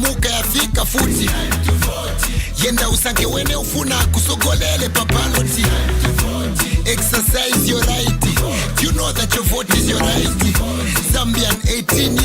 yamuka yafika futhi yenda usanke wene ufuna kusogolele papaloti exercise your right, you know that your vote is your right. Zambian 18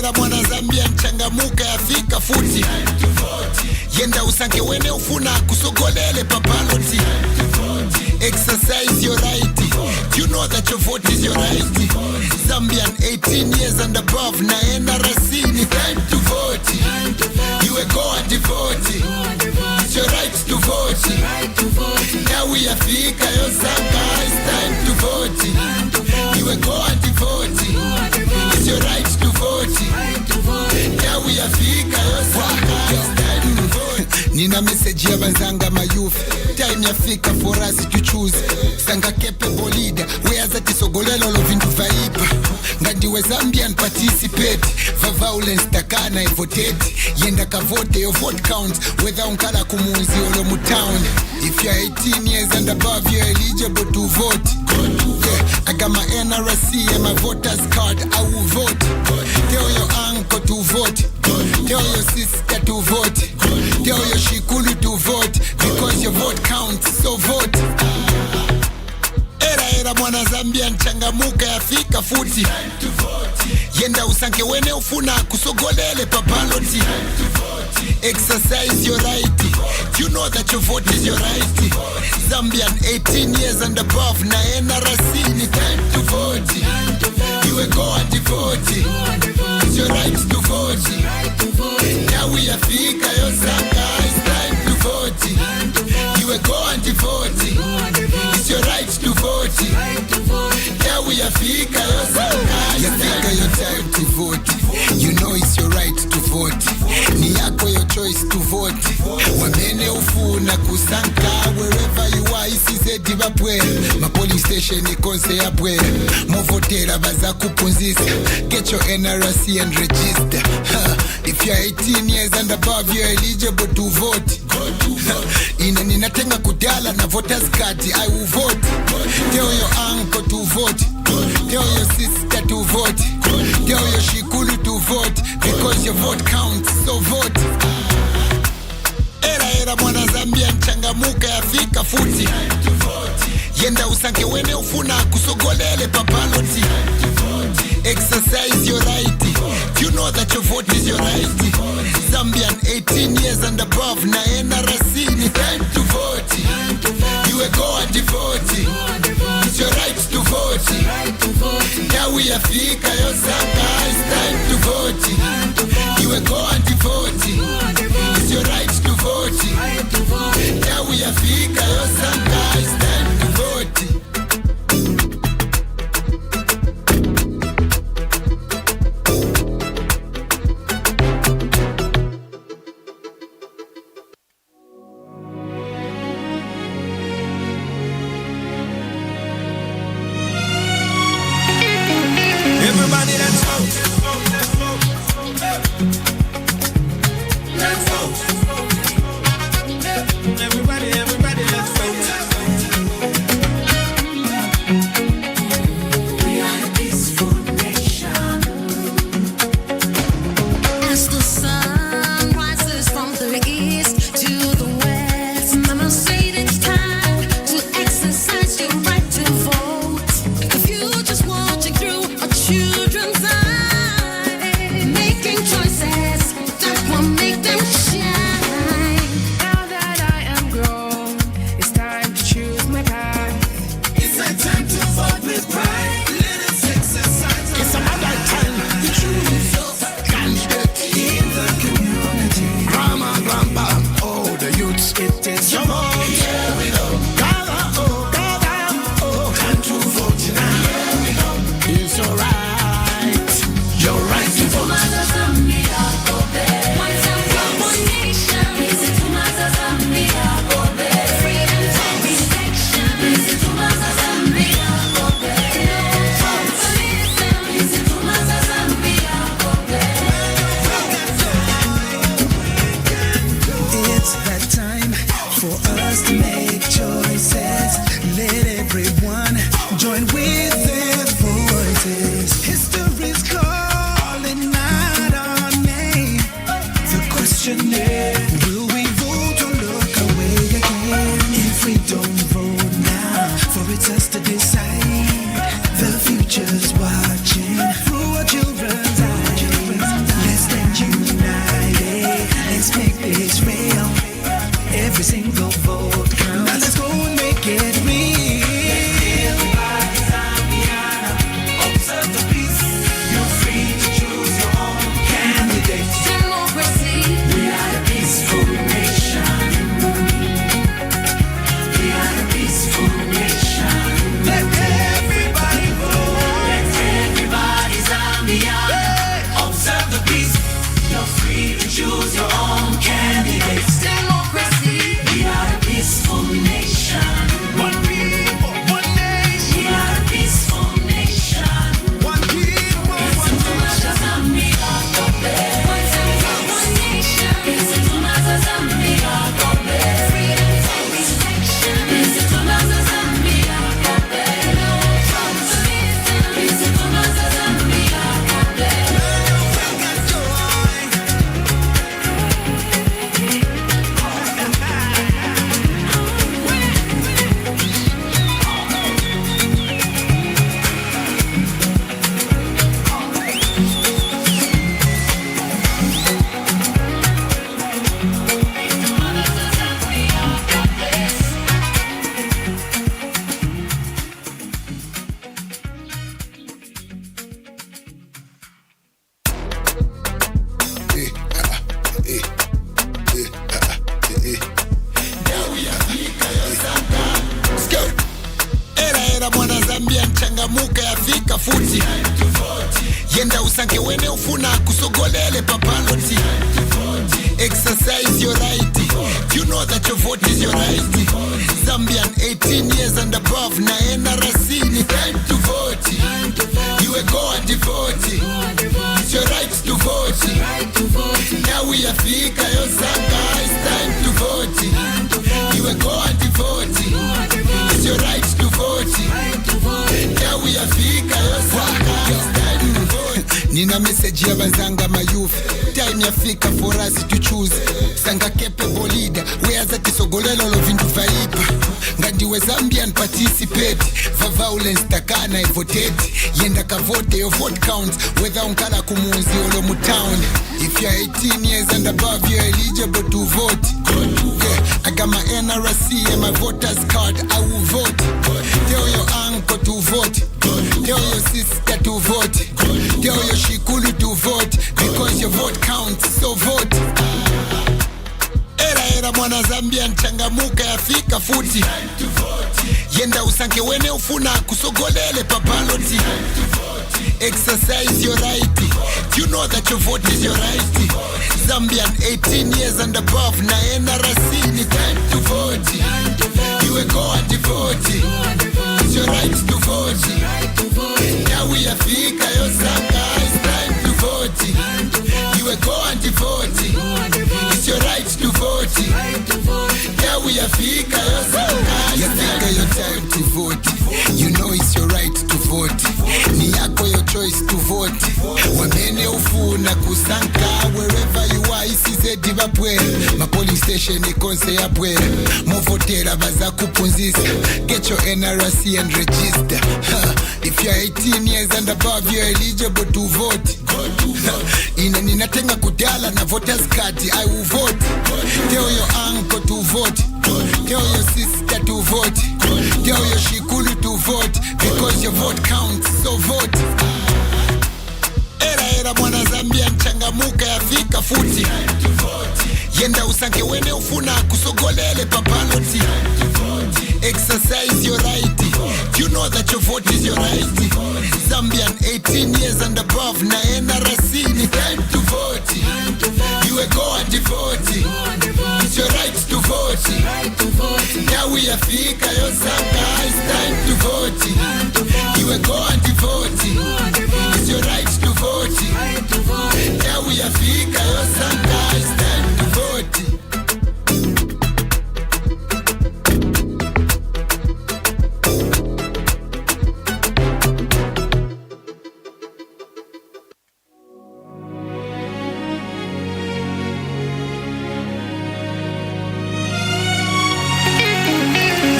era mwana Zambia nchangamuka yafika futi. Yenda usanke wene ufuna kusogolele papaloti. Exercise your right. You know that your vote is your right. Zambian 18 years and above na NRC ni time to vote. You a go and vote. It's your right to vote. Now we are fika yo sanga. It's time to vote. You a go and vote. It's your right to vote. Now we are fika yo sanga. It's time to vote. Nina message ya banzanga mayouth. Time ya fika for us to choose. Sanga capable leader. Where's the tisogolelo lovindu vaipa. Ngandiwe Zambian participate. For violence takana voted. Yenda ka vote, your vote counts. Whether unkala kumunzi olo mutown. If you're 18 years and above, you're eligible to vote. Yeah, I got my NRC and my voter's card. I will vote. Tell your uncle to vote. Tell your sister to vote. Tell your shikulu to vote. Because your vote counts, so vote. Era mwana Zambia nchangamuka yafika futi. Yenda usanke wene ufuna kusogolele papaloti. Exercise your right. You know that your vote is your right. Zambian 18 years and above na NRC ni time to vote. You a go and vote. It's your right to vote. Now we are fika yo sanga. It's time to vote. You a go and vote. It's your right to vote. Now we are fika yo sanga. You fika your time to vote. You know it's your right to vote. Ni yako your choice to vote. Wamene ufuna kusanka. Wherever you are, isize dibapwe. Ma polling station ikonse yapwe. Movotera baza kupunzisa. Get your NRC and register. If you're 18 years and above, you're eligible to vote. Ina ninatenga kudala na voters card. I will vote. Tell your uncle to vote. Tell your sister to vote. Tell your shikulu to vote. Because your vote counts, so vote. Era mwana Zambia nchangamuka yafika futi. Yenda usanke wene ufuna kusogolele papaloti. Exercise your right. You know that your vote is your right. Zambian 18 years and above na NRC ni time to vote. You a go and vote. It's your right to vote. Now we are fika yo sanga. It's time to vote. You a go and vote. It's your right to vote. Now we are fika yo sanga. It's time to vote. Everybody let's vote. Let's vote. Everybody let's vote. We are a peaceful nation. As the sun rises from the east to the west, Mama said it's time to exercise your right to vote. The future's watching through our children's eyes, making choices that will make them shine. Now that I am grown, it's time to choose my path. It's a time to vote with pride. Let us exercise. It's another time to choose your candidate In the community. Grandma, grandpa, all the youths. It is Come on, here we go. gather, oh. Time to vote now. It's your right. Your right to vote. It's that time for us to make choices. Let everyone join with their voices. History's calling out our name. The question is, will we vote or look away again? If we don't vote now, for it's us to decide. The future's watching through our children's eyes. Era mwana Zambia nchangamuka yafika futi. Yenda usanke wene ufuna kusogolele papaloti. Exercise your right. You know that your vote is your right. Zambian 18 years and above na NRC ni time to vote. You a go and vote. It's your right to vote. Now we are fika yosanga. It's time to vote. You a go and vote. It's your right to vote. Now we are fika yosanga. It's time to vote. Nina message ya bazanga mayouth. Time yafika for us to choose. Sanga capable leader. Where that is ogolelo lo vindu vaipa. Ngandiwe Zambian participate. For violence takana vote. Yenda ka vote your vote counts. Whether unkala kumuzi olo mu town. If you're 18 years and above, you're eligible to vote. Yeah, I got my NRC and my voter's card. I will vote. Tell your uncle to vote. Tell your sister to vote. Tell your shikulu to vote. Because your vote counts, so vote. Era mwana Zambia nchangamuka yafika futi. Yenda usanke wene ufuna kusogolele papaloti. Exercise your right. You know that your vote is your right. Zambian 18 years and above na NRC ni time to vote. You a go and vote. It's your right to vote. Now we are fika yosanga. It's time to vote. You a go and vote. It's your right to vote. Now we are fika yosanga. Yafika your time to vote. You know it's your right to vote. Ni yako your choice to vote. Wamene ufuna kusanka. Wherever you are, isize divapwe. Ma police station ikonse yapwe. Muvotera baza kupunzisa. Get your NRC and register. If you're 18 years and above, you're eligible to vote. Ina ninatenga kudala na voters card. I will vote. Tell your uncle to vote. Tell your sister to vote. Tell your shikulu to vote. Because your vote counts, so vote. Era mwana Zambia nchangamuka yafika futi. Yenda usanke wene ufuna kusogolele papaloti. Exercise your right. You know that your vote is your right. Zambian 18 years and above na NRC ni time to vote. You a go and vote. It's your right to vote. Now we are fika yosanga. It's time to vote. You a go and vote. It's your right to vote. Now we are fika yosanga. It's time to vote.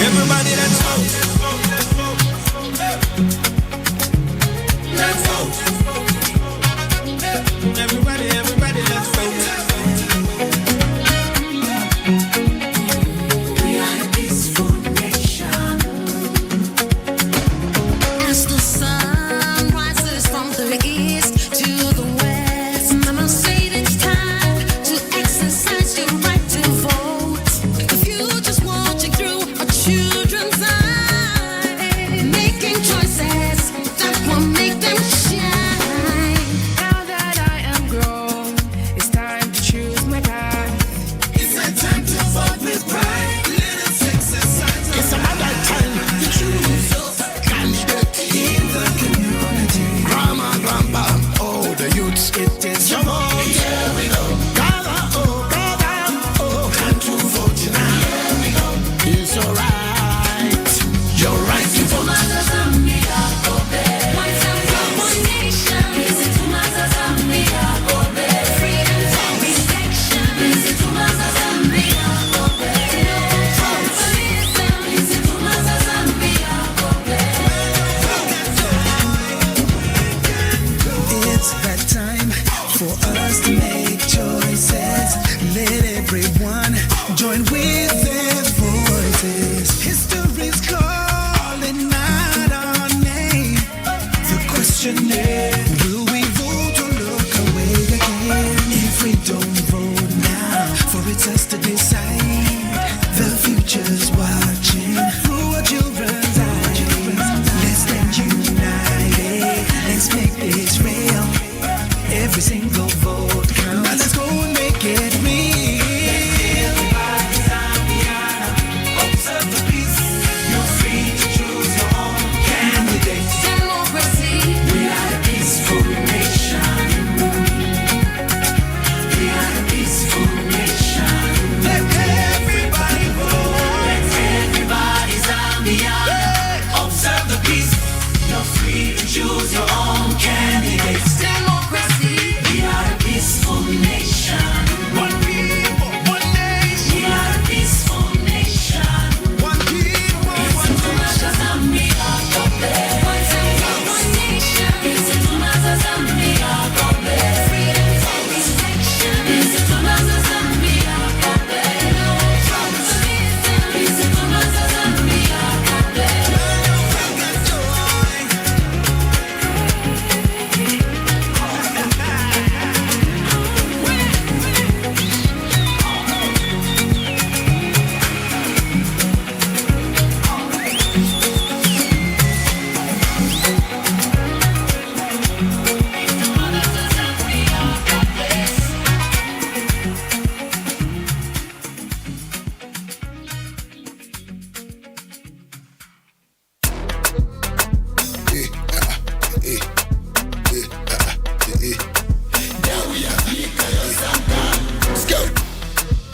Everybody let's vote. every single vote counts. Now let's go and make it real. Everybody Zambiana, observe the peace. You're free to choose your own candidate. Democracy. We are a peaceful nation. We are a peaceful nation. Let everybody vote. Let everybody Zambiana, observe the peace. You're free to choose your own candidates. Democracy. We are a peaceful nation. One people, one nation. We are a peaceful nation. One people, one nation. Zambia, one nation. Zambia, freedom for expression. Zambia, no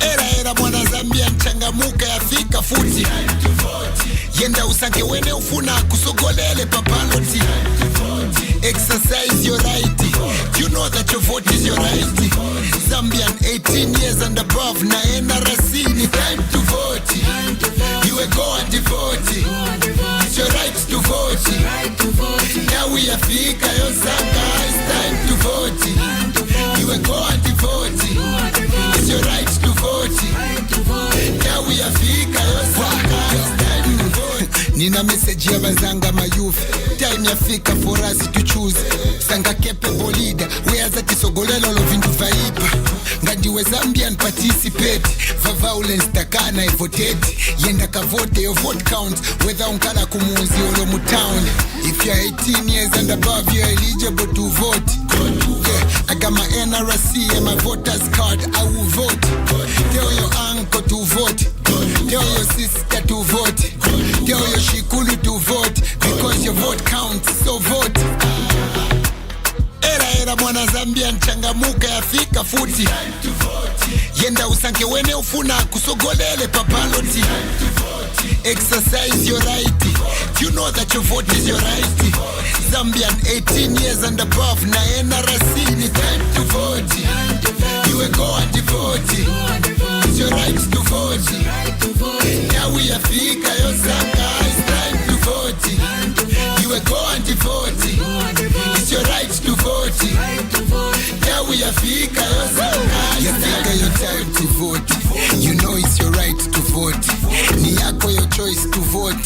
Era mwana Zambia nchangamuka yafika futi. Yenda usange wene ufuna kusogolele papaloti. Exercise your right. You know that your vote is your right. Zambian 18 years and above na NRC ni time to vote. You will go and vote. It's your right to vote. Now we are fika yo sanga. It's time to vote. You will go and vote. It's your right to vote. Now we are fika yo sanga. It's time to vote. Nina message ya bazanga mayouth. Time ya fika for us to choose. Sanga capable leader. Where's that isogolelo lo vindu vaipa. Ngandiwe Zambian participate. Va violence takana votate. Yenda ka vote your vote count. Whether unkala kumuzi olo mutown. If you're 18 years and above, you're eligible to vote. Yeah, I got my NRC and my voter's card. I will vote. Tell your uncle to vote. Tell your sister to vote. Tell your shikulu to vote. Because your vote counts, so vote. Era mwana Zambia nchangamuka yafika futi. Yenda usange wene ufuna kusogolele papaloti. Exercise your right. You know that your vote is your right. Zambian 18 years and above na NRC ni time to vote. You will go and vote. It's your right to vote. Now we are fika yo sanga. It's time to vote. You will go and vote. It's your right to vote. Now we are fika yo sanga. You fika your time to vote. You know it's your right to vote. Ni yako your choice to vote.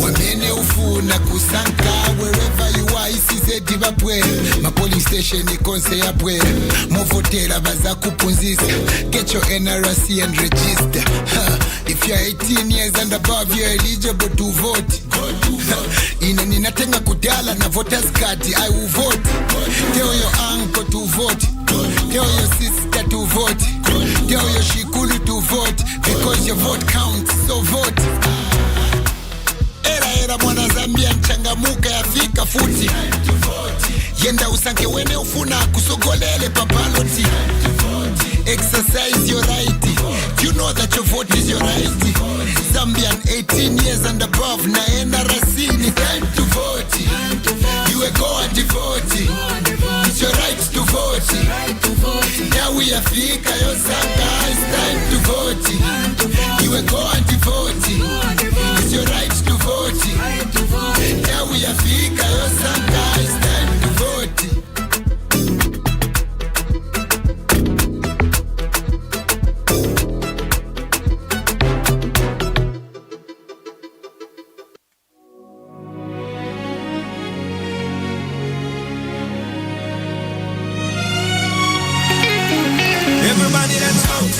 Wamene ufuna kusanka wherever you are. Isize dibapwe. Ma polling station ikonse yapwe. Movotera baza kupunzisa. Get your NRC and register. If you're 18 years and above, you're eligible to vote. Ina ninatenga kudala na voters card. I will vote. Tell your uncle to vote. Tell your sister to vote. Tell your shikulu to vote. Because your vote counts, so vote. Era mwana Zambia nchangamuka yafika futi. Yenda usange wene ufuna kusogolele papaloti. Exercise your right. You know that your vote is your right. Zambian 18 years and above na NRC ni time to vote. You will go and vote. It's your right to vote. Now we are fika yo sanga. It's time to vote. You will go and vote. It's your right to vote. Now we are fika yo sanga. It's time to vote. Everybody, let's vote.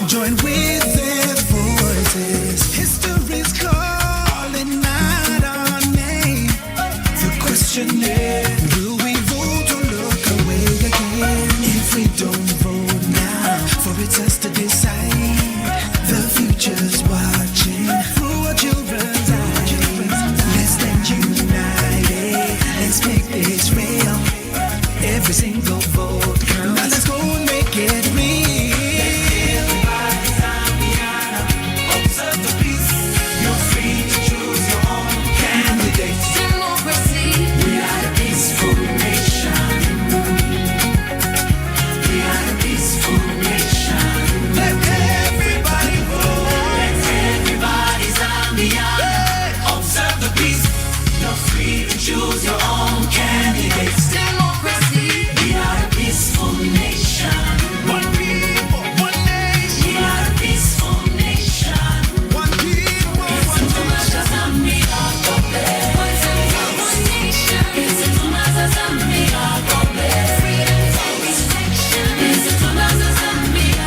join with their voices. History's calling out our name. The question is, will we vote or look away again? If we don't vote now, for it's us to decide. The future's watching through our children's eyes. Let's stand united. Let's make this real. Every single vote counts. Now let's go and make it real. Observe the peace. You're free to choose your own candidate. Democracy. We are a peaceful nation. We are a peaceful nation. Let everybody vote. Let everybody Zambian. Observe the peace. You're free to choose your own candidates. Democracy. We are a peaceful nation. One people, one nation. We are a peaceful nation. One people, one nation. Zambia, One Zambia, one nation. Zambia, Freedom for restriction. Zambia,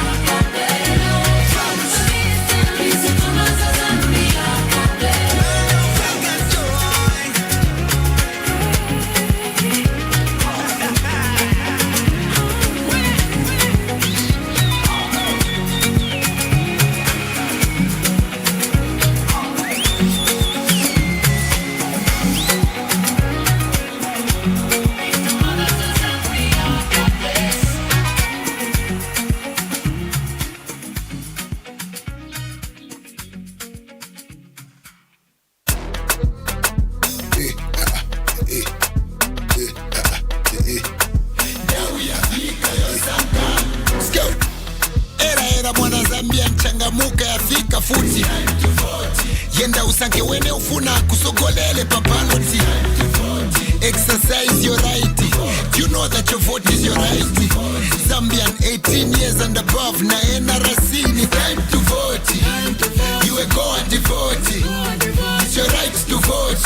Era mwana Zambia nchangamuka yafika futi. Yenda usanke wene ufuna kusogolele papaloti. Exercise your right. You know that your vote is your right. Zambian 18 years and above na NRC ni time to vote. You a go and vote. It's your right to vote.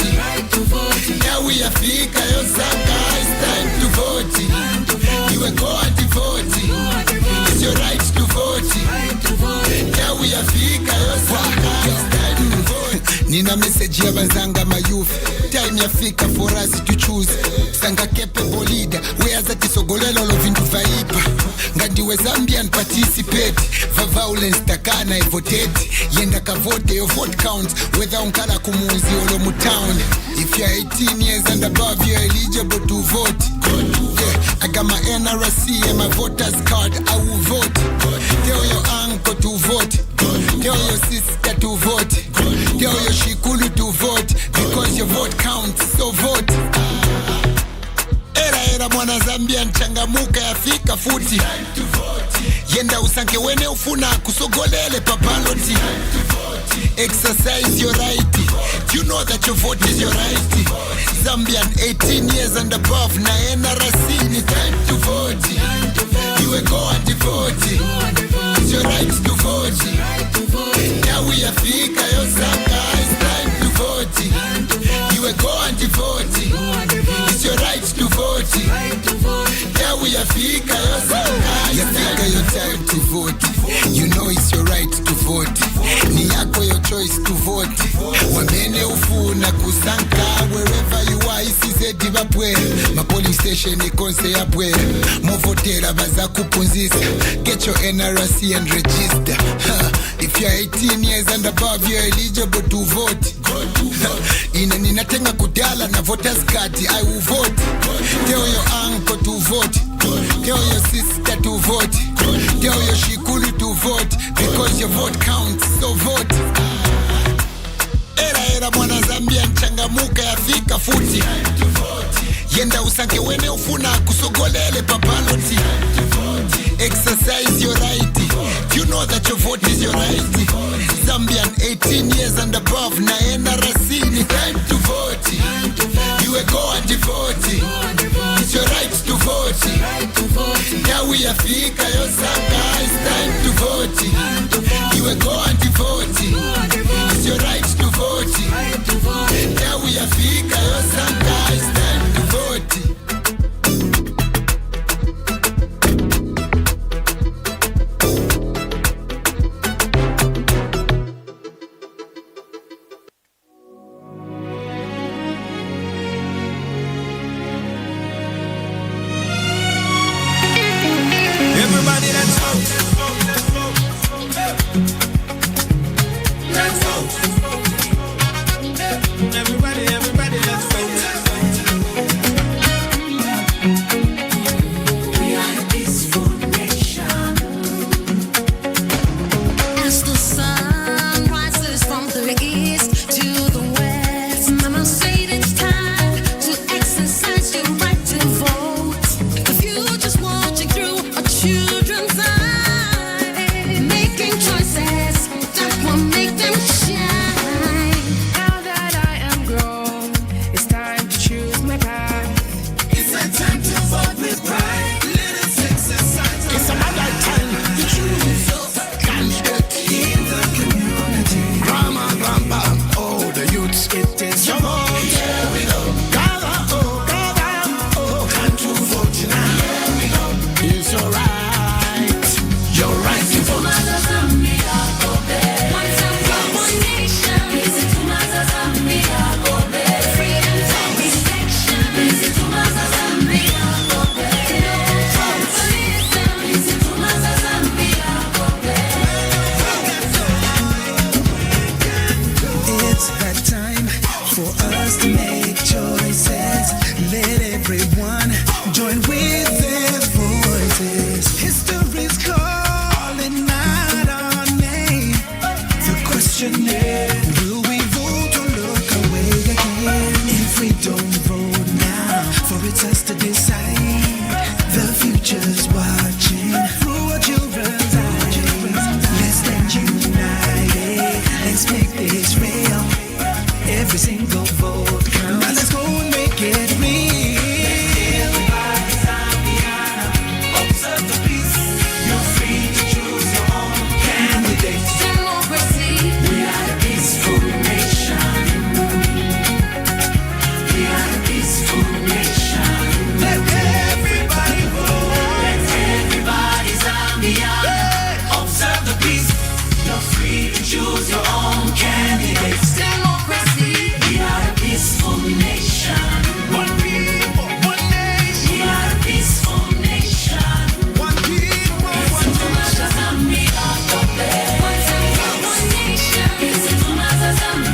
Now we are fika yo sanga. It's time to vote. You a go and vote. It's your right to vote. Now we are fika yo sanga. It's time to vote. Nina message ya bazanga mayouth. Time ya fika for us to choose. Sanga capable leader. Whereas at isogolelo lo vindu vaipa. Ngadiwe Zambian participate. For violence takana I voted. Yenda ka vote your vote counts. Whether unkala kumuzi olo mutown. If you're 18 years and above, you're eligible to vote. Yeah, I got my NRC and my voter's card. I will vote. Tell your uncle to vote. Tell your sister to vote. Tell your shikulu to vote. Because your vote counts, so vote. Era mwana Zambia nchangamuka yafika futi. Yenda usanke wene ufuna kusogolele papaloti. Exercise your right. You know that your vote is your right. Zambian 18 years and above na NRC ni time to vote. You a go and vote. It's your right to vote. Now we are fika yo sanga. It's time to vote. You a go and vote. It's your right to vote. Now we are fika yo sanga. It's time to vote. You know it's your right to vote. Ni yako your choice to vote. Wamene ufuna kusanka. Wherever you are isize divapwe. Ma polling station ikonse yapwe. Movotera baza kupunzisa. Get your NRC and register. If you're 18 years and above, you're eligible to vote. Ninatenga kudala na voters card. I will vote. Tell your uncle to vote. Tell your sister to vote. Tell your shikulu to vote. Because your vote counts, so vote. Era mwana Zambia nchangamuka yafika futi. Yenda usanke wene ufuna kusogolele papaloti. Exercise your right. You know that your vote is your right. Zambian 18 years and above na NRC ni time to vote. You a go and vote. It's your right to vote. Now we are fika yo sanga. It's time to vote. You a go and vote. It's your right to vote. Now we are fika yo sanga. It's time to vote. question is, will we vote or look away again? If we don't vote now, for it's us to decide. The future's watching through our children's eyes. Let's stand united. Let's make this real. Every single vote counts. Now let's go and make it real. Everybody sign the honor. Observe the peace. You're free to choose your own candidate. Democracy. We are a peaceful nation. We are a peaceful nation. Let everybody vote. Let everybody sign the honor. Observe the peace. You're free to choose your own candidate. Democracy. We are a peaceful nation. One people, one nation. We are a peaceful nation. One people, one nation. One time, one nation. Freedom for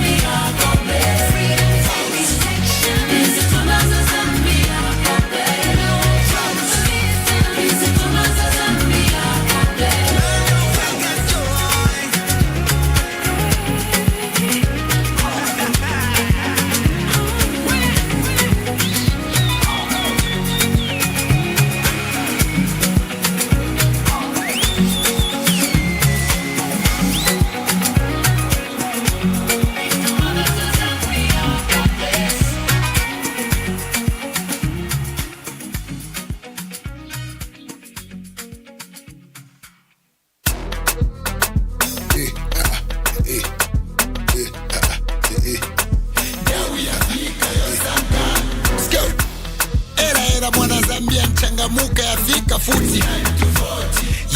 Era mwana Zambia nchangamuka yafika futi.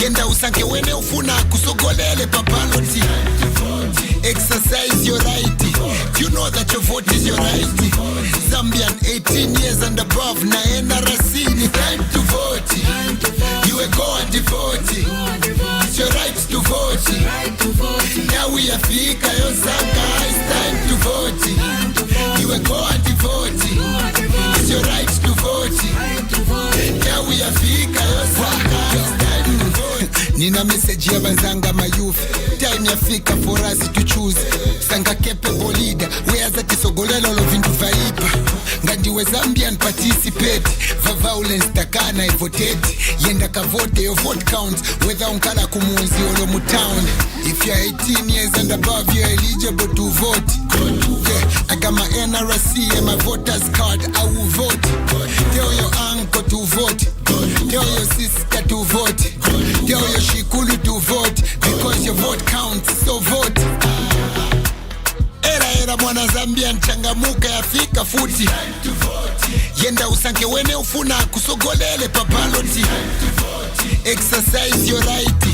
Yenda usanke wene ufuna kusogolele papaloti. Exercise your right. You know that your vote is your right. Zambian 18 years and above na NRC ni time to vote. You go and vote. It's your right to vote. Now we are fika yo sanga. It's time to vote. You go and vote. It's your right to vote. Now we are fika yo sanga. It's time to vote. Nina message ya banzanga mayufi. Time ya fika for us to choose. Sanga capable leader. Where's the kisogolelo lo vindu vaipa. Ngandiwe Zambian participate. Va violence takana votate. Yenda ka vote, your vote counts. Whether unkala kumunzi olo mutown. If you're 18 years and above, you're eligible to vote. Yeah, I got my NRC and my voter's card. I will vote. Tell your uncle to vote. Tell your sister to vote. Tell your shikulu to vote. Because your vote counts, so vote. Era mwana Zambia nchangamuka yafika futi. Yenda usanke wene ufuna kusogolele papaloti. Exercise your right.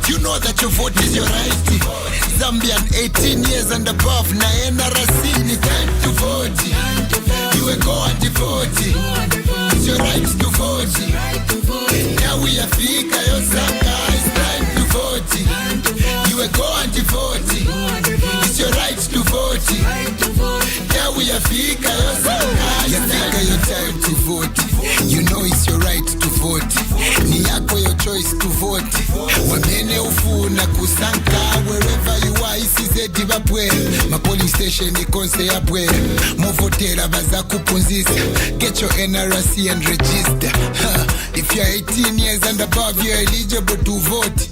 You know that your vote is your right. Zambian 18 years and above na NRC ni time to vote. You go and vote. It's your right to vote. Now we are fika yo sanga. It's time to vote. You go and vote. It's your right to vote. Now we are fika yo sanga. You fika your time to vote. You know it's your right to vote. Ni yako your choice to vote. Wamene ufuna kusanka. Wherever you are, isize dibapwe. Ma polling station ikonse yapwe. Movotera baza kupunzisa. Get your NRC and register. If you're 18 years and above, you're eligible to vote.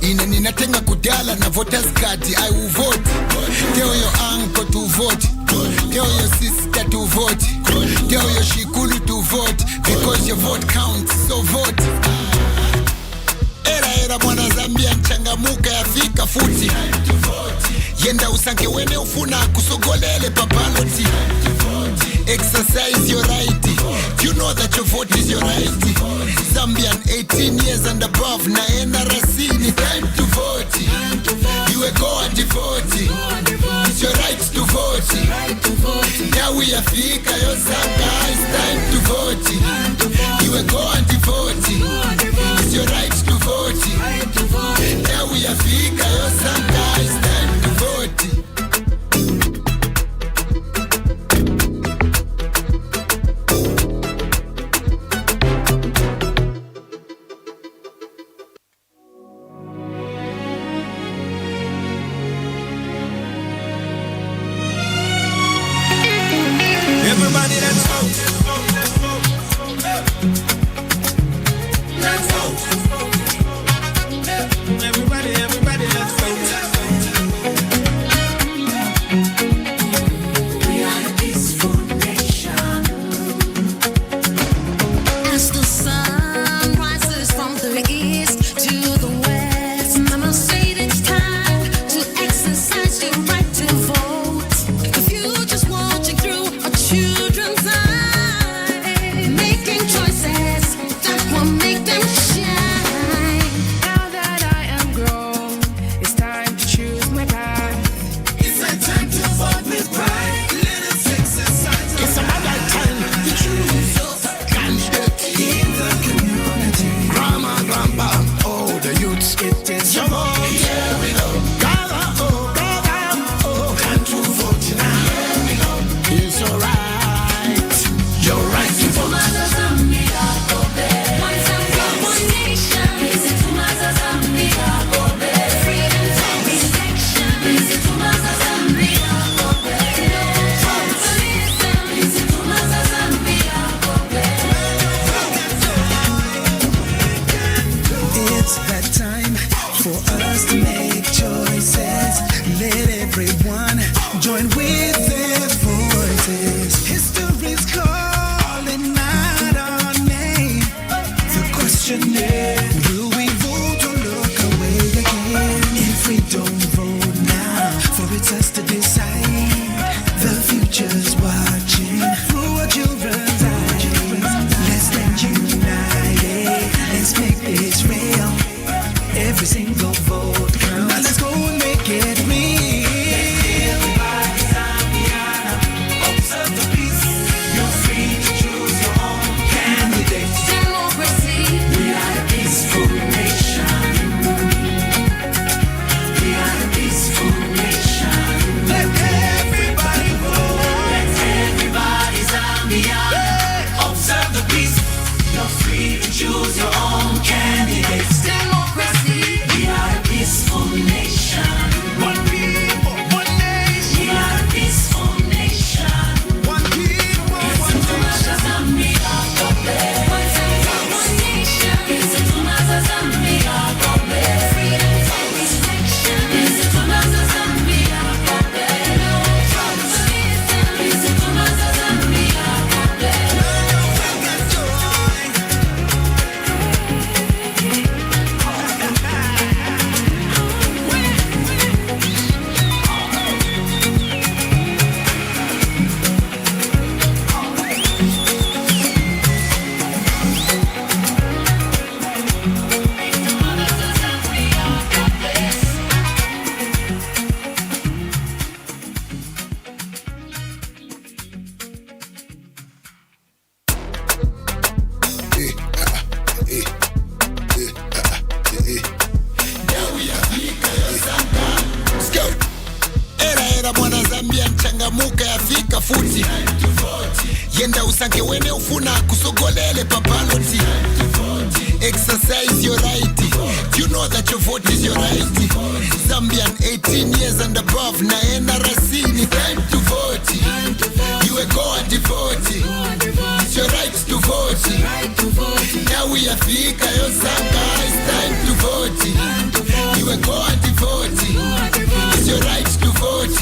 Ninatenga kudala na voters card. I will vote. Tell your uncle to vote. Tell your sister to vote. Tell your shikulu to vote. Because your vote counts, so vote. Era mwana Zambia nchangamuka yafika futi. Yenda usanke wene ufuna kusogolele papaloti. Exercise your right. You know that your vote is your right. Zambian 18 years and above na NRC ni time to vote. You go and vote. It's your right to vote. Now we are fika yo sanga. It's time to vote. You go and vote. It's your right to vote. Now we are fika yo sanga. It's time to vote. it's us to decide. The future's watching through our children's eyes. Let's stand united. Let's make this real. Every single vote counts. Now let's go and make it real. Everybody, Zambiana, observe the peace. You're free to choose your own candidate. Democracy. We are a peaceful nation. We are a peaceful nation. Let everybody vote. Let everybody, Zambiana, observe the peace. You're free to choose your own candidates. Democracy. We are a peaceful nation. One people, one nation. We are a peaceful nation. One people, one nation. Zambia, One nation. Zambia, Freedom from restriction. Zambia, Era mwana Zambia nchangamuka yafika futi. Yenda usanke wene ufuna kusogolele papaloti. Exercise your right. You know that your vote is your right. Zambian 18 years and above na NRC ni time to vote. You are going to vote. It's your right to vote. Now we are fika yo sanga. It's time to vote. You are going to vote. It's your right to vote.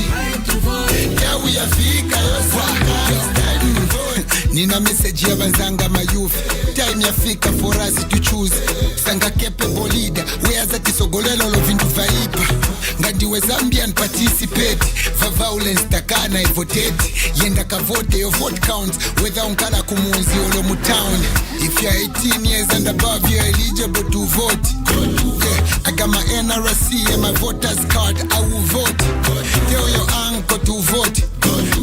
Now we are fika yo sanga. It's time to vote. Nina message ya banzanga mayouth. Time ya fika for us to choose. Sanga capable leader. Where that isogolelo lo vindu vaipa. Ngandiwe Zambian participate. For violence takana votate. Yenda ka vote your vote counts. Whether unkala kumunzi olo mutown. If you're 18 years and above, you're eligible to vote. Yeah, I got my NRC and my voter's card. I will vote. Tell your uncle to vote.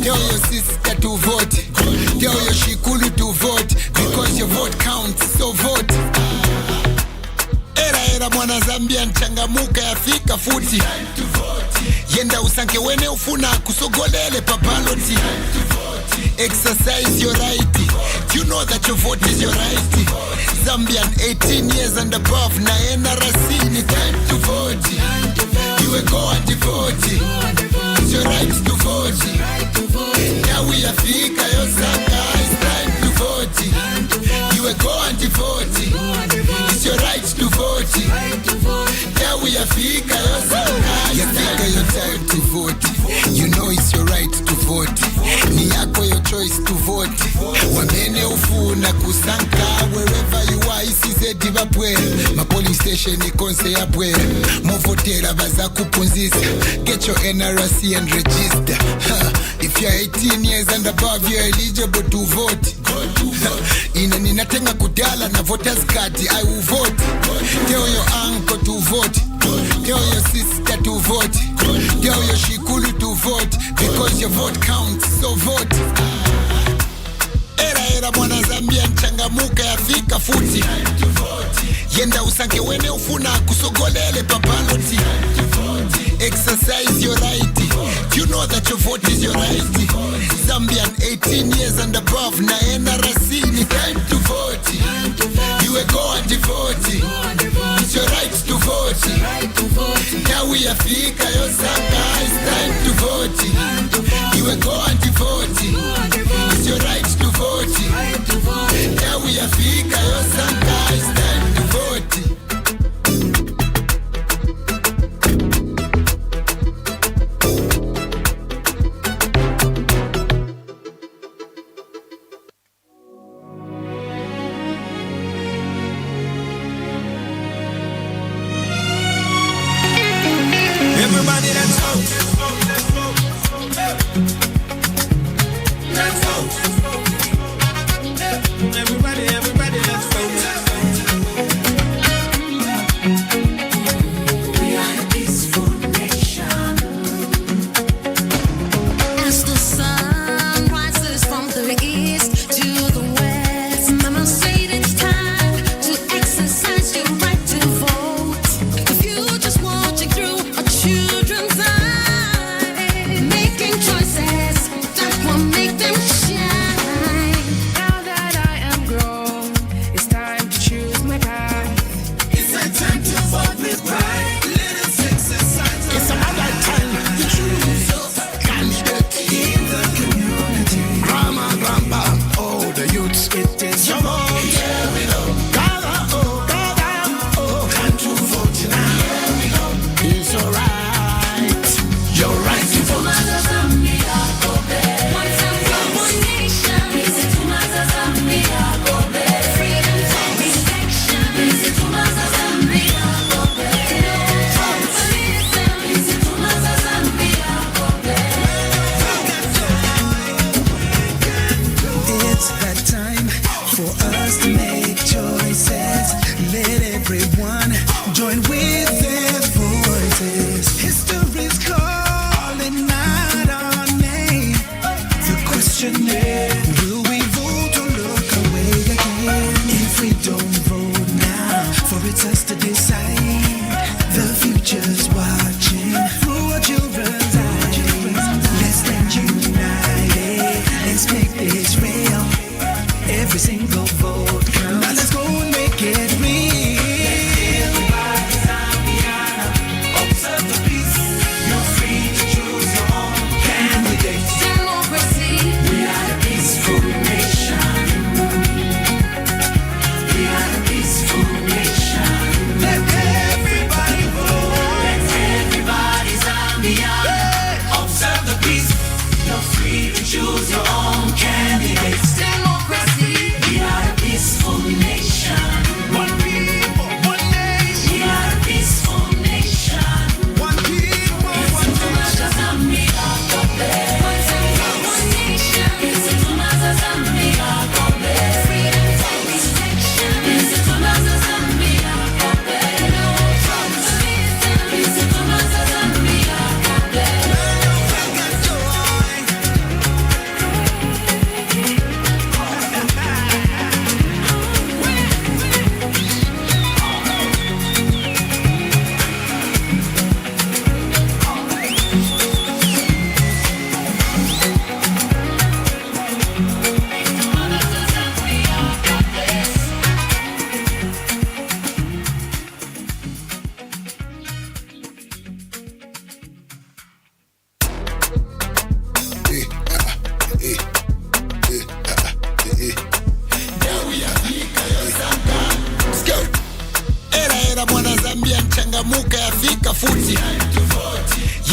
Tell your sister to vote. Tell your shikulu to vote. Because your vote counts, so vote. Era mwana Zambia nchangamuka yafika futi. Yenda usanke wene ufuna kusogolele papaloti. Exercise your right. You know that your vote is your right. Zambian 18 years and above na NRC ni time to vote. You are going to vote. It's your right to vote. Now we are fika yo sanga. It's time to vote. You are going to vote. It's your right to vote. Now we are fika yo sanga. You fika your time to vote. You know it's your right to vote. Ni yako your choice to vote. Wamene ufuna kusanka. Wherever you are isize divapwe. Ma polling station ikonse yapwe. Mofotera baza kupunzisa. Get your NRC and register. If you're 18 years and above, you're eligible to vote. Ina ninatenga kudala na voters card. I will vote. Tell your uncle to vote. Tell your sister to vote. Tell your shikulu to vote. Because your vote counts, so vote. Era mwana Zambia nchangamuka yafika futi. Yenda usanke wene ufuna kusogolele papaloti. Exercise your right. You know that your vote is your right. Zambian 18 years and above na NRC ni time to vote. You are going to vote. It's your right to vote. Now we are fika yo sanga. It's time to vote. You are going to vote. It's your right to vote. Now we are fika yo sanga. It's time to vote. Everybody that's out.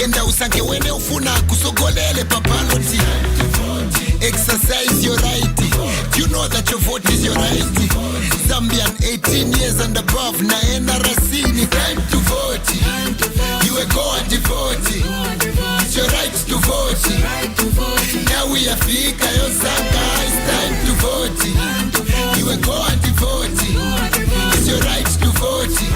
yenda usange wene ufuna kusogolele papaloti. Exercise your right. You know that your vote is your right. Zambian 18 years and above na NRC. Time to vote. You a go and vote. It's your right to vote. Now we are fika yo sanga. It's time to vote. You a go and vote. It's your right to vote.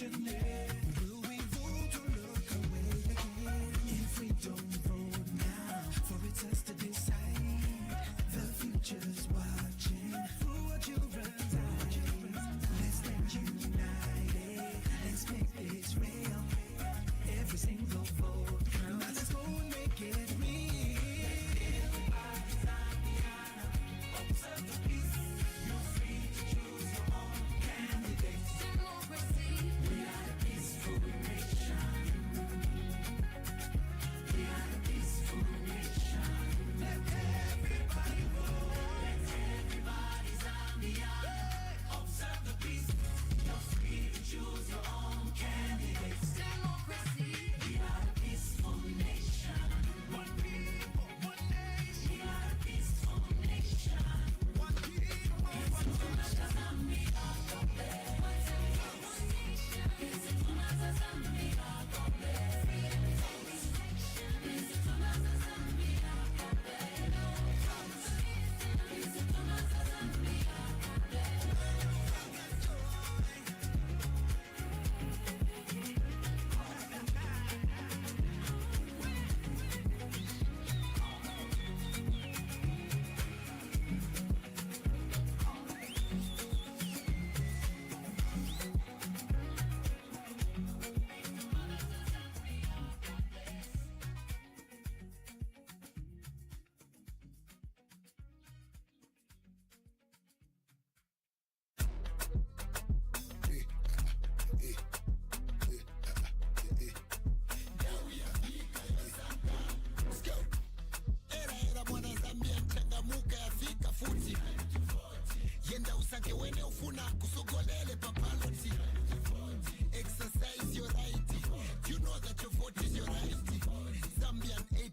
Will we vote to look away again? If we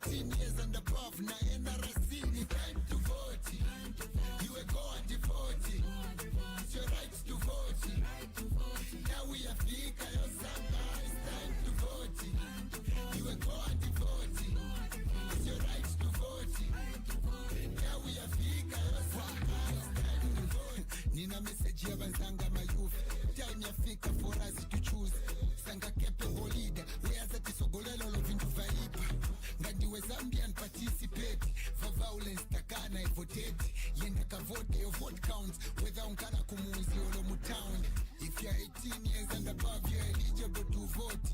18 years and above na NRC ni time to vote. You are going to vote. It's your right to vote. Now we are fika yo sanga. It's time to vote. You are going to vote. It's your right to vote. Now we are fika yo sanga. It's time to vote. Nina message ya banzanga mayuth. Time ya fika for us to choose. Sanga capable leader. We are the tisogolelo lo vindu vaipa. Ngadiwe Zambian participate. For violence takana votate. Yenda ka vote, your vote counts. Whether unkana kumuzi olo mu town. If you're 18 years and above, you're eligible to vote.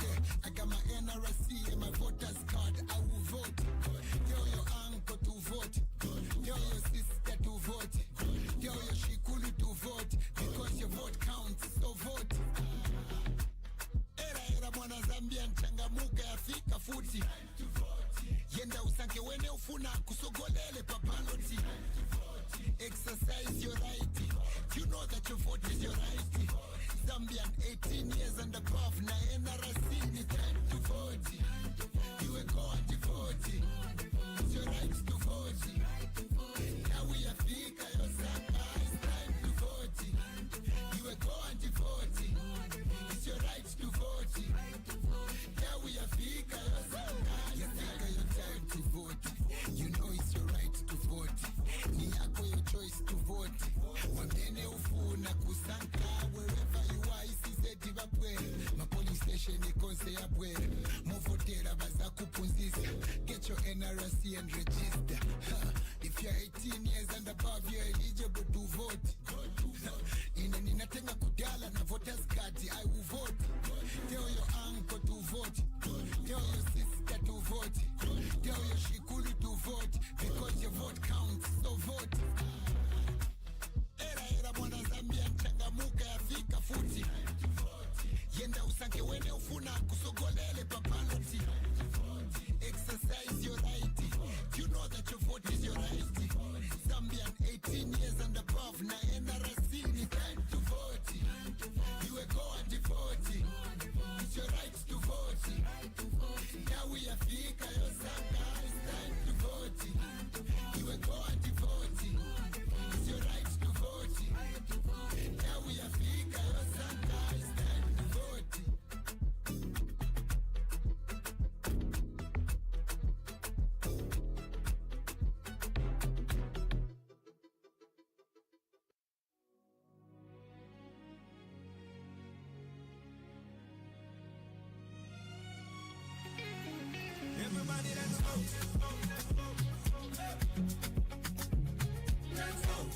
Yeah, I got my NRC and my voter's card. I will vote. Tell your uncle to vote. Tell your sister to vote. Tell your shikulu to vote. Because your vote counts, so vote. Era mwana Zambian changamuka ya fika futi. Yenda usanke wene ufuna kusogolele papaloti. Exercise your right. You know that your vote is your right. Zambian 18 years and above na NRC ni time to vote. You are going to vote. It's your right to vote. Now we are fika your sanga. It's time to vote. You are going to vote. It's your right to vote. Now we are fika your sanga. It's fika your time to vote. You know it's your right to vote. Ni yako your choice to vote. Wamene ufuna kusanka wherever you are. Isizeti vapwele. Ma police station ikonse ya bwele. Muvotera baza kupunzisa. Get your NRC and register. If you're 18 years and above, you're eligible to vote. Ine ninatenga kudala na voters card. I will vote. Tell your uncle to vote. Tell your sister to vote. Tell your shikulu to vote. Because your vote counts, so vote. Era mwana Zambia changamuka ya fika futi. Yenda usanke wene ufuna kusogolele papaloti. Exercise your right. You know that your vote is your right. Zambian 18 years and above na NRC ni time to vote. You are going to vote. It's your right to vote. Now we are fika yo sanga. It's time to vote. You are going to vote. It's your right to vote. Now we are fika yo sanga. It's time to vote. Everybody, let's vote. Let's vote.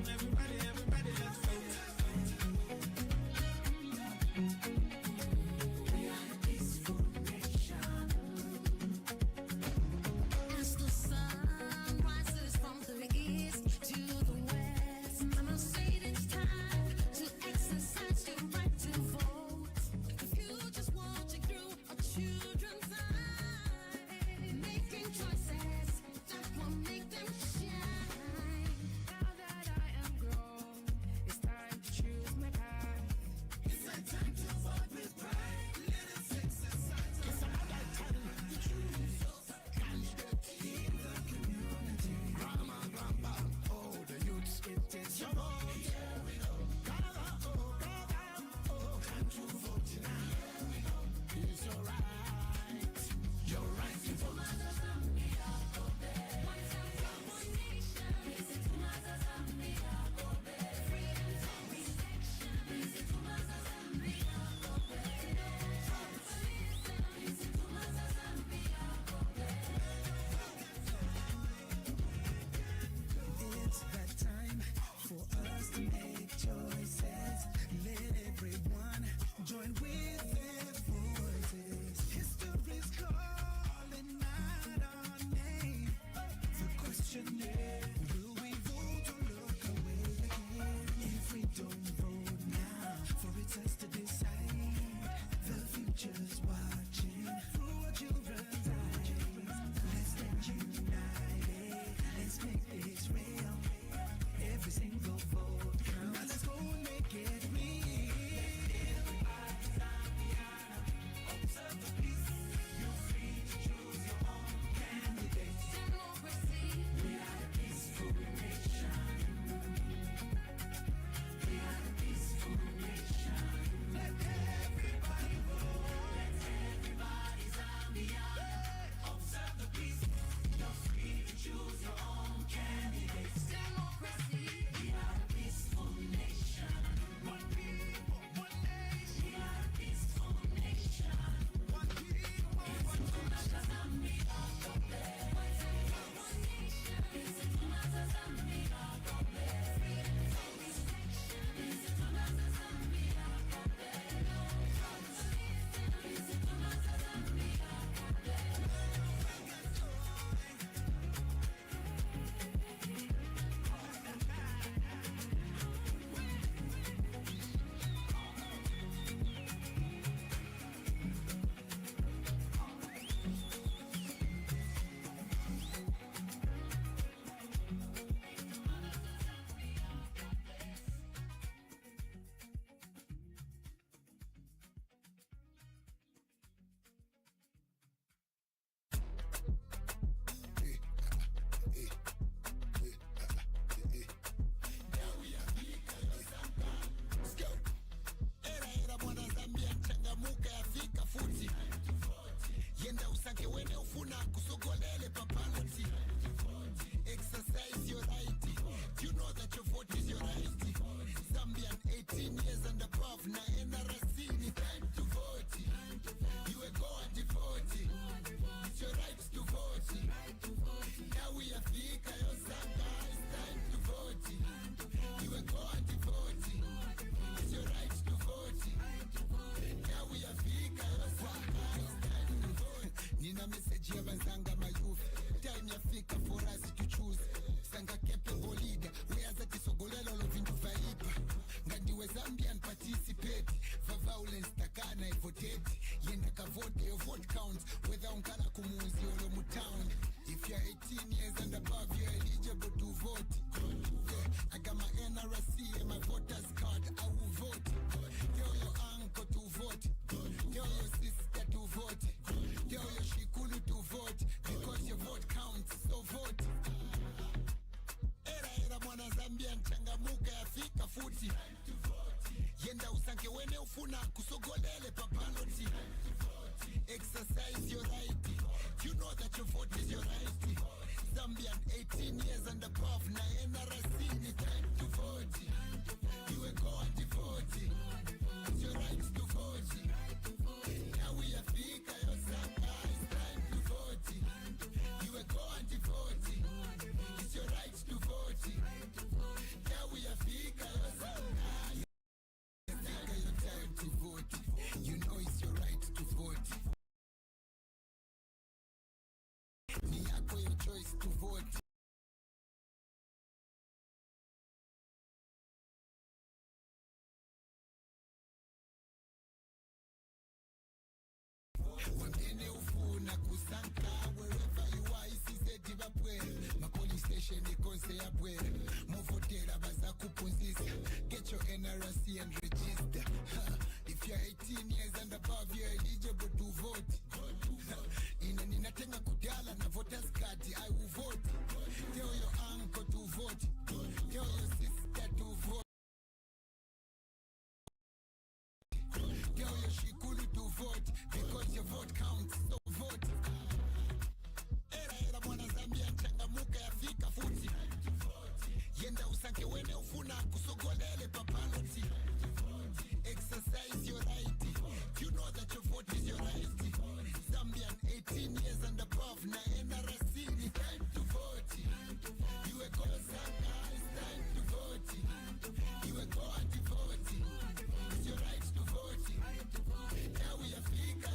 Everybody, let's vote. We are a peaceful nation. As the sun rises from the east to the west, Mama said it's time to exercise your right to vote. The future's watching through our children's eyes, making choices ufuna kusogolele papaloti. Exercise your right. You know that your vote is your right. Zambian 18 years and above na NRC ni time to vote. You will go and vote. It's your right to vote. Now we are fika your sanga. It's time to vote. You will go and vote. It's your right to vote. Now we are fika your sanga. It's time to vote. Nina message ya banzanga mayuth. Time ya fika for us to choose. Sanga capable leader. Whereas at isogolelo lo vindu vaipa. Ngandiwe Zambian participate. For violence takana vote. Yenda ka vote, your vote counts. Whether unkala kumuzi or mutown. If you're 18 years and above, you're eligible to vote. Yeah, I got my NRC and my voter's card. I will vote. Tell your uncle to vote. Tell your sister to vote. Tell your shikulu to vote. Because your vote counts, so vote. Era mwana Zambian changamuka ya fika futi. Yenda usanke wene ufuna kusogolele papaloti. Exercise your right. You know that your vote is your right. Zambian 18 years and above na NRC ni time to vote. You will go and vote. It's your right to vote. Now we are fika your sanga. It's time to vote. You will go and vote. It's your right to vote. Now we are fika your sanga. Fika your time to vote. You know it's your right to vote. Ni yako your choice to vote. Wangene ufuna kusanka wherever you are isizedi bapwele. Makoli station ikonse ya bwele. Muvotera baza kupunzisa. Get your NRC and register. If you're 18 years and above, you're eligible to vote. Ninatenga kudala na voters card. I will vote. Tell your uncle to vote. Tell your sister to vote. Tell your shikulu to vote. Because your vote counts, so vote. Era mwana Zambian changamuka ya fika futi. Yenda usanke wene ufuna kusogolele papaloti. Exercise your right. You know that your vote is your right. Zambian 18 years and above na NRC ni time to vote. You will go sanga, it's time to vote. You will go and vote. It's your right to vote. Now we are fika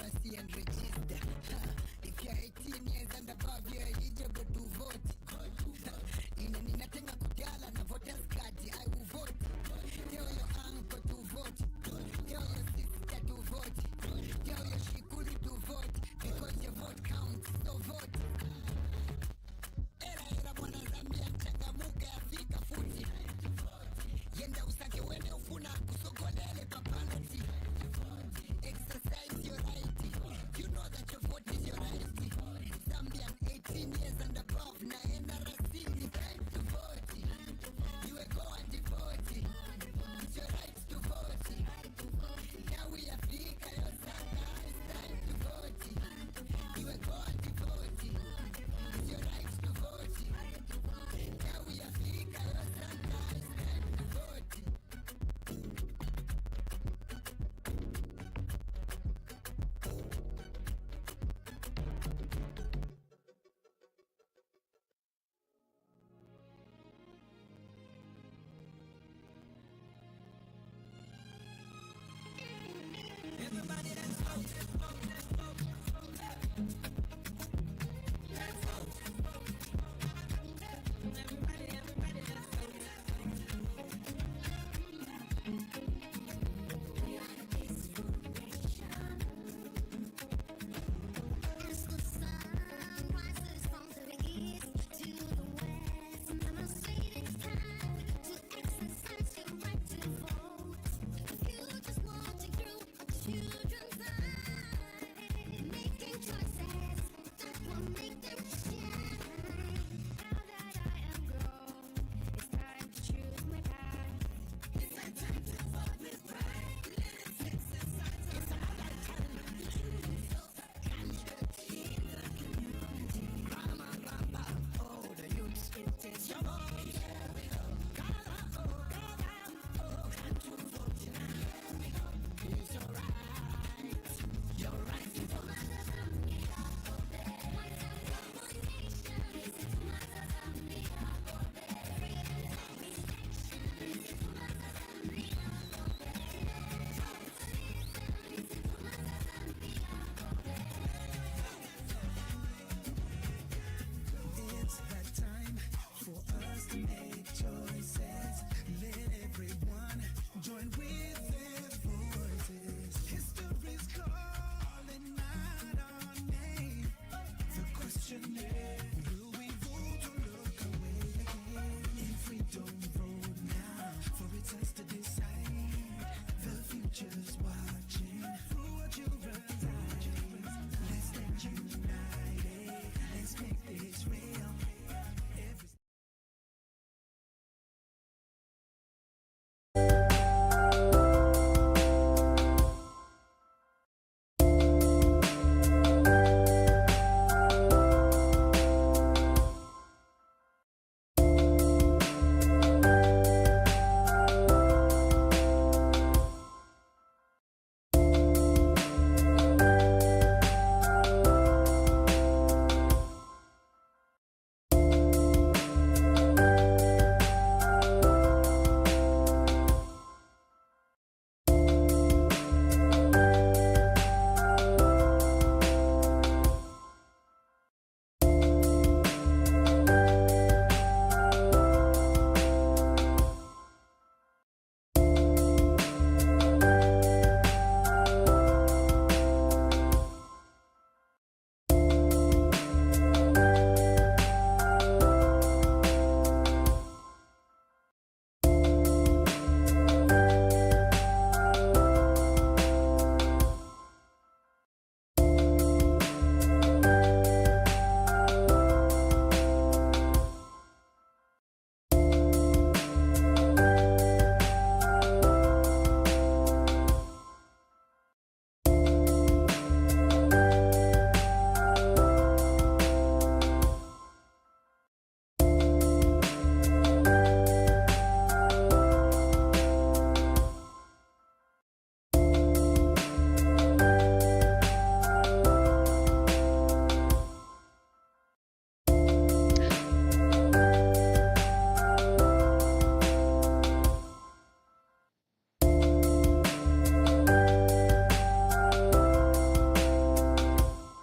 literacy and register. If you're 18 years and above, you're eligible to vote. Ninatenga kujala na voters card, I will vote. Tell your uncle to vote. Tell your sister to vote. Tell your shikuri to vote. Because your vote counts, so vote. Era mwana Zambia changamuka Afrika futi. Yenda usake wene ufuna kusogolele papaloti. Exercise your right. You know that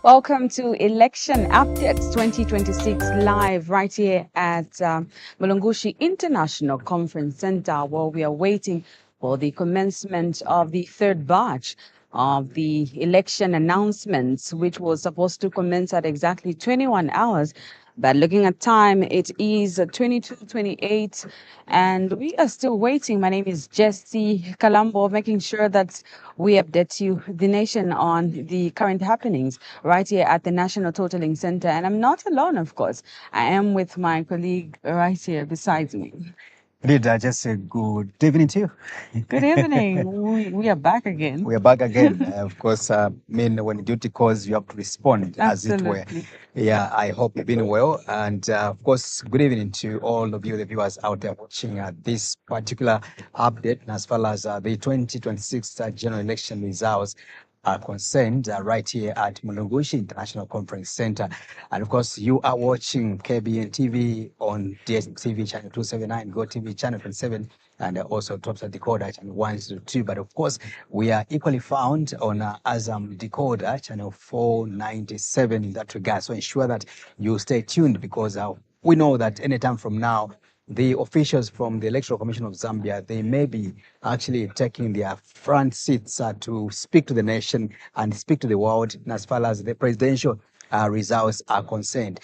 Welcome to Election Updates 2026 live right here at Mulungushi International Conference Center, where we are waiting for the commencement of the third batch of the election announcements, which was supposed to commence at exactly 21 hours. But looking at time, it is 22:28, and we are still waiting. My name is Jesse Kalambo, making sure that we update you, the nation, on the current happenings right here at the National Totaling Center. And I'm not alone, of course. I am with my colleague right here beside me. Did I just say good evening to you? Good evening. We are back again. We are back again. Of course, when duty calls, you have to respond, as it were. Absolutely. Yeah, I hope you've been well. And of course, good evening to all of you, the viewers out there watching this particular update as far as the 2026 general election results are concerned right here at Mulungushi International Conference Center. And of course, you are watching KBN TV on DSTV channel 279, Go TV channel 27, and also Topsa Decoder channel 102. But of course, we are equally found on Azam Decoder channel 497 in that regard. So ensure that you stay tuned, because we know that anytime from now, the officials from the Electoral Commission of Zambia, they may be actually taking their front seats to speak to the nation and speak to the world as far as the presidential results are concerned.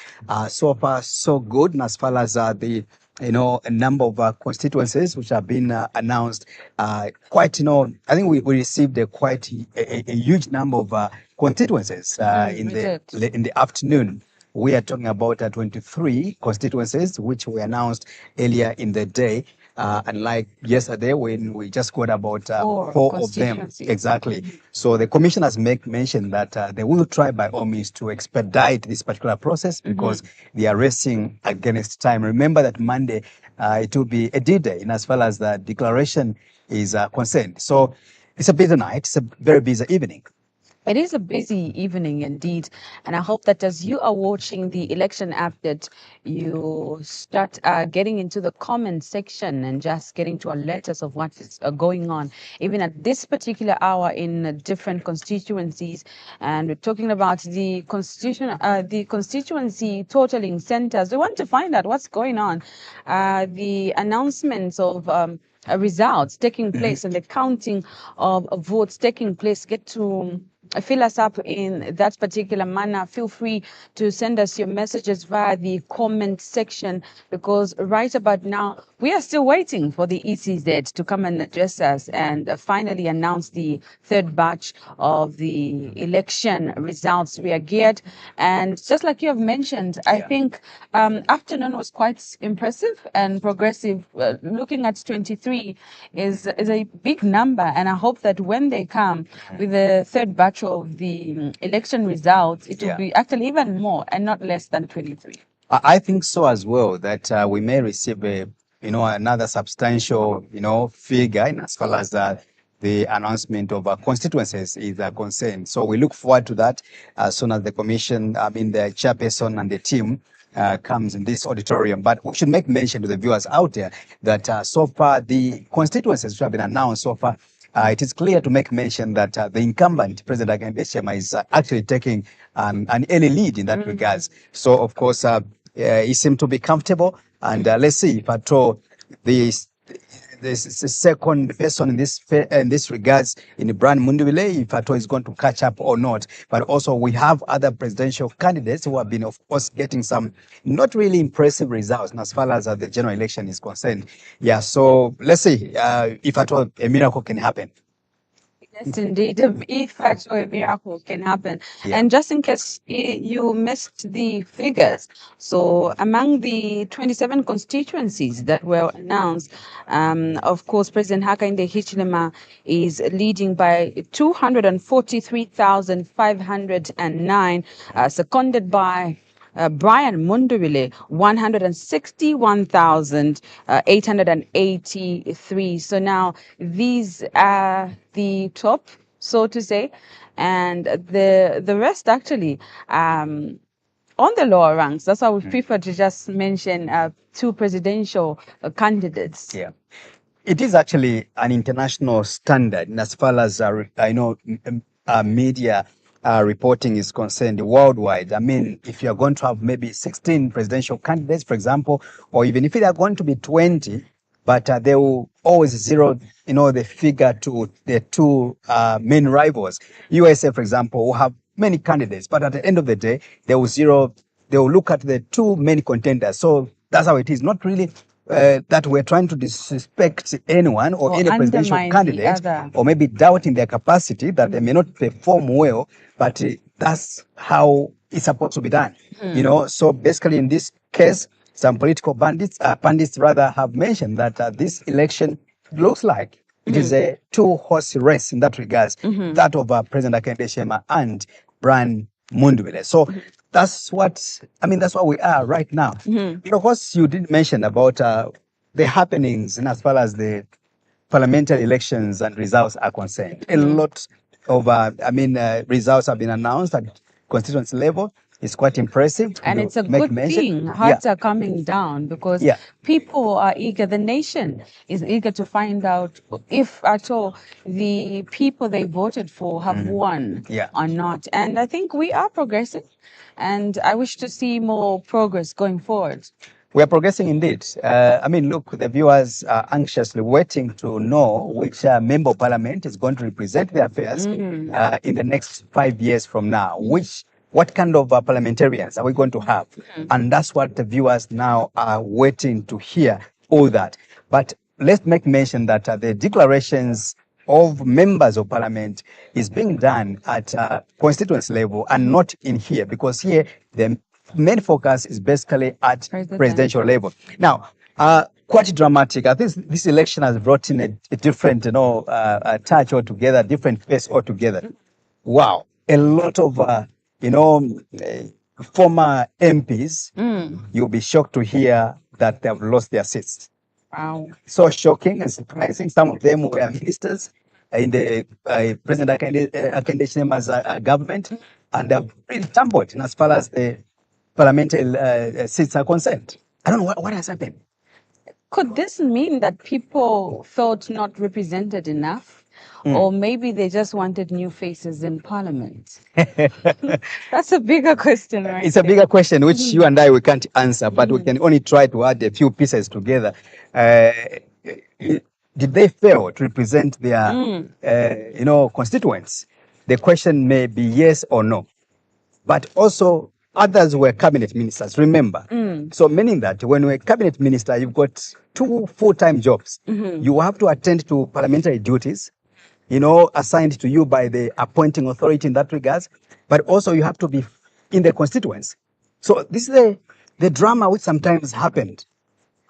So far, so good. And as far as the a number of constituencies which have been announced, quite, I think we received a huge number of constituencies in the afternoon. We are talking about 23 constituencies which were announced earlier in the day. Unlike yesterday when we just got about four of them. Exactly. So the commission has mentioned that they will try by all means to expedite this particular process, because they are racing against time. Remember that Monday it will be a D-Day in as far as the declaration is concerned. So it's a busy night. It's a very busy evening. It is a busy evening indeed, and I hope that as you are watching the election update, you start getting into the comment section and just getting to alert us of what is going on, even at this particular hour in different constituencies. And we're talking about the constituency totaling centers. We want to find out what's going on, the announcements of results taking place and the counting of votes taking place. Get to fill us up in that particular manner. Feel free to send us your messages via the comment section, because right about now we are still waiting for the ECZ to come and address us and finally announce the third batch of the election results. We are geared, and just like you have mentioned, I think afternoon was quite impressive and progressive. Looking at 23 is a big number, and I hope that when they come with the third batch of the election results, it will be actually even more and not less than 23. I think so as well, that we may receive another substantial figure in as far as the announcement of constituencies is concerned. So we look forward to that as soon as the commission, the chairperson and the team comes in this auditorium. But we should make mention to the viewers out there that so far the constituencies which have been announced so far, it is clear to make mention that the incumbent President Hakainde Hichilema is actually taking an early lead in that regards. So of course, he seems to be comfortable, and let's see if at all this second person in this regards, in Brian Mundubile, if at all is going to catch up or not. But also we have other presidential candidates who have been, of course, getting some not really impressive results as far as the general election is concerned. Yeah, so let's see if at all a miracle can happen. Yes, indeed. If actually a miracle can happen. And just in case you missed the figures, so among the 27 constituencies that were announced, of course, President Hakainde Hichilema is leading by 243,509, seconded by Brian Mundubile, 161,883. So now these are the top, so to say, and the rest actually on the lower ranks. That's why we prefer to just mention two presidential candidates. Yeah. It is actually an international standard, and as far as I know, media reporting is concerned worldwide, I mean, if you're going to have maybe 16 presidential candidates, for example, or even if there are going to be 20, but they will always zero, the figure to the two main rivals. USA, for example, will have many candidates, but at the end of the day, they will look at the two main contenders. So that's how it is. Not really that we're trying to disrespect anyone or any presidential undermine the candidate, other. or maybe doubting their capacity that they may not perform well, but that's how it's supposed to be done. So basically in this case, some political pundits rather have mentioned that this election looks like it is a two-horse race in that regards, that of President Akende Shema and Brian Mundubile. So that's what we are right now. Of course, you did mention about the happenings in as far as the parliamentary elections and results are concerned. A lot of results have been announced at constituency level. It's quite impressive. And You it's a make good mention. thing. Hearts are coming down because Yeah. people are eager. The nation is eager to find out if at all the people they voted for have won Yeah. or not. And I think we are progressing. And I wish to see more progress going forward. We are progressing indeed. Look, the viewers are anxiously waiting to know which member of parliament is going to represent their affairs in the next 5 years from now. What kind of parliamentarians are we going to have? And that's what the viewers now are waiting to hear, all that. But let's make mention that the declarations of members of parliament is being done at constituency level and not in here, because here the main focus is basically at presidential level. Now, quite dramatic. I think this election has brought in a different, touch altogether, different face altogether. Wow, a lot of, former MPs. You'll be shocked to hear that they have lost their seats. Wow. So shocking and surprising. Some of them were ministers in the President Akende Shema's government, and they've really tumbled in as far as the parliamentary seats are concerned. I don't know what has happened. Could this mean that people felt not represented enough? Or maybe they just wanted new faces in parliament? That's a bigger question, right? It's a bigger question which you and I we can't answer, but we can only try to add a few pieces together. Did they fail to represent their, constituents? The question may be yes or no. But also, others were cabinet ministers, remember. So meaning that when you're a cabinet minister, you've got 2 full-time jobs. You have to attend to parliamentary duties, assigned to you by the appointing authority in that regards. But also you have to be in the constituents. So this is the drama which sometimes happened.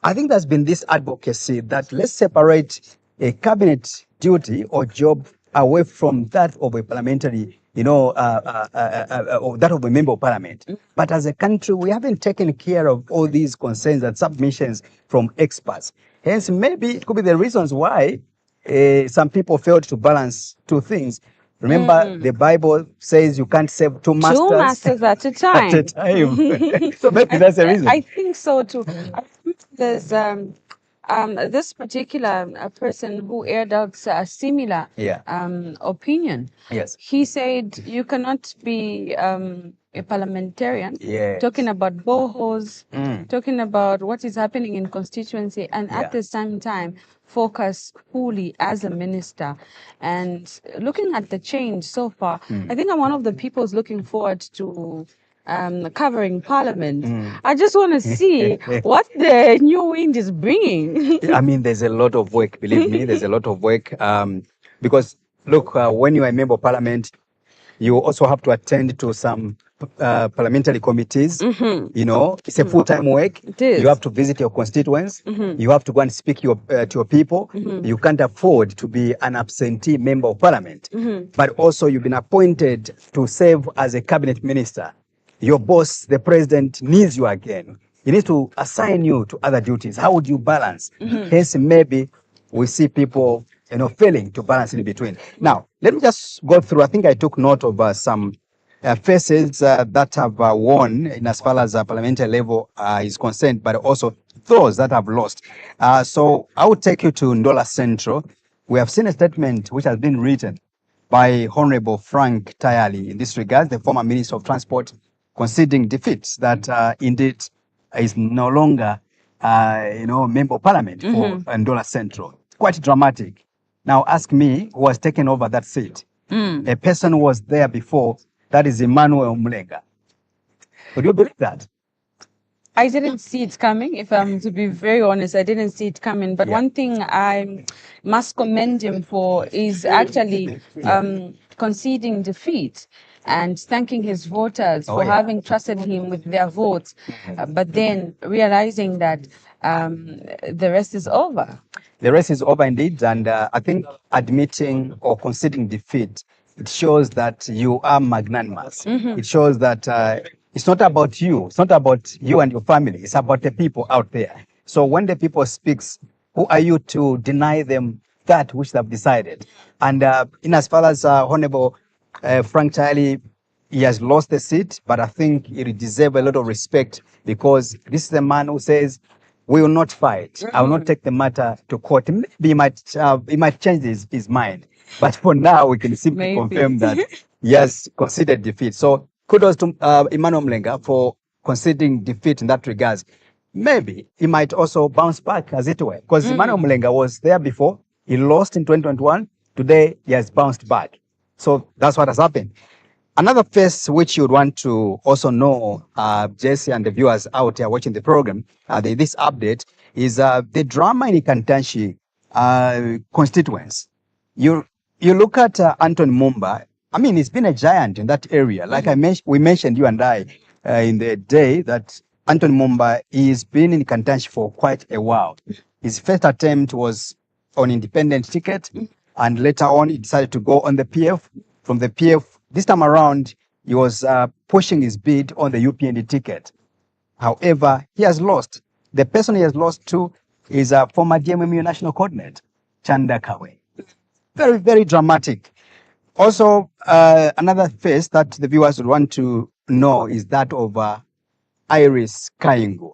I think there's been this advocacy that let's separate a cabinet duty or job away from that of a parliamentary, that of a member of parliament. But as a country, we haven't taken care of all these concerns and submissions from experts. Hence, maybe it could be the reasons why some people failed to balance two things. Remember, the Bible says you can't serve two masters. Two masters at a time. At a time. So maybe that's the reason. I think so too. I think there's this particular person who aired out a similar opinion. Yes. He said you cannot be a parliamentarian Yes. talking about boreholes, talking about what is happening in constituency, and at the same time focus fully as a minister. And looking at the change so far, I think I'm one of the people who's looking forward to covering parliament. I just want to see what the new wind is bringing. I mean, there's a lot of work, believe me, there's a lot of work. Because, look, when you are a member of parliament, you also have to attend to some parliamentary committees. It's a full-time work. It is. You have to visit your constituents. You have to go and speak to your people. You can't afford to be an absentee member of parliament. But also, you've been appointed to serve as a cabinet minister. Your boss, the president, needs you again. He needs to assign you to other duties. How would you balance? Hence, maybe we see people, failing to balance in between. Now, let me just go through. I think I took note of some faces that have won in as far as parliamentary level is concerned, but also those that have lost. So I will take you to Ndola Central. We have seen a statement which has been written by Honorable Frank Tayali in this regard, the former Minister of Transport, conceding defeat that indeed is no longer, member of parliament for Ndola Central. Quite dramatic. Now ask me who has taken over that seat. A person who was there before, that is Emmanuel Mulega. Would you believe that? I didn't see it coming. If I'm to be very honest, I didn't see it coming. But Yeah. one thing I must commend him for is actually conceding defeat and thanking his voters for yeah. having trusted him with their votes, but then realizing that the rest is over. The race is over indeed, and I think admitting or conceding defeat, it shows that you are magnanimous. It shows that it's not about you. It's not about you and your family. It's about the people out there. So when the people speaks, who are you to deny them that which they've decided? And in as far as Honorable Frank Charlie, he has lost the seat, but I think he deserves a lot of respect because this is the man who says, we will not fight. I will not take the matter to court. Maybe he might change his mind. But for now, we can simply Maybe. confirm that he has conceded defeat. So kudos to Emmanuel Mlenga for conceding defeat in that regards. Maybe he might also bounce back, as it were, because Emmanuel Mlenga was there before. He lost in 2021. Today, he has bounced back. So that's what has happened. Another face which you'd want to also know, Jesse and the viewers out here watching the program, this update, is the drama in Kantanshi constituents. You look at Anton Mumba. I mean, he's been a giant in that area. Like we mentioned, you and I, in the day that Anton Mumba, he's been in Kantanshi for quite a while. His first attempt was on independent ticket, and later on he decided to go on the PF. From the PF, this time around, he was pushing his bid on the UPND ticket. However, he has lost. The person he has lost to is a former DMMU national coordinator, Chanda Kawe. Very, very dramatic. Also, another face that the viewers would want to know is that of Iris Kaingo.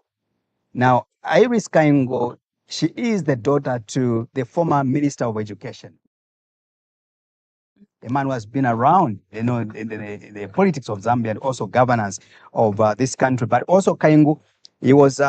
Now, Iris Kaingo, she is the daughter to the former Minister of Education. A man who has been around, in the politics of Zambia and also governance of this country. But also Kaingu, he was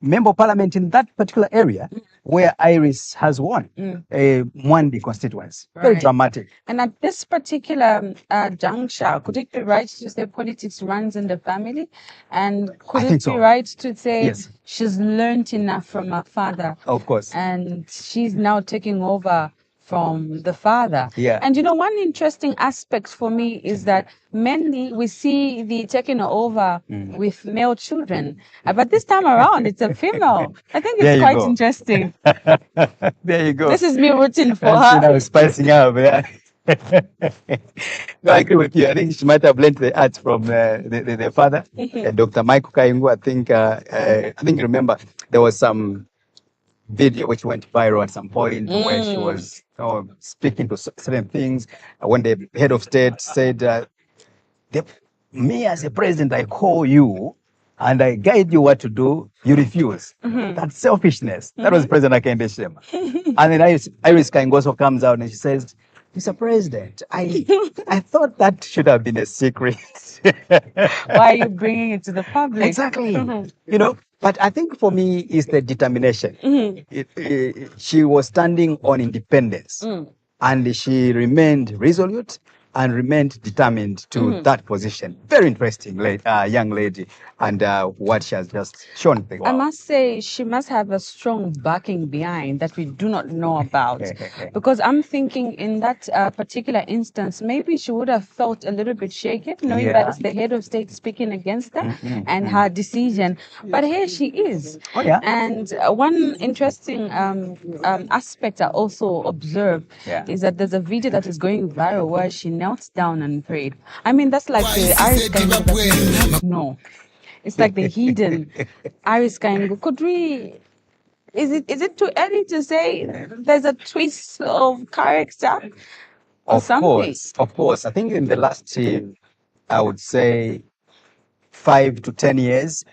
member of parliament in that particular area where Iris has won a Mwandi constituency. Very Right. dramatic. And at this particular juncture, could it be right to say politics runs in the family? And could I it think be so. right to say Yes. she's learned enough from her father Of course. and she's now taking over from the father? Yeah. And one interesting aspect for me is that mainly we see the taking over with male children, but this time around it's a female. I think There it's you quite go. interesting. There you go. This is me rooting for That's, her. spicing up. Yeah. No, I agree with you. I think she might have learned the art from the father, Dr. Michael Kaingu. I think you remember there was some video which went viral at some point where she was speaking to certain things. When the head of state said, me as a president, I call you and I guide you what to do, you refuse. That's selfishness. That was President Akende Shema. And then Iris Kaingo also comes out and she says, Mr. President, I thought that should have been a secret. Why are you bringing it to the public? Exactly. But I think for me is the determination. She was standing on independence and she remained resolute and remained determined to that position. Very interesting young lady and what she has just shown the I world. must say she must have a strong backing behind that we do not know about. Because I'm thinking in that particular instance, maybe she would have felt a little bit shaken, knowing that it's the head of state speaking against her and her decision. But here she is. Oh, yeah. And one interesting aspect I also observed is that there's a video that is going viral where she knelt down and prayed. I mean, that's like the Iris Kaingo that we do not know. It's like the hidden Iris Kaingo. Could we? Is it too early to say there's a twist of character or something? Of course. I think in the last, I would say, 5 to 10 years,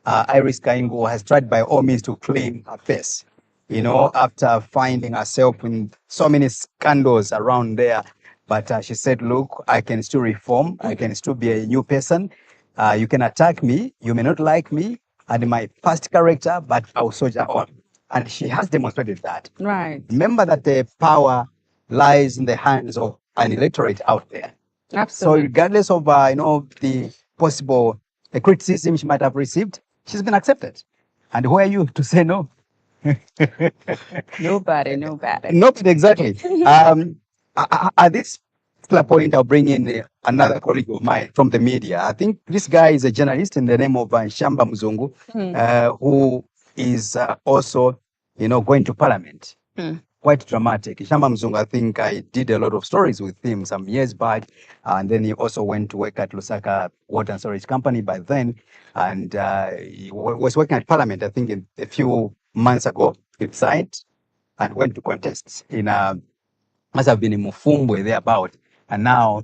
Iris Kaingo has tried by all means to claim her face. After finding herself in so many scandals around there, But she said, look, I can still reform. I can still be a new person. You can attack me. You may not like me and my past character, but I'll soldier on. And she has demonstrated that. Right. Remember that the power lies in the hands of an electorate out there. So Absolutely. regardless of the possible criticism she might have received, she's been accepted. And who are you to say no? Nobody. Not exactly. At this particular point, I'll bring in another colleague of mine from the media. I think this guy is a journalist in the name of Shamba Mzungu, who is also, going to parliament. Quite dramatic. Shamba Mzungu, I think I did a lot of stories with him some years back. And then he also went to work at Lusaka Water and Storage Company by then. And he was working at parliament, I think, a few months ago. He resigned and went to contest in must have been in Mufumbwe thereabout. And now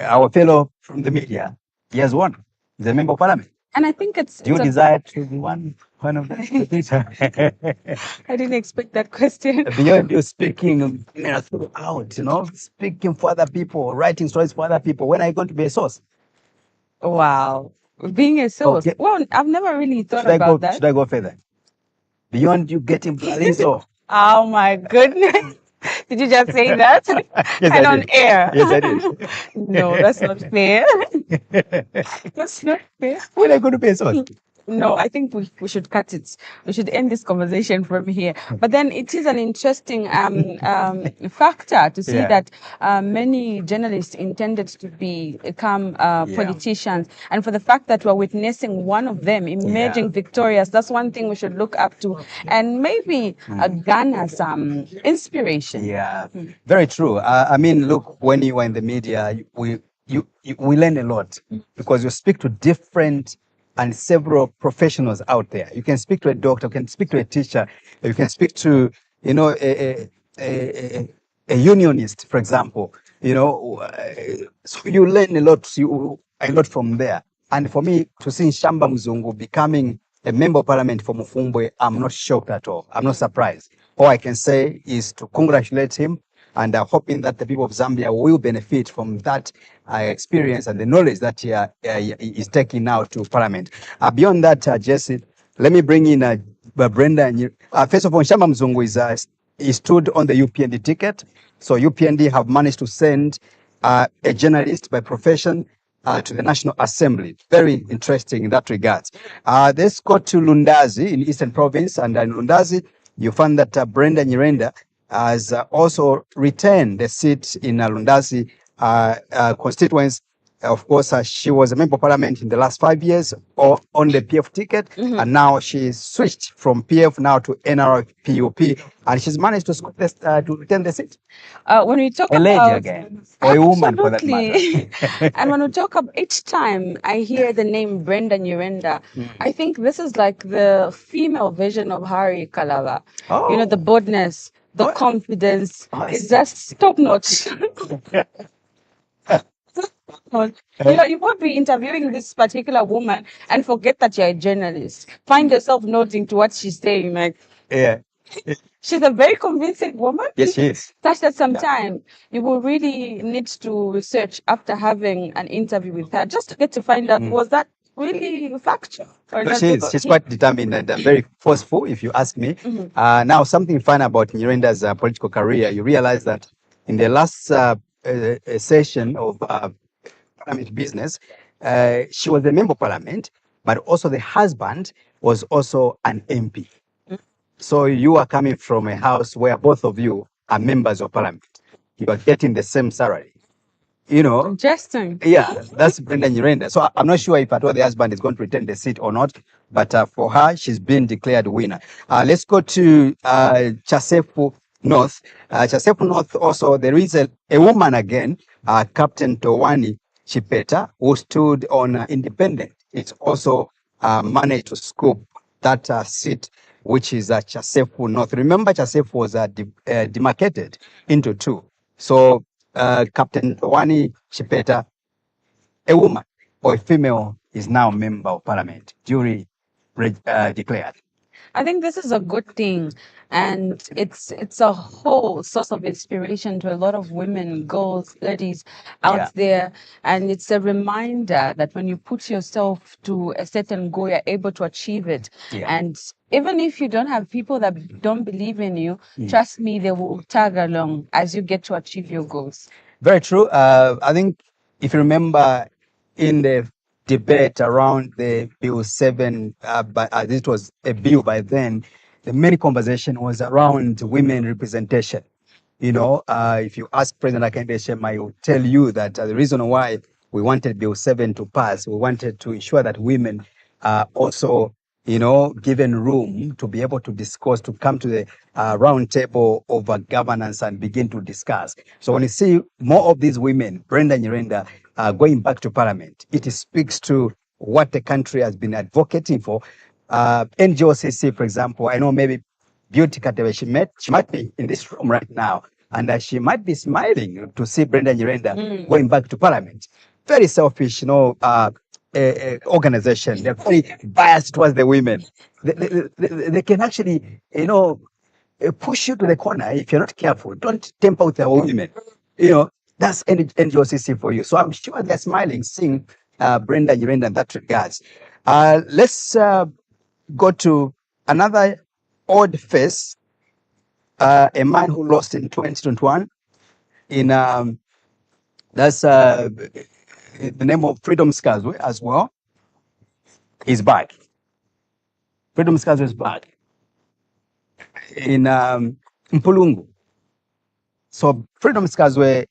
our fellow from the media, he has won. He's a member of parliament. And I think Do you desire to be one of them? I didn't expect that question. Beyond you speaking throughout, speaking for other people, writing stories for other people, when are you going to be a source? Wow. Being a source. Okay. Well, I've never really thought Should I about go? that. Should I go further? Beyond you getting Balizo. Oh my goodness. Did you just say that? Yes, And I on did. air? Yes, I did. No, that's not fair. That's not fair. When are you going to be a source? No, I think we should cut it. We should end this conversation from here. But then it is an interesting factor to see Yeah. that many journalists intended to become politicians, and for the fact that we're witnessing one of them emerging victorious, that's one thing we should look up to, and maybe garner some inspiration. Yeah, very true. I mean, look, when you are in the media, we learn a lot because you speak to different and several professionals out there. You can speak to a doctor, you can speak to a teacher, you can speak to, a unionist, for example. So you learn a lot from there. And for me, to see Shamba Mzungu becoming a member of parliament for Mufumbwe, I'm not shocked at all. I'm not surprised. All I can say is to congratulate him and hoping that the people of Zambia will benefit from that experience and the knowledge that he is taking now to parliament. Beyond that, Jesse, let me bring in Brenda. First of all, Shamba Mzungu he stood on the UPND ticket. So UPND have managed to send a journalist by profession to the National Assembly. Very interesting in that regard. Let's go to Lundazi in Eastern Province. And in Lundazi, you find that Brenda Nyirenda has also retained the seat in Lundazi constituency. Of course, she was a member of parliament in the last 5 years on the PF ticket, and now she switched from PF now to NRPUP, and she's managed to retain the seat. When we talk A lady about again, or a woman for that matter. Absolutely. And when we talk about each time I hear the name Brenda Nyirenda, I think this is like the female version of Hari Kalava. Oh. The boldness, the confidence I is see. just top notch. You won't be interviewing this particular woman and forget that you're a journalist. Find yourself noting to what she's saying. Like, Yeah. she's a very convincing woman. Yes, she is. Such that sometimes you will really need to research after having an interview with her just to get to find out, was that really factual? Or No, just she is. because- She's quite determined and very forceful, if you ask me. Now, something fun about Nyirenda's political career, you realize that in the last session of parliament business, she was a member of parliament, but also the husband was also an MP. So you are coming from a house where both of you are members of parliament. You are getting the same salary. Interesting. Yeah, that's Brenda Nyirenda. So I'm not sure if at all the husband is going to retain the seat or not, but for her, she's been declared winner. Let's go to Chasefu North. Chasefu North also, there is a woman again, Captain Towani Chipeta, who stood on independent. It's also managed to scoop that seat, which is Chasefu North. Remember, Chasefu was demarcated into two. So Captain Towani Chipeta, a woman or a female, is now member of parliament, duly declared. I think this is a good thing, and it's a whole source of inspiration to a lot of women, girls, ladies out Yeah. there, and it's a reminder that when you put yourself to a certain goal, you're able to achieve it. Yeah. And even if you don't have people that don't believe in you, trust me, they will tag along as you get to achieve your goals. Very true. I think if you remember in the debate around the Bill 7, this was a bill by then, the main conversation was around women representation. If you ask President Akande Shema, he will tell you that the reason why we wanted Bill 7 to pass, we wanted to ensure that women are also, given room to be able to discuss, to come to the round table over governance and begin to discuss. So when you see more of these women, Brenda Nyirenda, going back to parliament, it speaks to what the country has been advocating for. NGOCC, for example, I know maybe Beauty Katebe, she might be in this room right now, and she might be smiling to see Brenda Nyirenda going back to parliament. Very selfish, organization. They're very biased towards the women. They can actually, push you to the corner if you're not careful. Don't temper with the women. That's NGOCC for you. So I'm sure they're smiling, seeing Brenda Nyirenda in that regards. Let's go to another odd face, a man who lost in 2021 in that's the name of Freedom Skazwe as well. Is back. Freedom Skazwe is back in Mpulungu. So Freedom Skazwe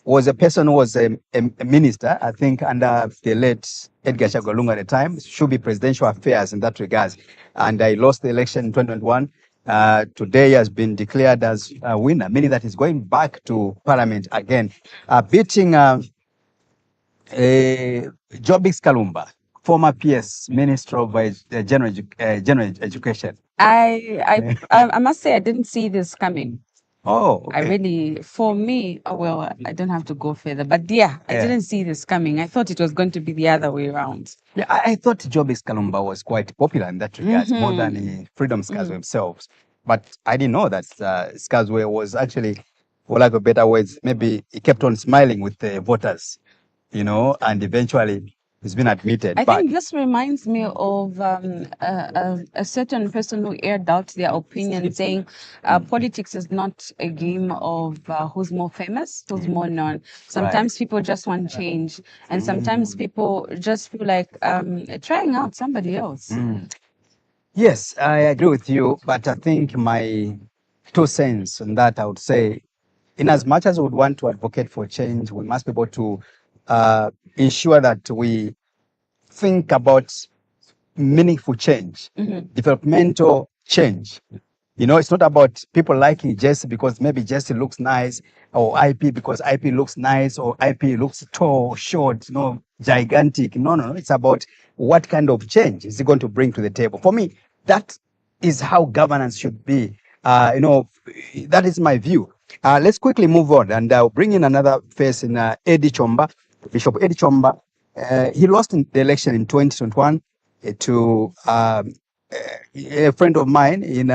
was a person who was a minister, I think, under the late Edgar Chagwa at the time. Should be presidential affairs in that regards. And he lost the election in 2021. Today he has been declared as a winner, meaning that he's going back to parliament again, beating Jobix Kalumba, former PS Minister of General Education. I must say I didn't see this coming. Oh, I okay. really, for me, well, I don't have to go further, but yeah, I Yeah. didn't see this coming. I thought it was going to be the other way around. Yeah, I thought Jobix Kalumba was quite popular in that regard, more than Freedom Skazwe himself. But I didn't know that Skazwe was actually, for lack of better words, maybe he kept on smiling with the voters, and eventually he's been admitted I back. think this reminds me of a certain person who aired out their opinion saying politics is not a game of who's more famous, who's more known. Sometimes people just want change, and sometimes people just feel like trying out somebody else. Yes, I agree with you, but I think my 2 cents on that, I would say, in as much as we would want to advocate for change, we must be able to ensure that we think about meaningful change, developmental change. It's not about people liking Jesse because maybe Jesse looks nice, or IP because IP looks nice, or IP looks tall, short, gigantic. No. It's about what kind of change is it going to bring to the table. For me, that is how governance should be. That is my view. Let's quickly move on, and I'll bring in another face in Eddie Chomba, Bishop Eddie Chomba. He lost in the election in 2021 to a friend of mine in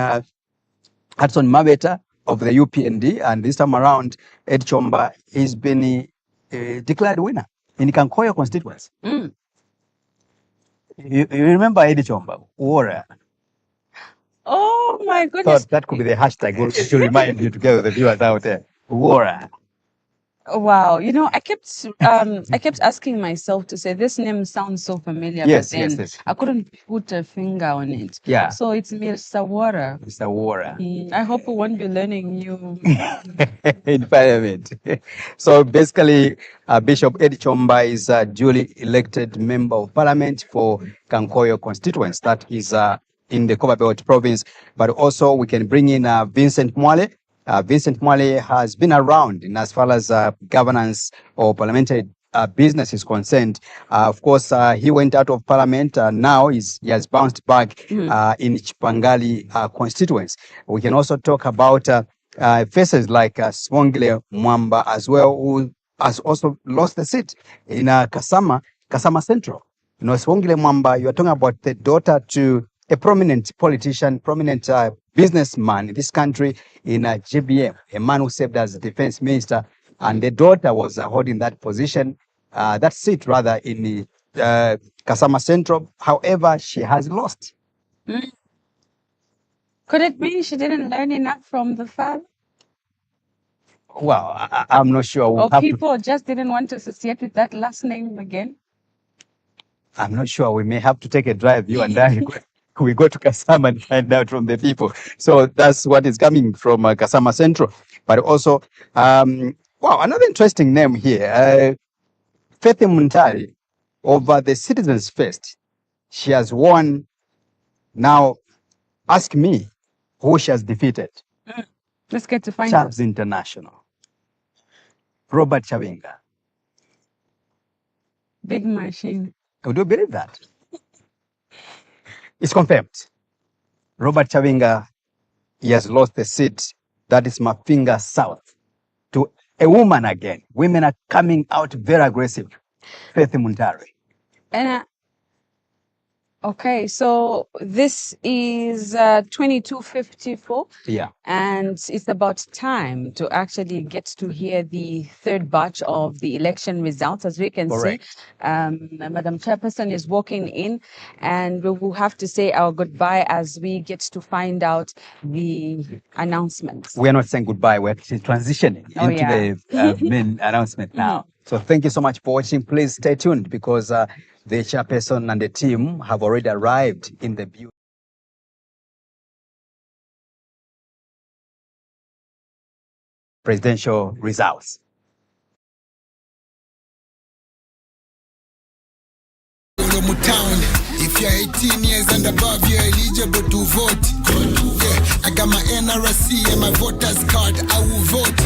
Hudson Mabeta of the UPND, and this time around, Ed Chomba has been declared winner in Kankoyo constituency. You remember Ed Chomba? Wara. Oh my goodness. Thought that could be the hashtag to remind you together, the viewers out there. Wara. Wow, I kept asking myself to say this name sounds so familiar, Yes, but then yes. I couldn't put a finger on it. Yeah. So it's Mr. Water. Mr. Wara. I hope we won't be learning new. In parliament. So basically, Bishop Eddie Chomba is a duly elected member of parliament for Kankoyo constituency. That is in the Copperbelt province. But also we can bring in Vincent Mwale. Vincent Mwale has been around in as far as governance or parliamentary business is concerned. Of course, he went out of parliament. Now he has bounced back in Chipangali constituency. We can also talk about faces like Swongile Mwamba as well, who has also lost the seat in Kasama Central. Swongile Mwamba, you are talking about the daughter to a prominent politician, prominent businessman in this country in GBM, a man who served as defense minister, and the daughter was holding that position, that seat rather, in the Kasama Central. However, she has lost. Could it be she didn't learn enough from the father? Well, I'm not sure. We'll Or have to, people just didn't want to associate with that last name again? I'm not sure. We may have to take a drive, you and I. We go to Kasama and find out from the people. So that's what is coming from Kasama Central. But also, wow, another interesting name here, Faith Muntari, over the Citizens Fest. She has won. Now, ask me who she has defeated. Let's get to find out. Chavs International. Robert Chavinga. Big machine. Would you believe that? It's confirmed. Robert Chavinga, he has lost the seat. That is Mafinga South to a woman again. Women are coming out very aggressive. Faith Muntari. And okay, so this is 2254. Yeah. And it's about time to actually get to hear the third batch of the election results. As we can Correct. see, Madam Chairperson is walking in, and we will have to say our goodbye as we get to find out the announcements. We are not saying goodbye. We're actually transitioning Oh, into yeah. the main announcement now. So thank you so much for watching. Please stay tuned because the chairperson and the team have already arrived in the building. Presidential results. Town. If you're 18 years and above, you're eligible to vote. Yeah, I got my NRC and my voter's card. I will vote.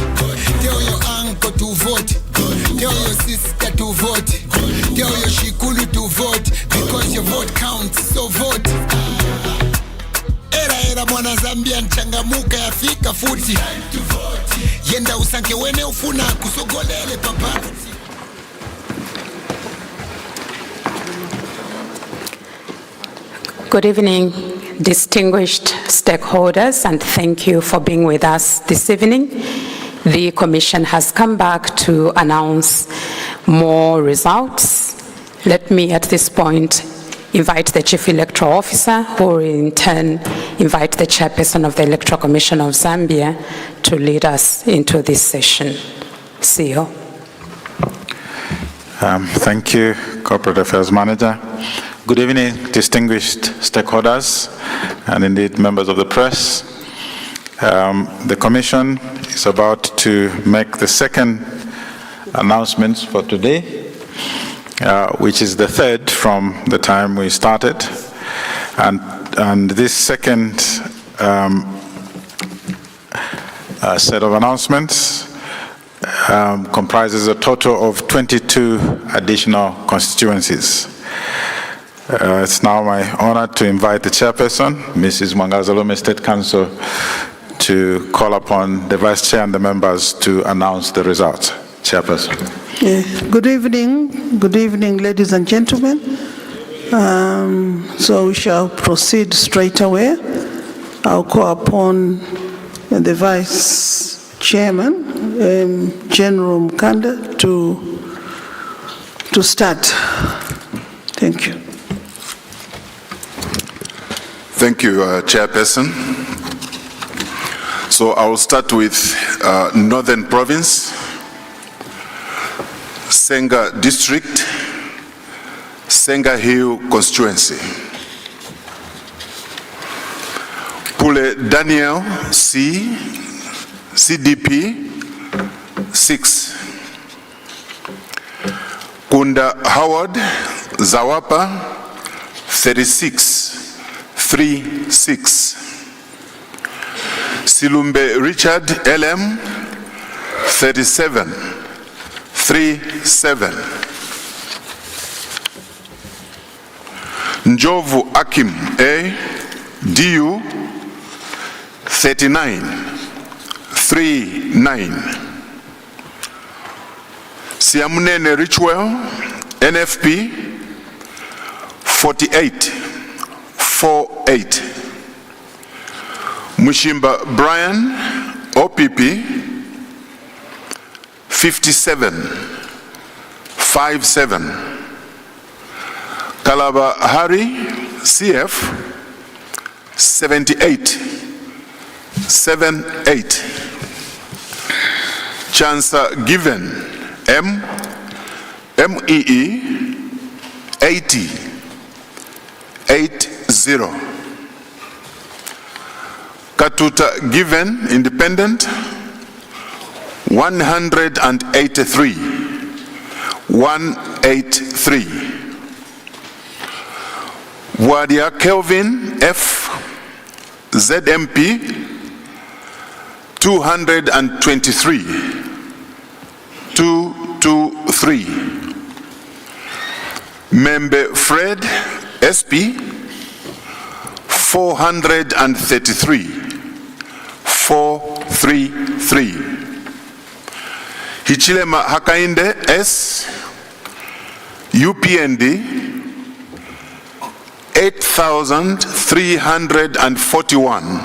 Tell your uncle to vote. Tell your sister to vote. Tell your shikulu to vote because your vote counts. So vote. Era mwana Zambia nchangamuka yafika futi. Yenda usanke wene ufuna kusogolele papa. Good evening, distinguished stakeholders, and thank you for being with us this evening. The Commission has come back to announce more results. Let me at this point invite the Chief Electoral Officer, who will in turn invite the Chairperson of the Electoral Commission of Zambia to lead us into this session. CEO. Thank you, Corporate Affairs Manager. Good evening, distinguished stakeholders and indeed members of the press. The Commission is about to make the second announcement for today, which is the third from the time we started. And this second set of announcements comprises a total of 22 additional constituencies. It's now my honor to invite the chairperson, Mrs. Mwangazalome State Council, to call upon the vice chair and the members to announce the results. Chairperson. Good evening, ladies and gentlemen. So we shall proceed straight away. I'll call upon the vice chairman, General Mkanda, to start. Thank you. Thank you, Chairperson. So I will start with Northern Province, Senga District, Senga Hill Constituency. Pule Daniel C, CDP 6. Kunda Howard Zawapa 3636. Silumbe Richard LM 3737. Njovu Akim A DU 3939. Siamunene Richwell NFP 48 48. Mushimba Brian, OPP, 57. Kalaba Hari, CF, 78. Chansa Given, MEE, 80. Katuta Given, Independent, 183. Wadia Kelvin, F, ZMP, 223. Member Fred, SP, 433. Hichilema Hakainde, S, UPND, 8,341.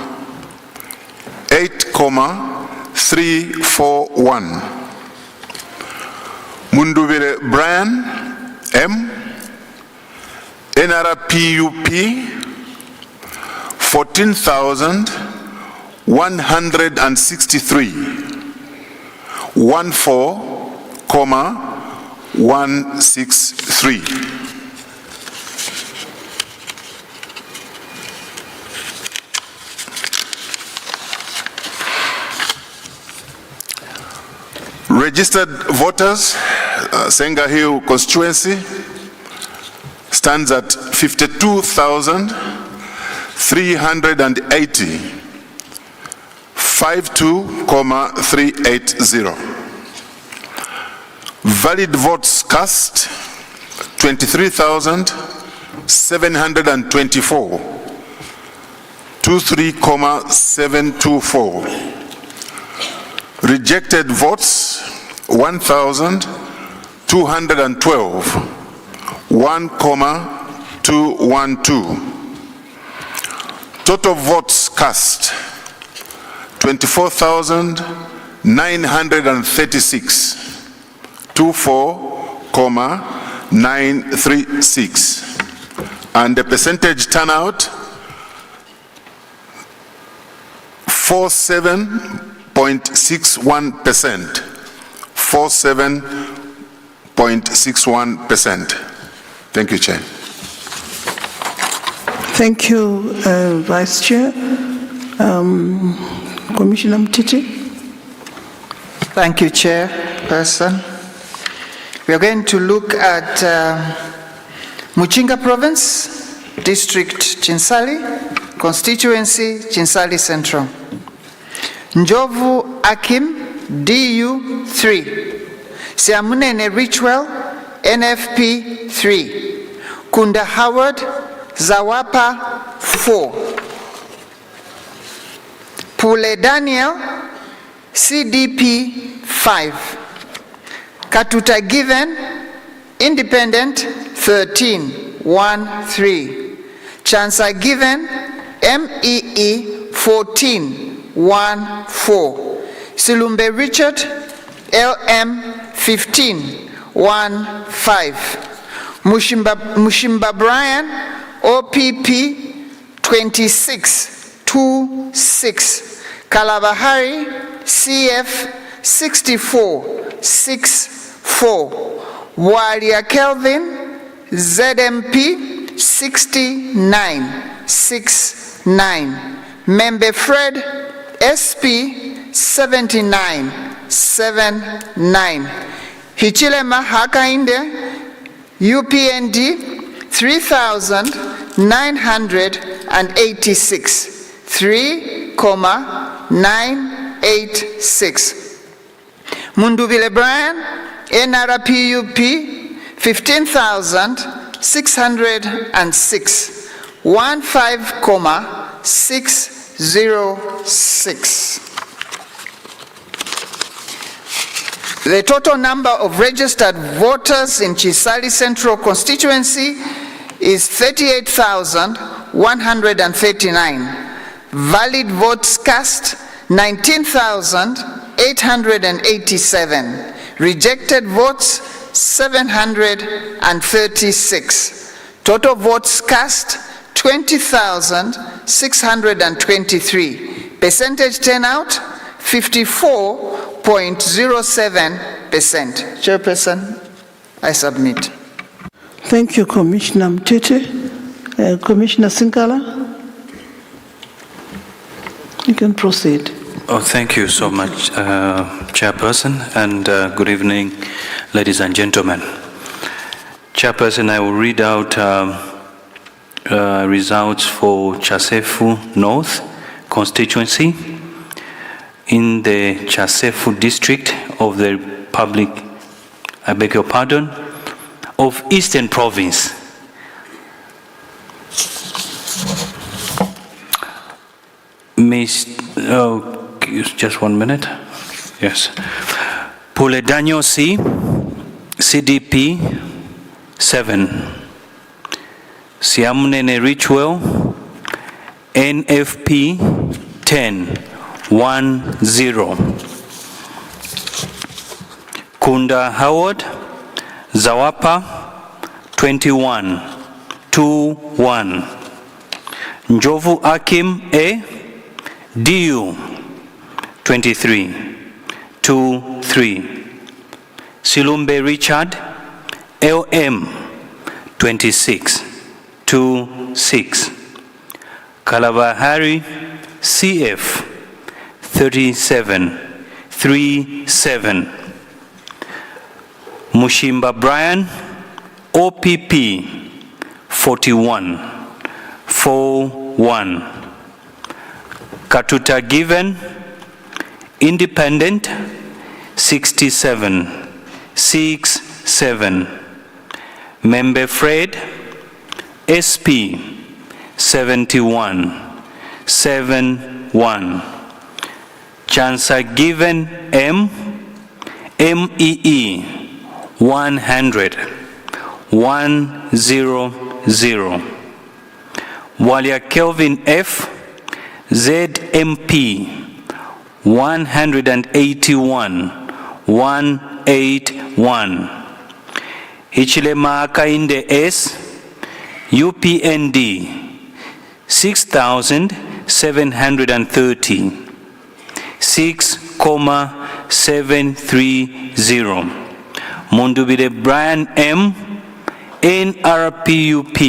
8,341. Mundubire Brian, M, NRPUP, 14,163. 14,163. Registered voters, Senga Hill constituency, stands at 52,380. 52,380. Valid votes cast, 23,724. 23,724. Rejected votes, 1,212. 1,212. Total votes cast, 24,936. 24,936. And the percentage turnout, 47.61%. 47.61%. Thank you, Chair. Thank you, Vice Chair. Commissioner Mtiti. Thank you, Chairperson. We are going to look at Muchinga Province, District Chinsali, Constituency Chinsali Central. Njovu Akim, DU 3. Siamunene Richwell, NFP 3. Kunda Howard, Zawapa 4. Pule Daniel, CDP 5. Katuta Given, Independent 13. 1-3. Chansa Given, MEE 14. 1-4. Silumbe Richard, LM 15. 1-5. Mushimba Brian, OPP 26. 2-6. Kalabahari, CF 64. 6-4. Walia Kelvin, ZMP 69. 6-9. Member Fred, SP 79. 7-9. Hichilema Hakainde, UPND 3,986. 3,986. Mundubile Brian, NRPUP 15,606. 15,606. The total number of registered voters in Chisali Central constituency is 38,193. 139. Valid votes cast 19,887. Rejected votes 736. Total votes cast 20,623. Percentage turnout 54.07%. Chairperson, I submit. Thank you, Commissioner Mtete. Commissioner Sinkala, you can proceed. Oh, thank you so much, Chairperson, and good evening, ladies and gentlemen. Chairperson, I will read out results for Chasefu North constituency in the Chasefu district of the Republic, I beg your pardon, of Eastern Province. Just 1 minute. Yes. Puledanyo C, CDP 7. Siamnene Richwell, NFP 10, 1-0. Kunda Howard, Zawapa 21, 2-1. Njovu Akim A, DU 23, 2-3. Silumbe Richard, LM 26, 2-6. Kalabahari CF 37, 3-7. Mushimba Brian OPP 41, 4-1. Katuta Given Independent 67, 6-7. Member Fred SP 71, 7-1. Chancer Given M MEE 100, 1-0-0. Walia Kelvin F ZMP 181, 181. Hichilema Kainde S UPND 6,730, 6,730. Mundubire Brian M NRPUP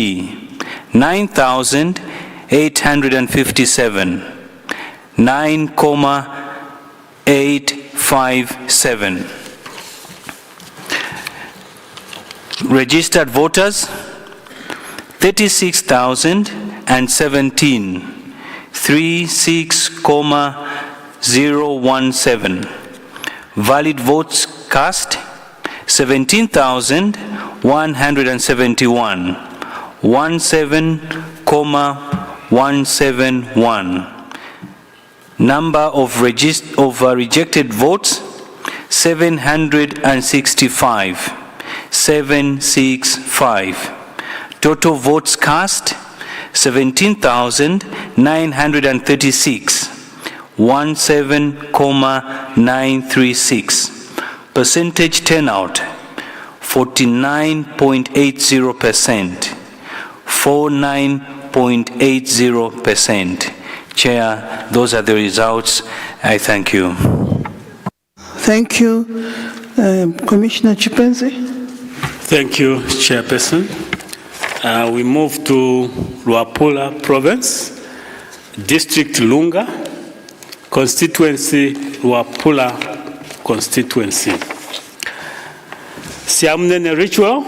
9,857, 9,857. Registered voters 36,017, 36,017. Valid votes cast 17,171, 17,171. Number of rejected votes 765, 765. Total votes cast 17,936, 17,936. Percentage turnout 49.80%, 49.80%. Chair, those are the results. I thank you. Thank you. Commissioner Chipenzi. Thank you, Chairperson. We move to Luapula Province, District Lunga, Constituency Luapula Constituency. Siamnene Ritual,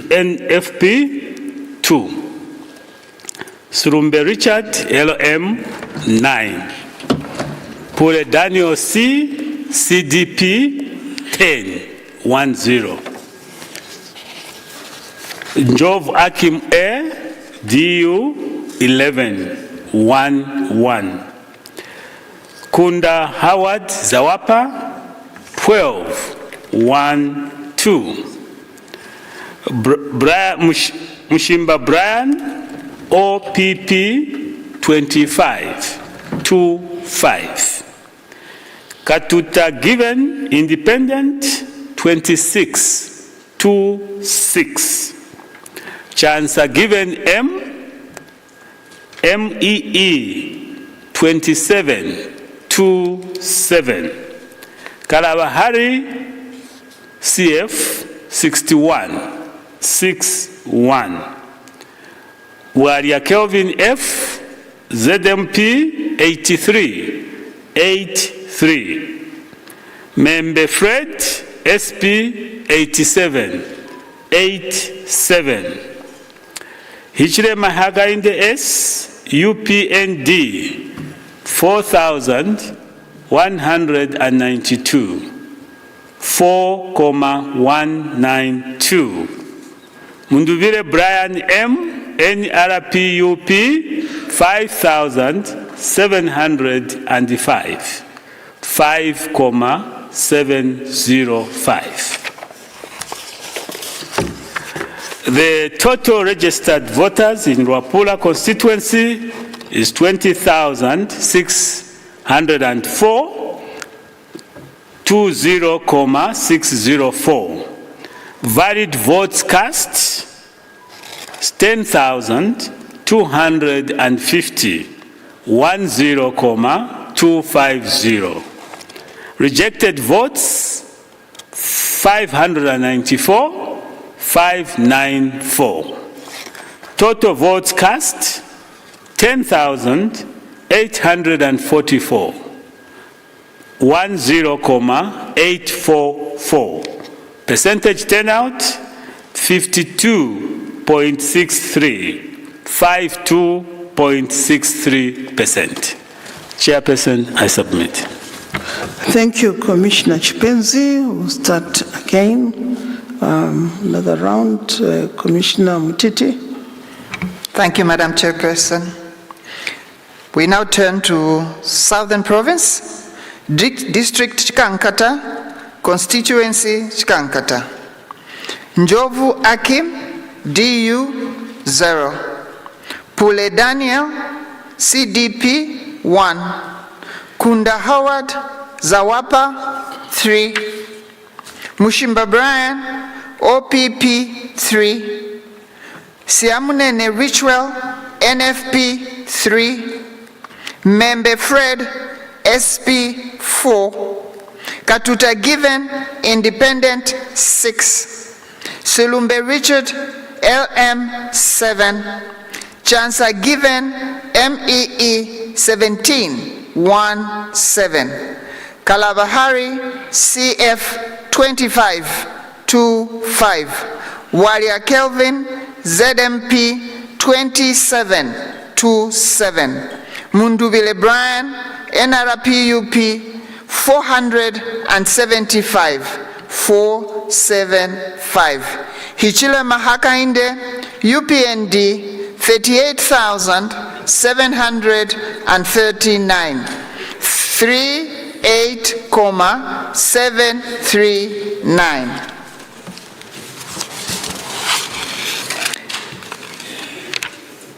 NFP 2. Surumbe Richard, LM 9. Pule Daniel C, CDP 10, 1-0. Njov Akim A, DU 11, 1-1. Kunda Howard Zawapa 12, 1-2. Mushimba Brian OPP 2525. Katuta given Independent 2626. Chansa given MEE 2727. Kalabahari CF 6161. Waria Kelvin F ZMP 8383. Membe Fred SP 8787. Hichile Mahaga in the S UPND 4192. 4,192. Munduvire Brian M NRPUP 5,705. 5,705. The total registered voters in Ruapula constituency is 20,604. 20,604. Valid votes cast 10,250. 10,250. Rejected votes 594. 594. Total votes cast 10,844. 10,844. Percentage turnout 52.63. 52.63%. Chairperson, I submit. Thank you, Commissioner Chipenzi. We'll start again. Another round. Commissioner Mutiti. Thank you, Madam Chairperson. We now turn to Southern Province, District Chikankata, Constituency Chikankata. Njovu Akim, DU 0. Pule Daniel, CDP 1. Kunda Howard, Zawapa 3. Mushimba Brian, OPP 3. Siamunene Richwell, NFP 3. Membe Fred, SP 4. Katuta Given, Independent 6. Silumbe Richard, LM 7. Chansa Given, MEE 1717. Kalabahari, CF 2525. Waria Kelvin, ZMP 2727. Mundubile Brian, NRPUP 475. 475. Hichile Mahakainde, UPND 38,739. 38,739.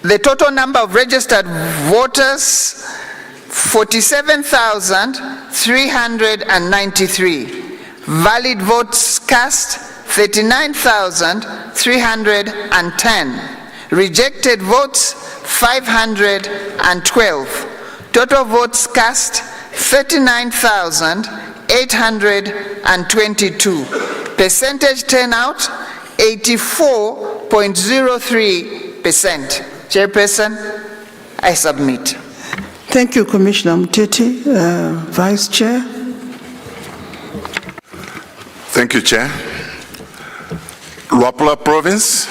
The total number of registered voters 47,393. Valid votes cast 39,310. Rejected votes 512. Total votes cast 39,822. Percentage turnout 84.03%. Chairperson, I submit. Thank you, Commissioner Muteti. Vice Chair. Thank you, Chair. Ruapula Province,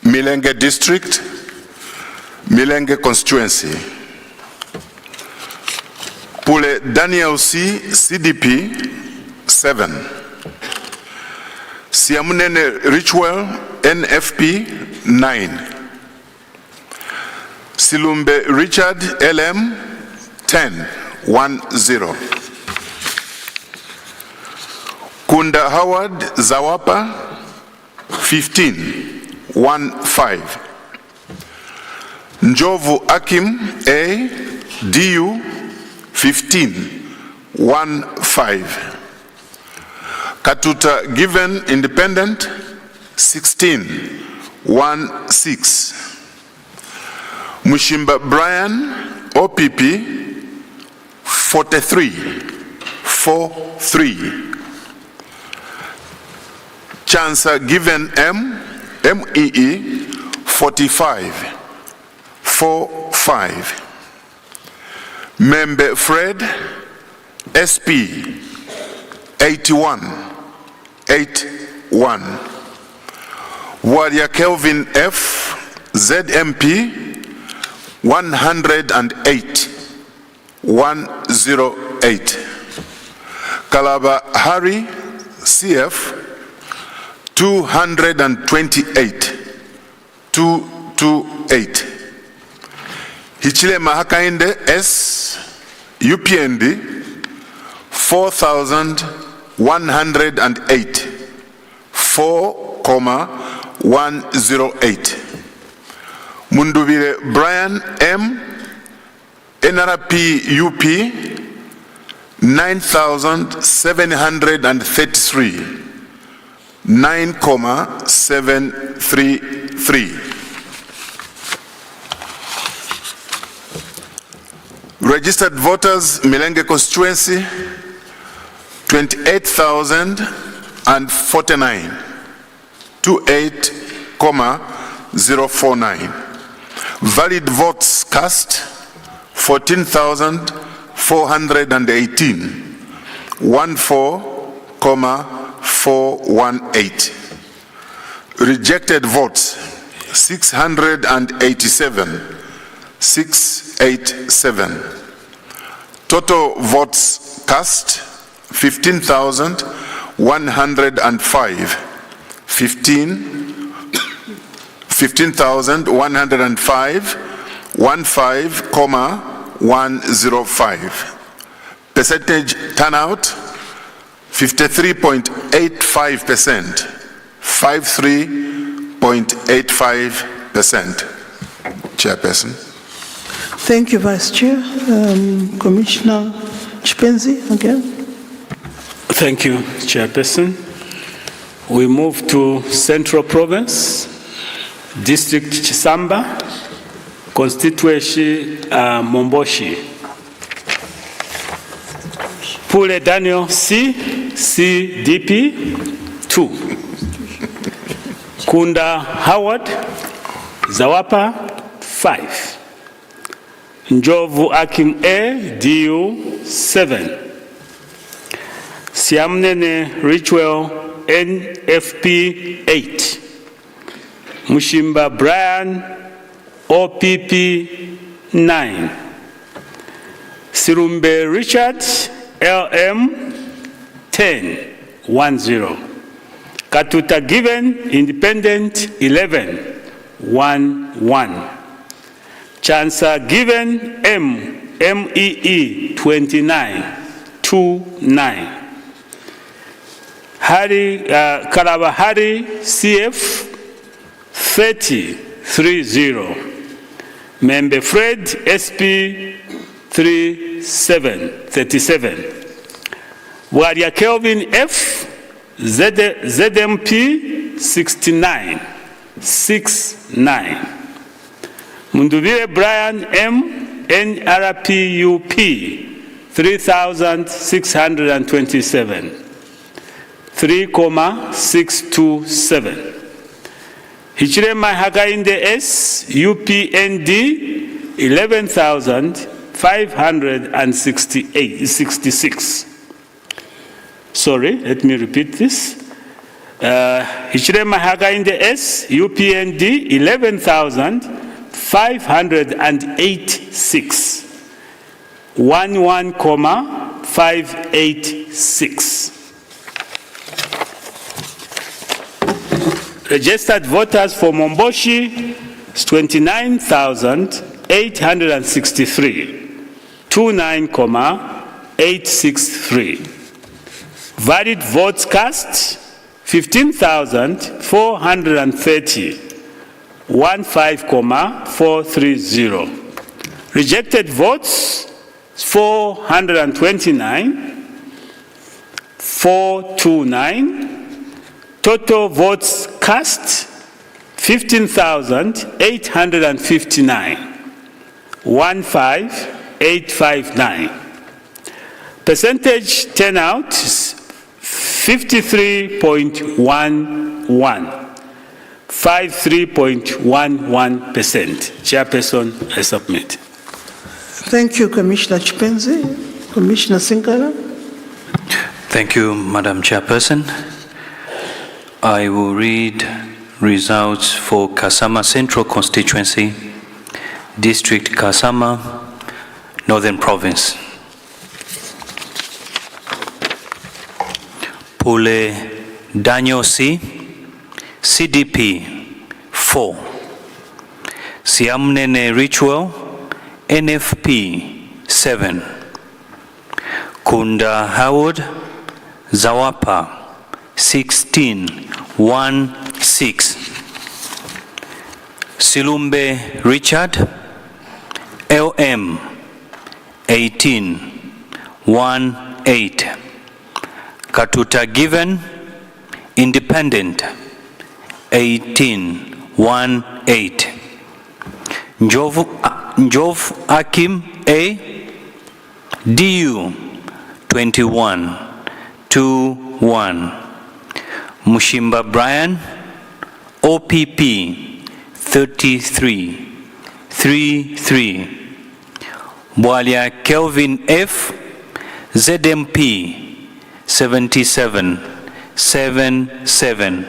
Milenge District, Milenge Constituency. Pule Daniel C, CDP 7. Siamunene Richwell, NFP 9. Silumbe Richard, LM 10 10. Kunda Howard Zawapa 15 15. Njovu Akim A, DU 15.15. Katuta Given Independent 16.16. Mushimba Brian OPP 43.43. Chancer Given M, MEE 45.45. Member Fred SP 81.81. Warrior Kelvin F ZMP 108.108. Kalaba Harry CF 228.228. Hichilema Hakainde S UPND 4,108 4,108. Mundubire Brian M NRP UP 9,733 9,733. Registered voters, Milenge constituency, 28,049, 28,049. Valid votes cast, 14,418, 14,418. Rejected votes, 687, 687. Total votes cast, 15,105, 15,105, 15,105. Percentage turnout, 53.85%, 53.85%. Chairperson. Thank you, Vice Chair. Commissioner Chipenzi again. Thank you, Chairperson. We move to Central Province, District Chisamba, Constituency Momboshi. Pule Daniel C, CDP 2. Kunda Howard, Zawapa 5. Njovu Akim A, DU 7. Siamnene Richwell NFP 8. Mushimba Brian OPP 9. Sirumbe Richard LM 10.10. Katuta Given Independent 11.11. Chancer Given MEE 29.29. Kalaba Hari CF 30.30. Member Fred SP 37. Warrior Kelvin F ZMP 69.69. Mundubire Brian M NRPUP 3,627. 3,627. Hichilema Hakainde S UPND 11,566. Sorry, let me repeat this. Hichilema Hakainde S UPND 11,586. 11,586. Registered voters for Momboshi is 29,863, 29,863. Valid votes cast, 15,430, 15,430. Rejected votes 429. 429. Total votes cast 15,859. 15,859. Percentage turnout is 53.11. 53.11%. Chairperson, I submit. Thank you, Commissioner Chipenzi. Commissioner Sinkala. Thank you, Madam Chairperson. I will read results for Kasama Central Constituency, District Kasama, Northern Province. Pule Daniel C, CDP 4. Siamnene Ritual, NFP 7. Kunda Howard Zawapa 1616. Silumbe Richard LM 1818. Katuta Given Independent 1818. Njov Akim A DU 2121. Mushimba Brian OPP 3333. Bwalia Kelvin F ZMP 7777.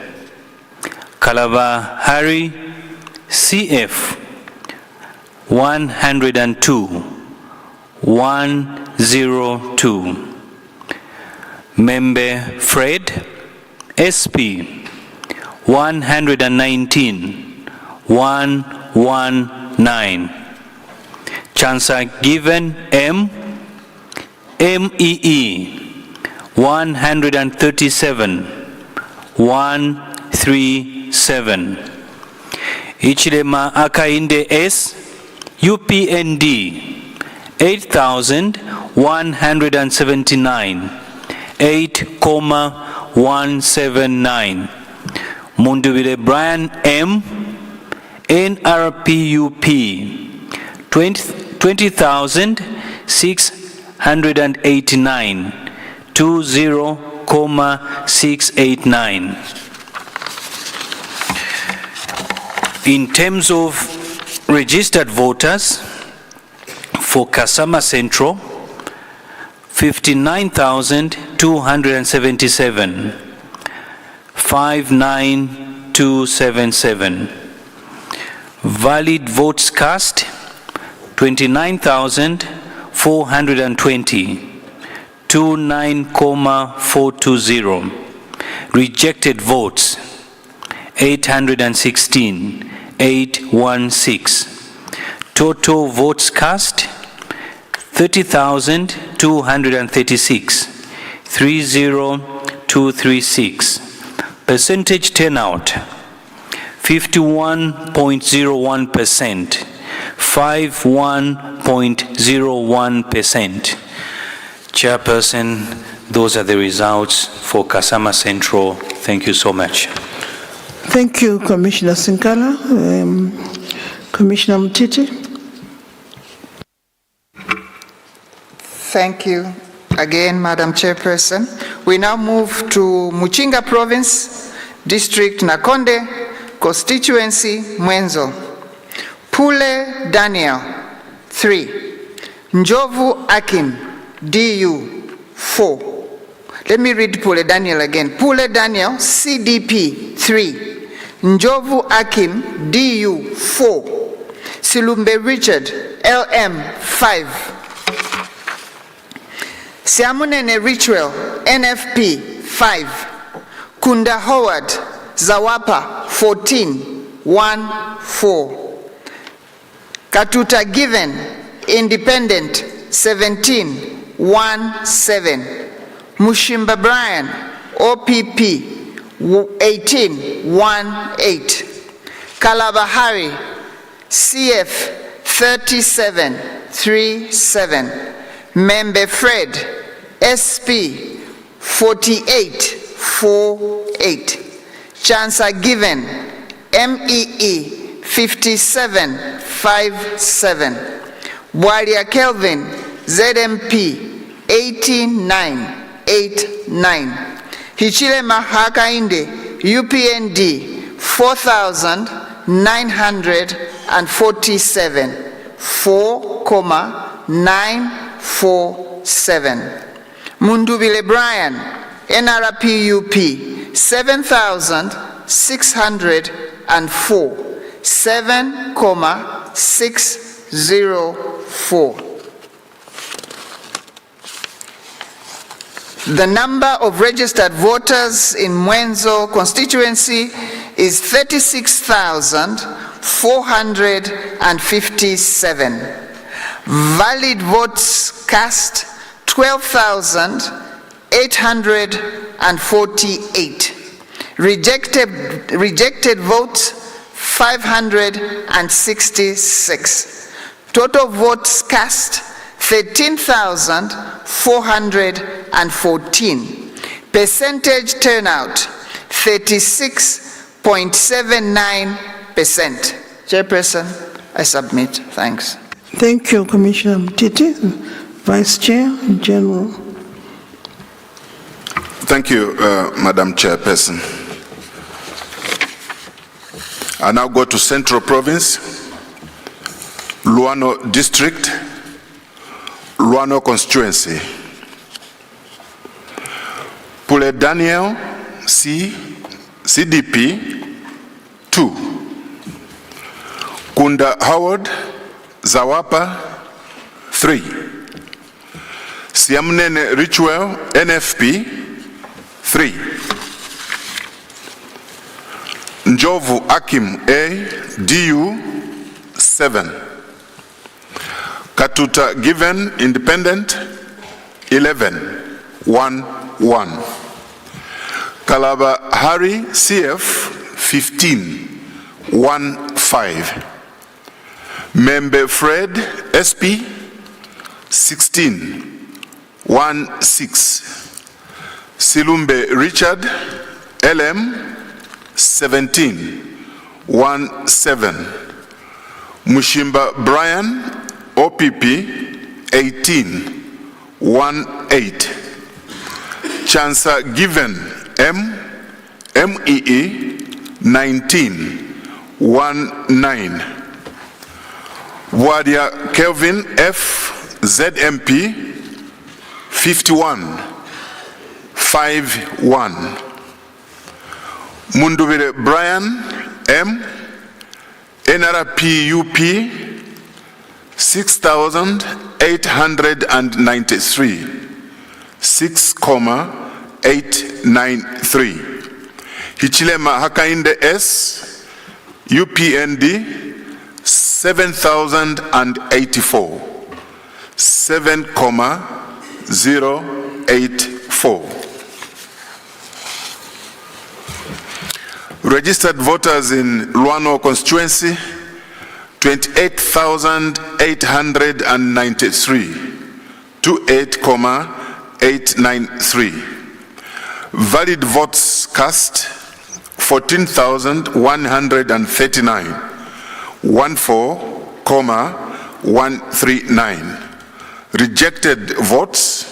Kalava Harry CF 102 102. Membe Fred SP 119 119. Chancer Given M MEE 137 137. Ichilema Akainde S UPND 8,179 8,179. Mundubile Brian M NRPUP 20,689 20,689. In terms of registered voters for Kasama Central, 59,277, 59277. Valid votes cast, 29,420, 29,420. Rejected votes, 816, 816. Total votes cast, 30,236, 30236. Percentage turnout, 51.01%, 51.01%. Chairperson, those are the results for Kasama Central. Thank you so much. Thank you, Commissioner Sinkala. Commissioner Mtiti. Thank you again, Madam Chairperson. We now move to Muchinga Province, District Nakonde, Constituency Mwenzo. Pule Daniel, 3. Njovu Akin, DU, 4. Let me read Pule Daniel again. Pule Daniel, CDP, 3. Njovu Akim, DU, 4. Silumbe Richard, LM, 5. Siamunene Ritual, NFP, 5. Kunda Howard, Zawapa, 14, 1-4. Katuta Given, Independent, 17, 1-7. Mushimba Brian, OPP, 18, 1-8. Kalabahari, CF 3737. Member Fred, SP 4848. Chancellor Given, MEE 5757. Walia Kelvin, ZMP 8989. Hichilema Hakainde, UPND 4,947. 4,947. Mundubile Brian, NRPUP 7,604. 7,604. The number of registered voters in Mwenzo constituency is 36,457. Valid votes cast 12,848. Rejected votes 566. Total votes cast 13,414. Percentage turnout 36.79%. Chairperson, I submit. Thanks. Thank you, Commissioner Mtiti. Vice Chair, General. Thank you, Madam Chairperson. I now go to Central Province, Luano District, Luano Constituency. Pule Daniel C, CDP 2. Kunda Howard Zawapa 3. Siamnene Richwell NFP 3. Njovu Akim A DU 7. Katuta Given Independent 11 1 1. Kalaba Hari CF 15 1 5. Membe Fred SP 16 1 6. Silumbe Richard LM 17 1 7. Mushimba Brian OPP 18 1 8. Chancellor Given MEE 19 1 9. Wadia Kelvin F ZMP 51 5 1. Mundubire Brian M NRPUP 6,893 6,893. Hichilema Hakainde S UPND 7,084 7,084. Registered voters in Luano constituency 28,893 28,893. Valid votes cast 14,139 14,139. Rejected votes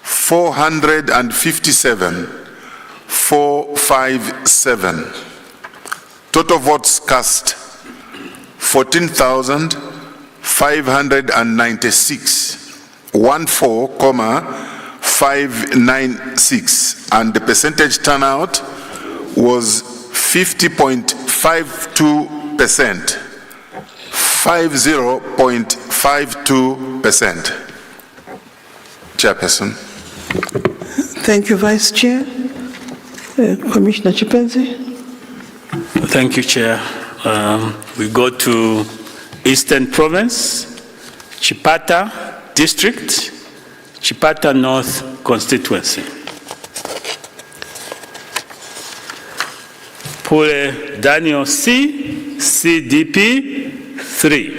457 457. Total votes cast 14,596 14,596, and the percentage turnout was 50.52%. 50.52%. Chairperson. Thank you, Vice Chair. Commissioner Chipenzi. Thank you, Chair. We go to Eastern Province, Chipata District, Chipata North Constituency. Pule Daniel C, CDP 3.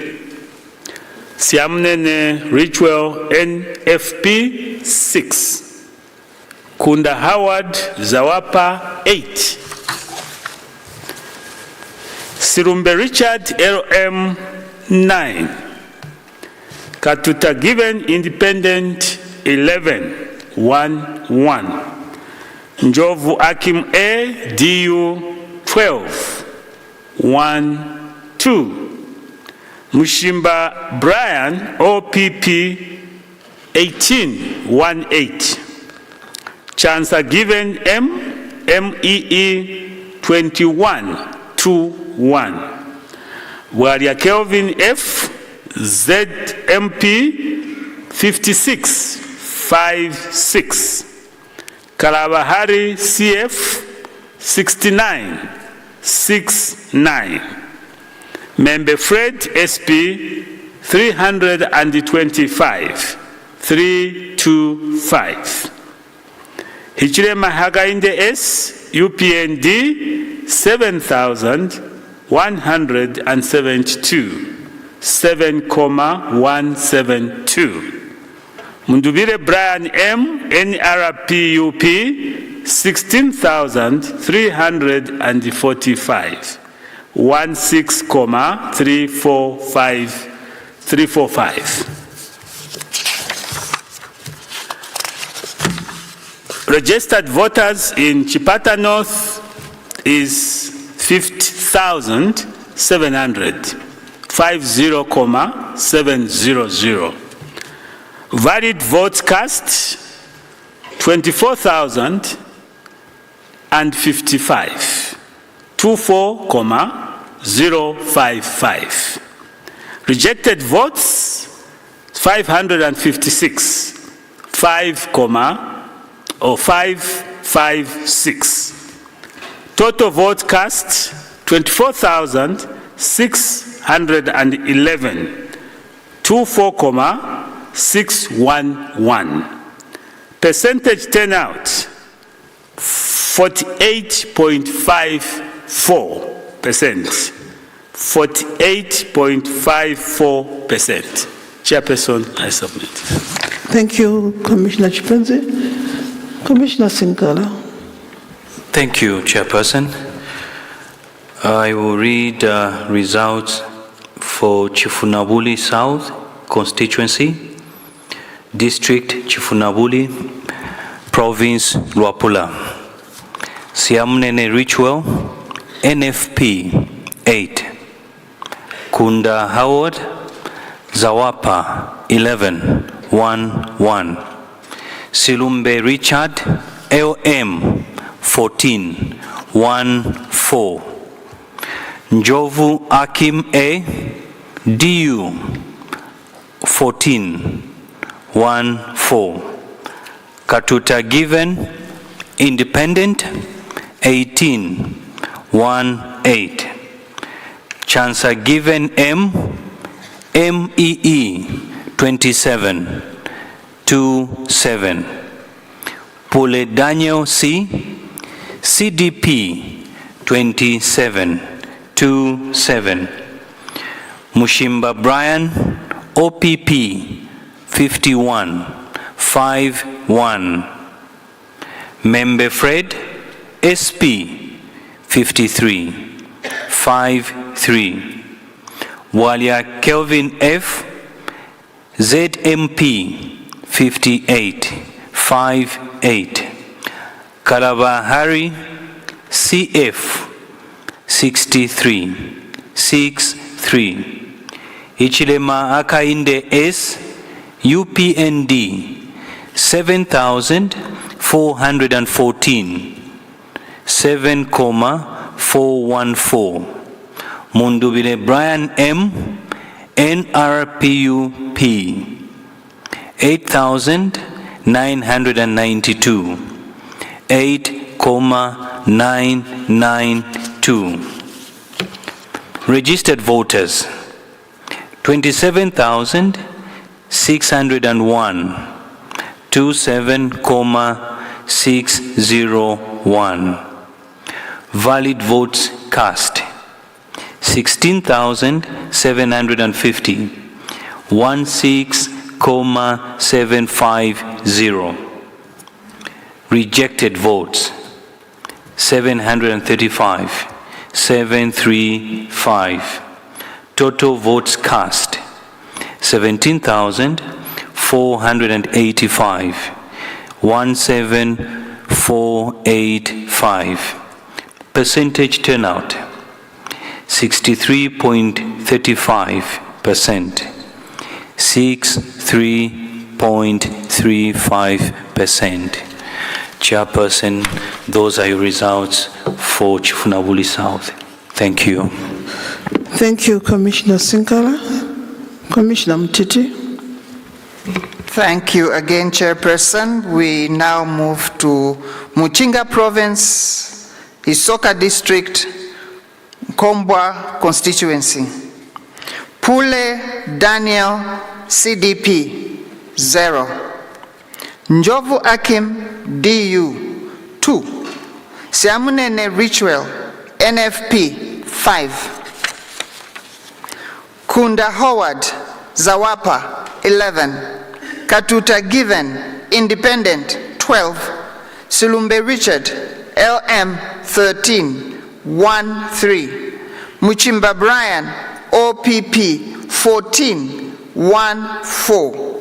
Siamnene Ritual NFP 6. Kunda Howard Zawapa 8. Sirumbe Richard LM 9. Katuta Given Independent 11 1. Njovu Akim A DU 12 1-2. Mushimba Brian OPP 18-18. Chancer Given M MEE 21-1. Waria Kelvin F ZMP 56-5-6. Kalabahari CF 69-6-9. Member Fred SP 325-325. Hichilema Hagainde S UPND 7,172 7,172. Mundubire Brian M NRPUP 16,345 16,345. Registered voters in Chipata North is 50,700, 50,700. Valid votes cast 24,055, 24,055. Rejected votes 556, 556. Total vote cast 24,611, 24,611. Percentage turnout 48.54%. 48.54%. Chairperson, I submit. Thank you, Commissioner Chipenze. Commissioner Sinkala. Thank you, Chairperson. I will read results for Chifunabuli South Constituency, District Chifunabuli, Province Luapula. Siamnene Ritual, NFP 8. Kunda Howard, Zawapa 11 1. Silumbe Richard, LM 14 1. Njovu Akim A, DU 14 1. Katuta Given Independent 18 1. Chancer Given M MEE 27 2. Pule Daniel C CDP 27 2. Mushimba Brian OPP 51 5. Member Fred SP 53 5. Walia Kelvin F ZMP 58 5. Kalabahari CF 63 6. Ichilema Akainde S UPND 7,414 7,414. Mundubile Brian M NRPUP 8,992 8,992. Registered voters 27,601 27,601. Valid votes cast 16,750, 16,750. Rejected votes, 735, 735. Total votes cast, 17,485, 17485. Percentage turnout, 63.35%, 63.35%. Chairperson, those are your results for Chifunabuli South. Thank you. Thank you, Commissioner Sinkala. Commissioner Mtiti. Thank you again, Chairperson. We now move to Muchinga Province, Isoka District, Kombwa Constituency. Pule Daniel, CDP, 0. Njovu Akim, DU, 2. Siamunene Ritual, NFP, 5. Kunda Howard, Zawapa, 11. Katuta Given, Independent, 12. Silumbe Richard, LM, 13, 1-3. Muchimba Brian, OPP, 14, 1-4.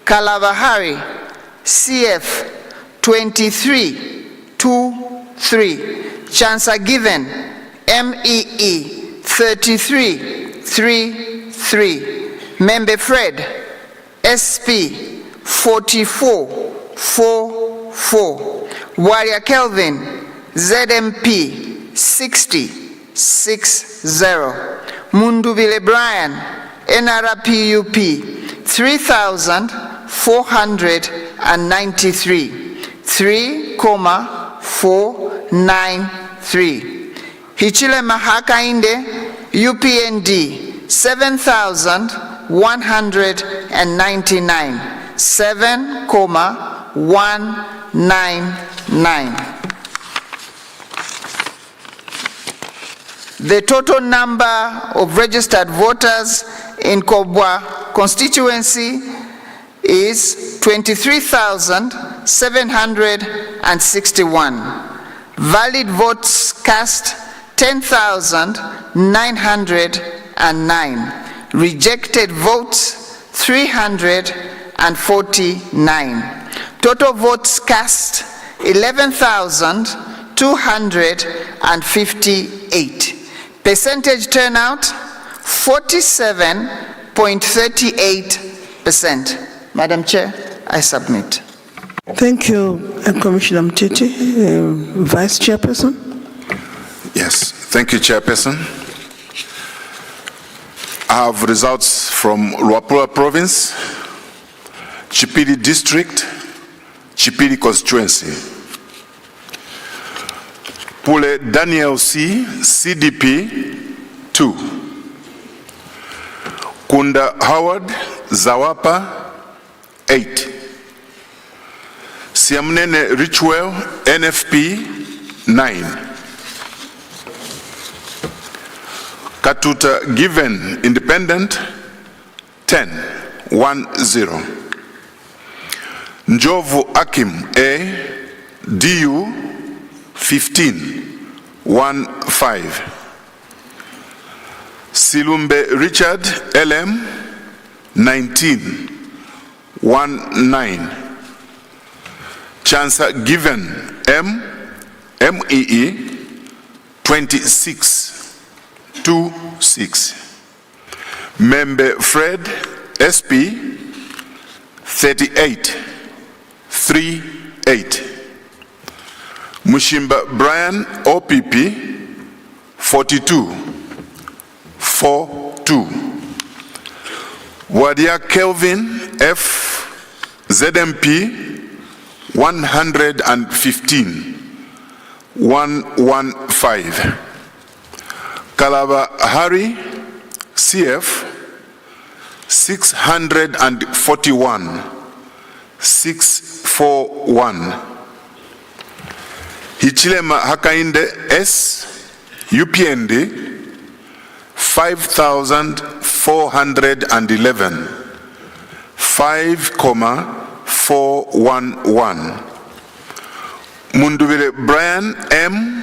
Kalavahari, CF, 23, 2-3. Chansa Given, MEE, 33, 3-3. Membe Fred, SP, 44, 4-4. Warrior Kelvin, ZMP, 60, 6-0. Munduvile Brian, NRPUP, 3,493, 3,493. Hichile Mahakainde, UPND, 7,199, 7,199. The total number of registered voters in Kombwa constituency is 23,761. Valid votes cast, 10,909. Rejected votes, 349. Total votes cast, 11,258. Percentage turnout, 47.38%. Madam Chair, I submit. Thank you, Commissioner Mtiti. Vice Chairperson. Yes, thank you, Chairperson. I have results from Luapula Province, Chipiri District, Chipiri Constituency. Pule Daniel C, CDP, 2. Kunda Howard, Zawapa, 8. Siamnene Richwell, NFP, 9. Katuta Given, Independent, 10, 1-0. Njovu Akim, A, DU, 15, 1-5. Silumbe Richard, LM, 19, 1-9. Chansa Given, MEE, 26, 2-6. Membe Fred, SP, 38, 3-8. Mushimba Brian, OPP, 42, 4-2. Wadia Kelvin, F, ZMP, 115, 115. Kalaba Hari, CF, 641, 641. Hichilema Hakainde S, UPND, 5,411, 5,411. Mundubire Brian M,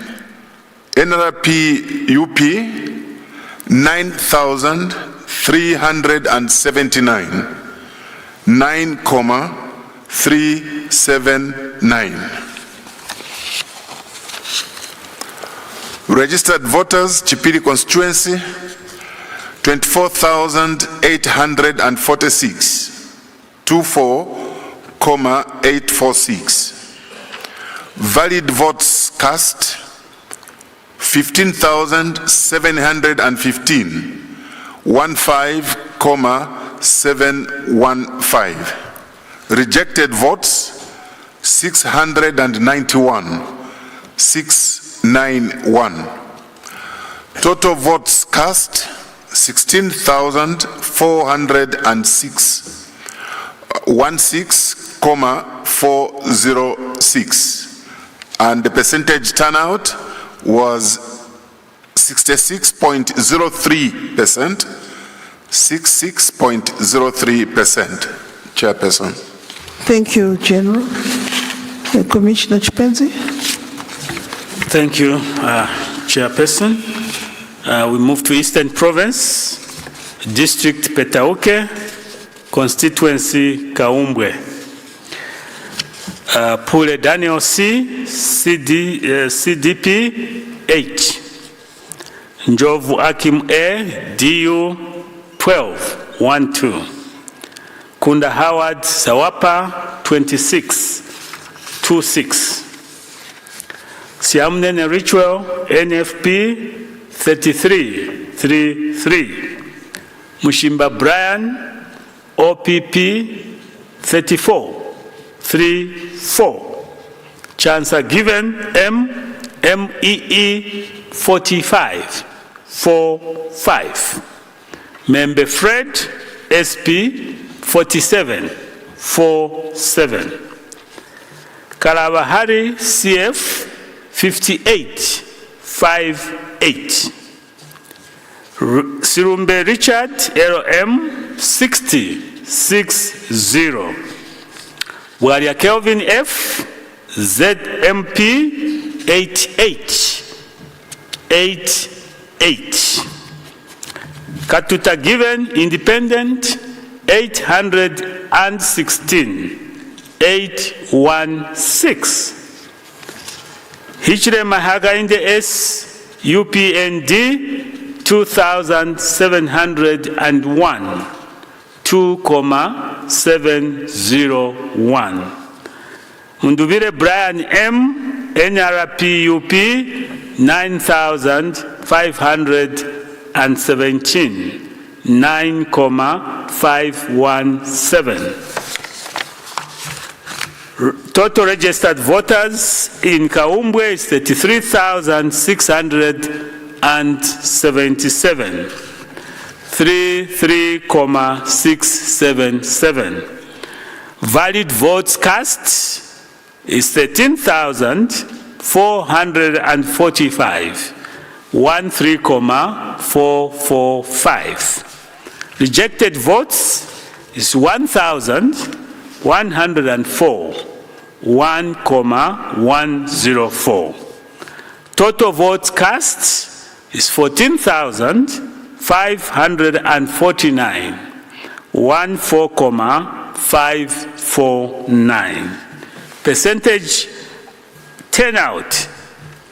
NRP UP, 9,379, 9,379. Registered voters, Chipiri constituency, 24,846, 24,846. Valid votes cast, 15,715, 15,715. Rejected votes, 691, 691. Total votes cast, 16,406, 16,406. And the percentage turnout was 66.03%, 66.03%. Chairperson. Thank you, General. Commissioner Chipenzi. Thank you, Chairperson. We move to Eastern Province, District Petauke, Constituency Kaumbwe. Pule Daniel C, CDP 8. Njovu Akim A, DU 12, 1-2. Kunda Howard Sawapa 26, 2-6. Siamnene Ritual NFP 33, 3-3. Mushimba Brian OPP 34, 3-4. Chancer given MEE 45, 4-5. Member Fred SP 47, 4-7. Kalabahari CF 58, 5-8. Sirumbe Richard LM 60, 6-0. Bwaria Kelvin F ZMP 88, 8-8. Katuta given independent 816, 816. Hichre Mahaga in the S UPND 2,701, 2,701. Mundubire Brian M NRP UP 9,517, 9,517. Total registered voters in Kaumbwe is 33,677, 33,677. Valid votes cast is 13,445, 13,445. Rejected votes is 1,104, 1,104. Total votes cast is 14,549, 14,549. Percentage turnout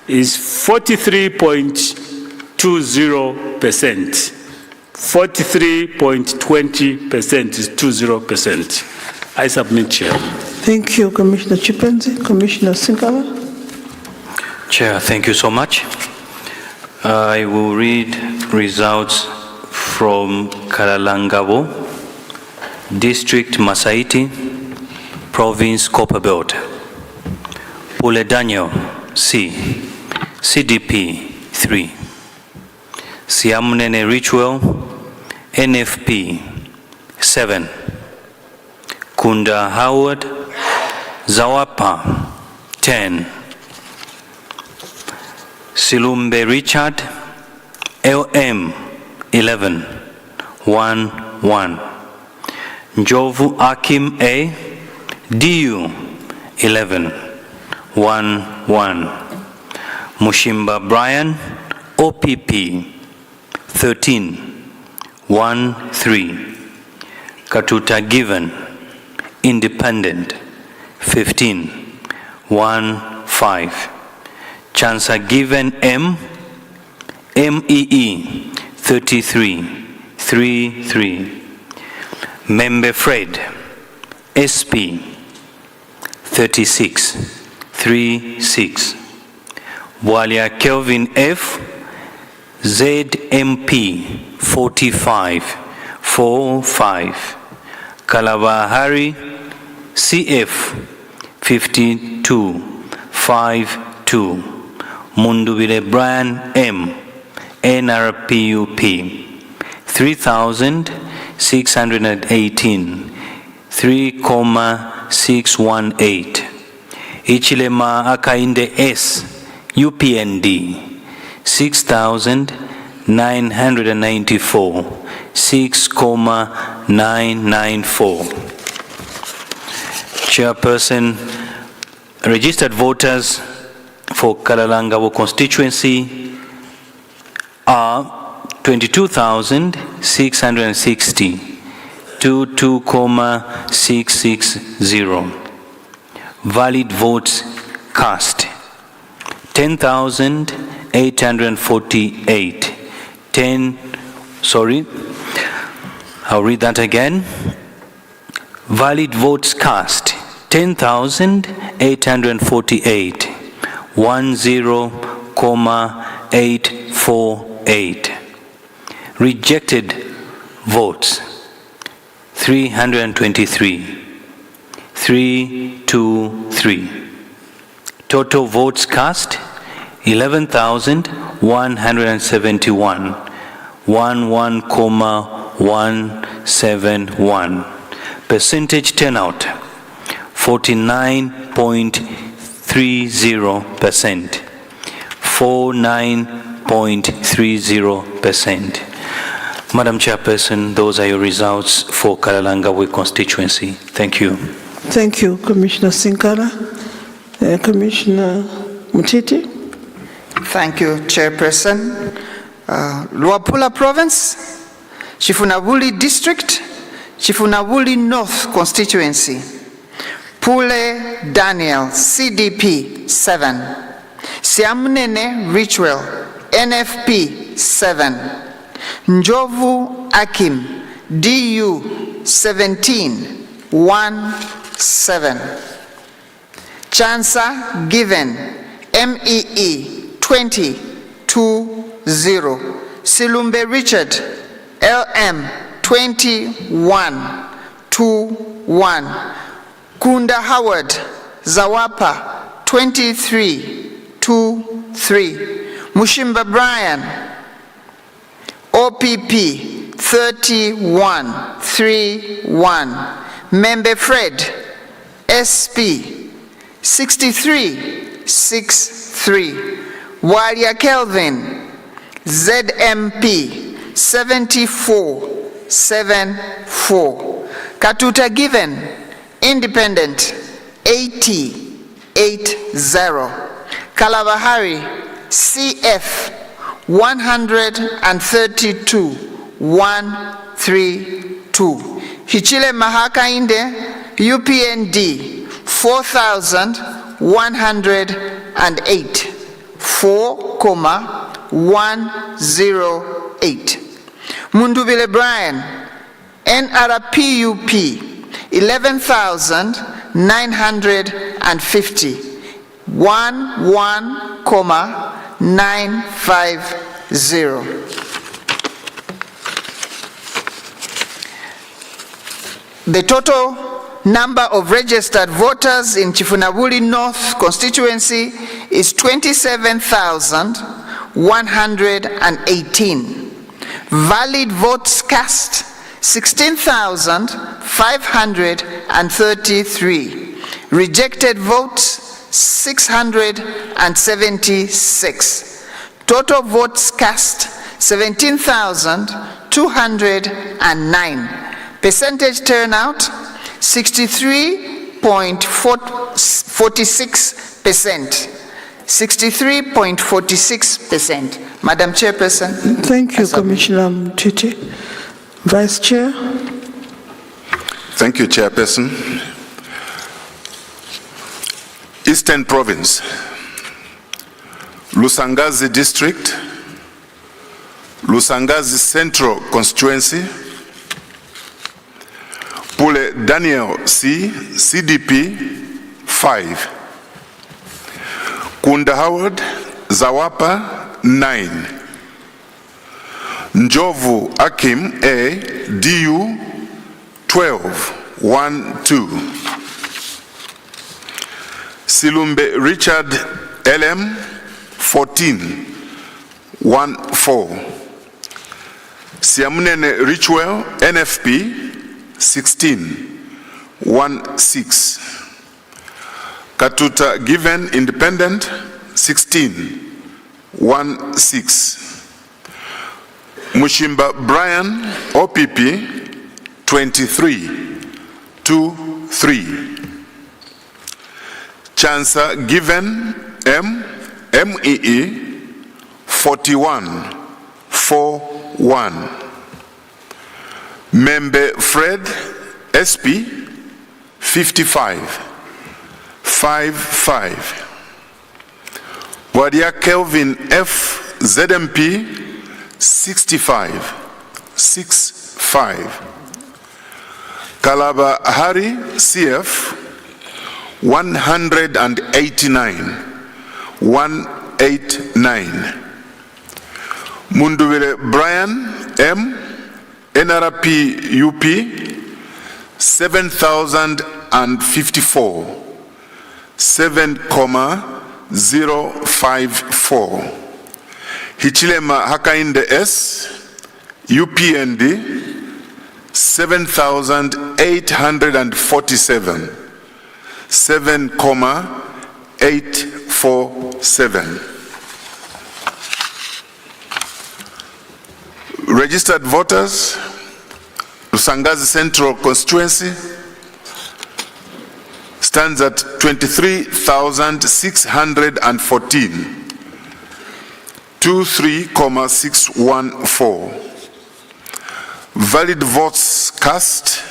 is 43.20%. 43.20% is 20%. I submit, Chair. Thank you, Commissioner Chipenzi. Commissioner Sinkala. Chair, thank you so much. I will read results from Karalangabo, District Masaiti, Province Copperbelt. Pule Daniel C, CDP 3. Siamnene Ritual NFP 7. Kunda Howard Zawapa 10. Silumbe Richard LM 11, 1, 1. Njovu Akim A, DU 11, 1, 1. Mushimba Brian, OPP 13, 1, 3. Katuta Given, Independent 15, 1, 5. Chansa Given M, MEE 33, 3, 3. Membe Fred, SP 36, 3, 6. Walia Kelvin F, ZMP 45, 4, 5. Kalabahari CF 52, 5, 2. Mundubile Brian M, NRPUP 3,618, 3,618. Ichilema Akainde S, UPND 6,994, 6,994. Chairperson, registered voters for Kalalangawo constituency are 22,660, 22,660. Valid votes cast 10,848. I'll read that again. Valid votes cast 10,848, 10,848. Rejected votes 323, 323. Total votes cast 11,171, 11,171. Percentage turnout 49.30%, 49.30%. Madam Chairperson, those are your results for Kalalangawe constituency. Thank you. Thank you, Commissioner Sinkala. Commissioner Mutiti. Thank you, Chairperson. Luapula Province, Chifunabuli District, Chifunabuli North Constituency. Pule Daniel, CDP 7. Siamnene Ritual, NFP 7. Njovu Akim, DU 17, 1, 7. Chansa Given, MEE 20, 2, 0. Silumbe Richard, LM 21, 2, 1. Kunda Howard, Zawapa 23, 2, 3. Mushimba Brian, OPP 31, 3, 1. Membe Fred, SP 63, 6, 3. Walia Kelvin, ZMP 74, 7, 4. Katuta Given, Independent 80, 8, 0. Kalabahari CF 132, 1, 3, 2. Hichile Mahakainde UPND 4,108, 4,108. Mundubile Brian NRPUP 11,950, 11,950. The total number of registered voters in Chifunabuli North constituency is 27,118. Valid votes cast 16,533. Rejected votes 676. Total votes cast 17,209. Percentage turnout 63.46%. 63.46%. Madam Chairperson. Thank you, Commissioner Mtiti. Vice Chair. Thank you, Chairperson. Eastern Province, Lusangazi District, Lusangazi Central Constituency, Pule Daniel C, CDP 5, Kunda Howard, Zawapa 9, Njovu Akim A, DU 12-1-2, Silumbe Richard LM 14-1-4, Siamunene Richwell NFP 16-1-6, Katuta Given Independent 16-1-6, Mushimba Brian OPP 23-2-3, Chansa Given MEE 41-4-1, Membe Fred SP 55-5-5, Wadia Kelvin F ZMP 65-6-5, Kalaba Hari CF 189-189, Munduwele Brian M NRP UP 7,054 7,054, Hichilema Hakainde S UPND 7,847 7,847. Registered voters, Lusangazi Central Constituency stands at 23,614, 23,614. Valid votes cast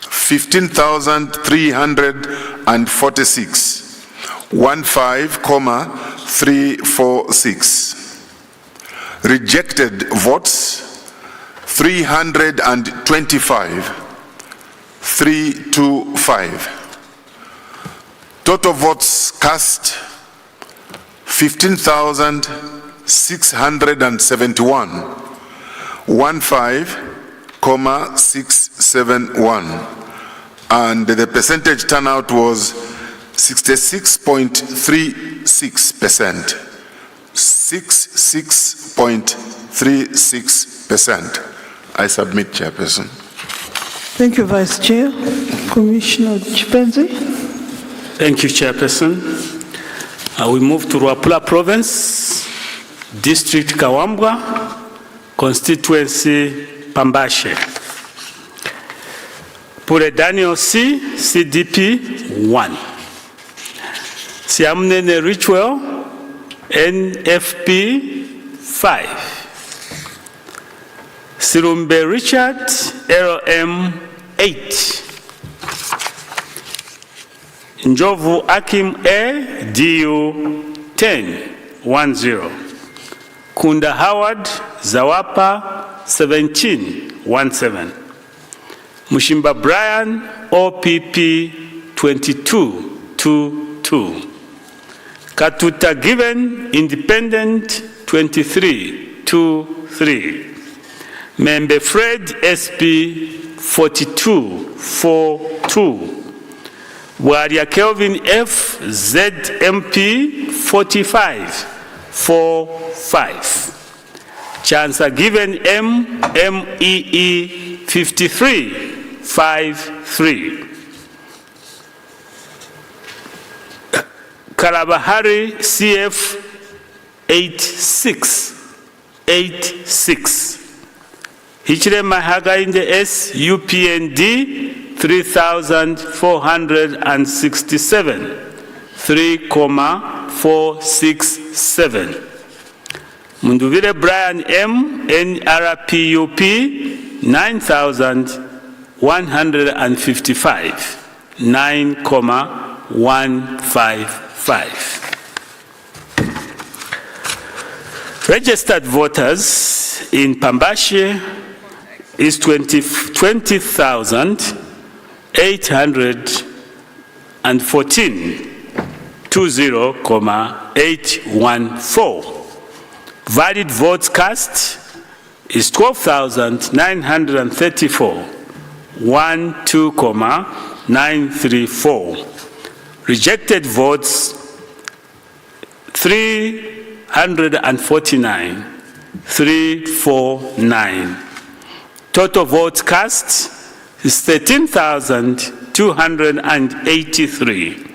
15,346, 15,346. Rejected votes 325, 325. Total votes cast 15,671, 15,671, and the percentage turnout was 66.36%. 66.36%. I submit, Chairperson. Thank you, Vice Chair. Commissioner Chipenzi. Thank you, Chairperson. We move to Ruapula Province, District Kawambwa, Constituency Pambashe. Pure Daniel C, CDP 1. Siamnene Richwell, NFP 5. Silumbe Richard, LM 8. Njovu Akim A, DU 10-10. Kunda Howard, Zawapa 17-17. Mushimba Brian, OPP 22-22. Katuta Given, Independent 23-3. Membe Fred SP 42-42. Waria Kelvin F ZMP 45-45. Chansa Given M MEE 53-53. Kalabahari CF 86-8. 3,486. Hichilema Hakainde S UPND 3,467, 3,467. Munduvire Brian M NRPUP 9,155, 9,155. Registered voters in Pambashi is 20,814, 20,814. Valid votes cast is 12,934, 12,934. Rejected votes 349, 349. Total votes cast is 13,283,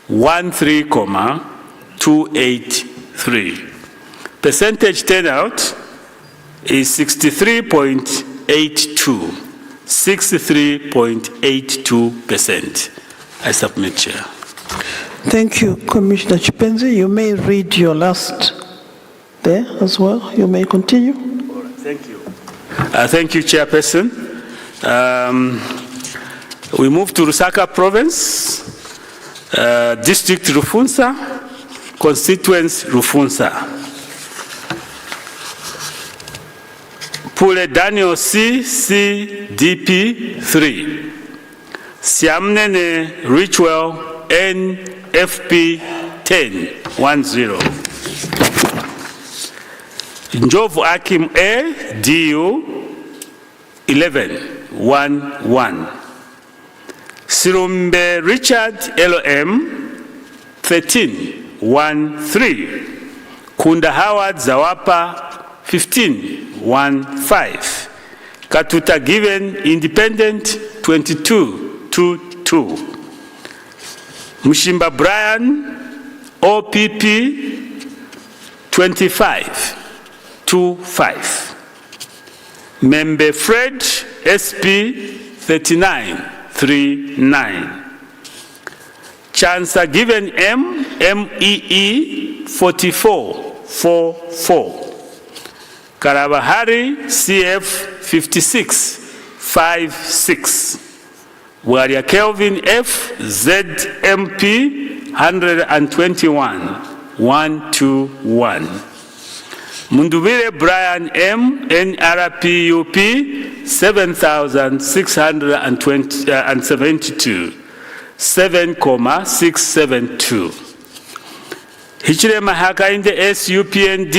13,283. Percentage turnout is 63.82, 63.82%. I submit, Chair. Thank you, Commissioner Chipenzi. You may read your last there as well. You may continue. Thank you. Thank you, Chairperson. We move to Lusaka Province, District Rufunsa, Constituency Rufunsa. Pule Daniel C, CDP 3. Siamnene Richwell NFP 10, 10. Njovu Akim A, DU 11, 11. Sirumbe Richard LM 13, 13. Kunda Howard Zawapa 15, 15. Katuta Given Independent 22, 22. Mushimba Brian OPP 25, 25. Membe Fred SP 39, 39. Chancer Given M MEE 44, 44. Karabahari CF 56, 56. Waria Kelvin F ZMP 121, 121. Mundubire Brian M NRPUP 7,672, 7,672. Hichilema Hakainde SUPND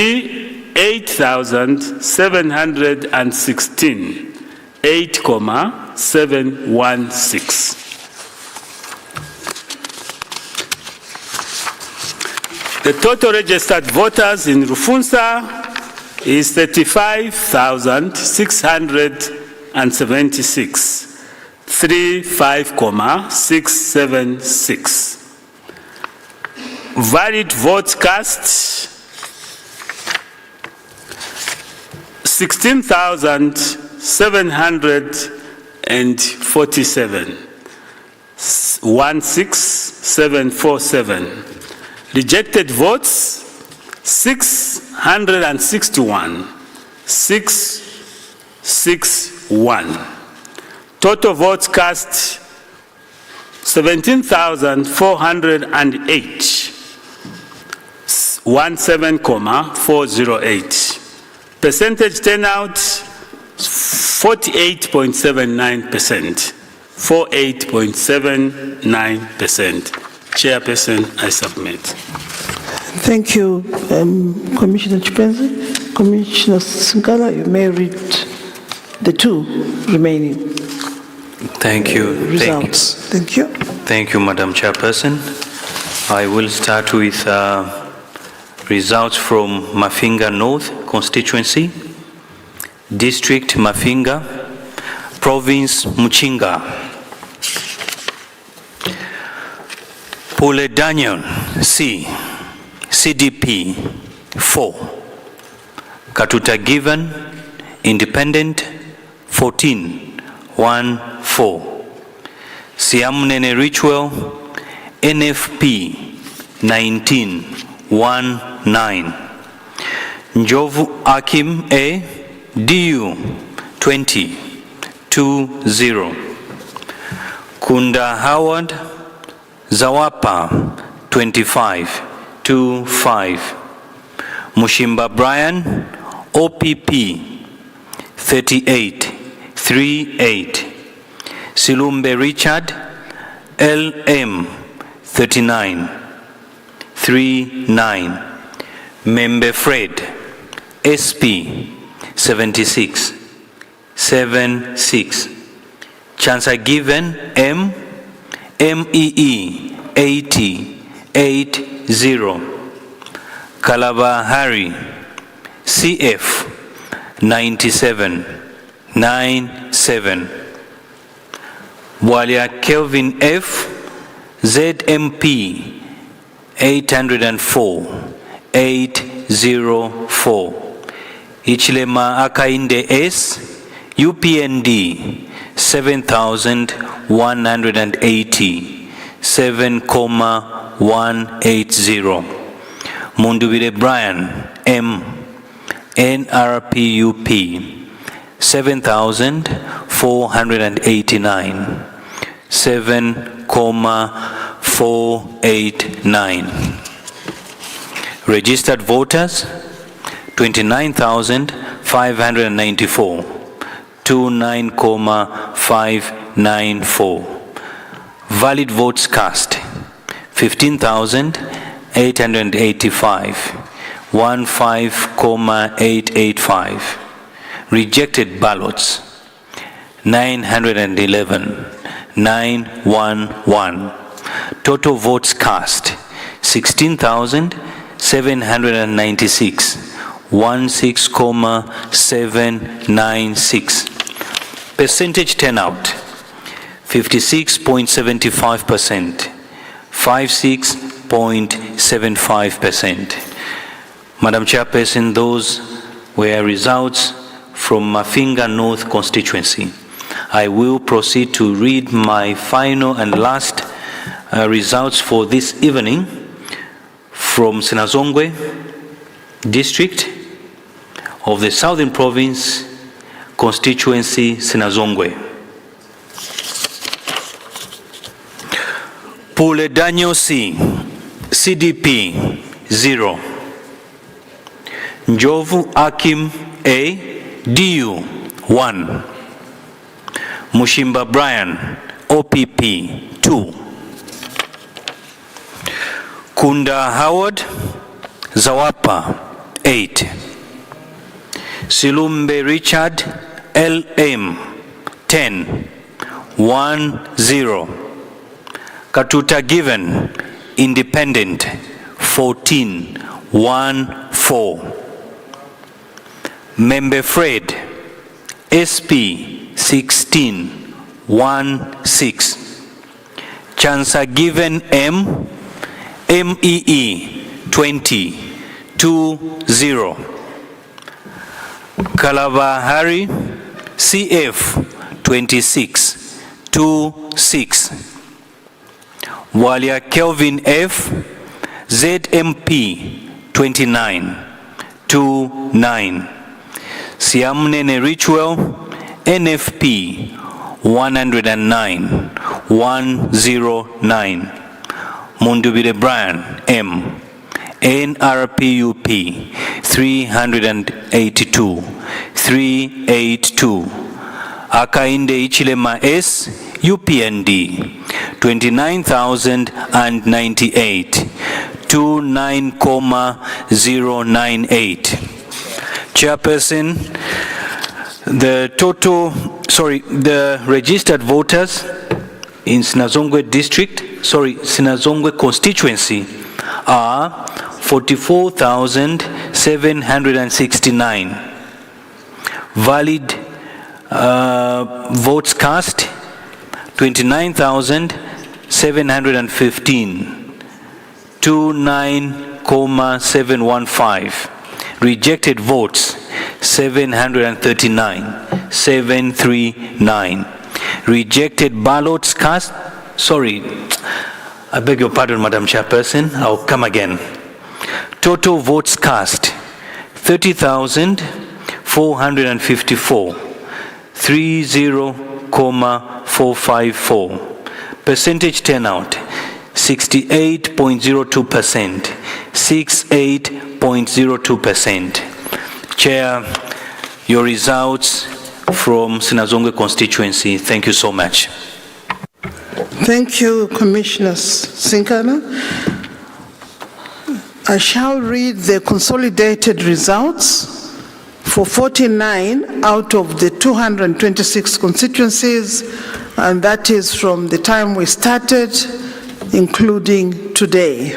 8,716, 8,716. The total registered voters in Rufunsa is 35,676, 35,676. Valid votes cast 16,747, 16,747. Rejected votes 661, 661. Total votes cast 17,408, 17,408. Percentage turnout 48.79%, 48.79%. Chairperson, I submit. Thank you, Commissioner Chipenzi. Commissioner Singala, you may read the two remaining Thank you. results. Thank you. Thank you, Madam Chairperson. I will start with results from Mafinga North constituency, District Mafinga, Province Muchinga. Pule Daniel C, CDP 4, Katuta given, independent 14, 1, 4. Siamnene Ritual, NFP 19, 1, 9. Njovu Akim A, DU 20, 2, 0. Kunda Howard Zawapa 25, 2, 5. Mushimba Brian OPP 38, 3, 8. Silumbe Richard LM 39, 3, 9. Membe Fred SP 76, 7, 6. Chancer given M MEE 80, 8, 0. Kalaba Harry CF 97, 9, 7. Bwalia Kelvin F ZMP 804, 804. Ichilema Akainde S UPND 7,180, 7,180. Mundubile Brian M NRPUP 7,489, 7,489. Registered voters 29,594, 29,594. Valid votes cast 15,885, 15,885. Rejected ballots 911, 911. Total votes cast 16,796, 16,796. Percentage turnout 56.75%, 56.75%. Madam Chairperson, those were results from Mafinga North constituency. I will proceed to read my final and last results for this evening from Sinazongwe district of the Southern Province constituency, Sinazongwe. Pule Daniel C, CDP 0. Njovu Akim A, DU 1. Mushimba Brian OPP 2. Kunda Howard Zawapa 8. Silumbe Richard LM 10, 1, 0. Katuta given independent 14, 1, 4. Membe Fred SP 16, 1, 6. Chancer given M MEE 20, 2, 0. Kalabahari CF 26, 2, 6. Walia Kelvin F ZMP 29, 2, 9. Siamnene Ritual NFP 109, 109. Mundubile Brian M NRPUP 382, 382. Akainde Ichilema S UPND 29,098, 29,098. Chairperson, the registered voters in Sinazongwe Sinazongwe constituency are 44,769. Valid votes cast 29,715, 29,715. Rejected votes 739. 739. Rejected ballots cast. Sorry, I beg your pardon, Madam Chairperson. I'll come again. Total votes cast 30,454. 30,454. Percentage turnout 68.02%. 68.02%. Chair, your results from Sinazongwe constituency. Thank you so much. Thank you, Commissioner Sinkana. I shall read the consolidated results for 49 out of the 226 constituencies, and that is from the time we started, including today.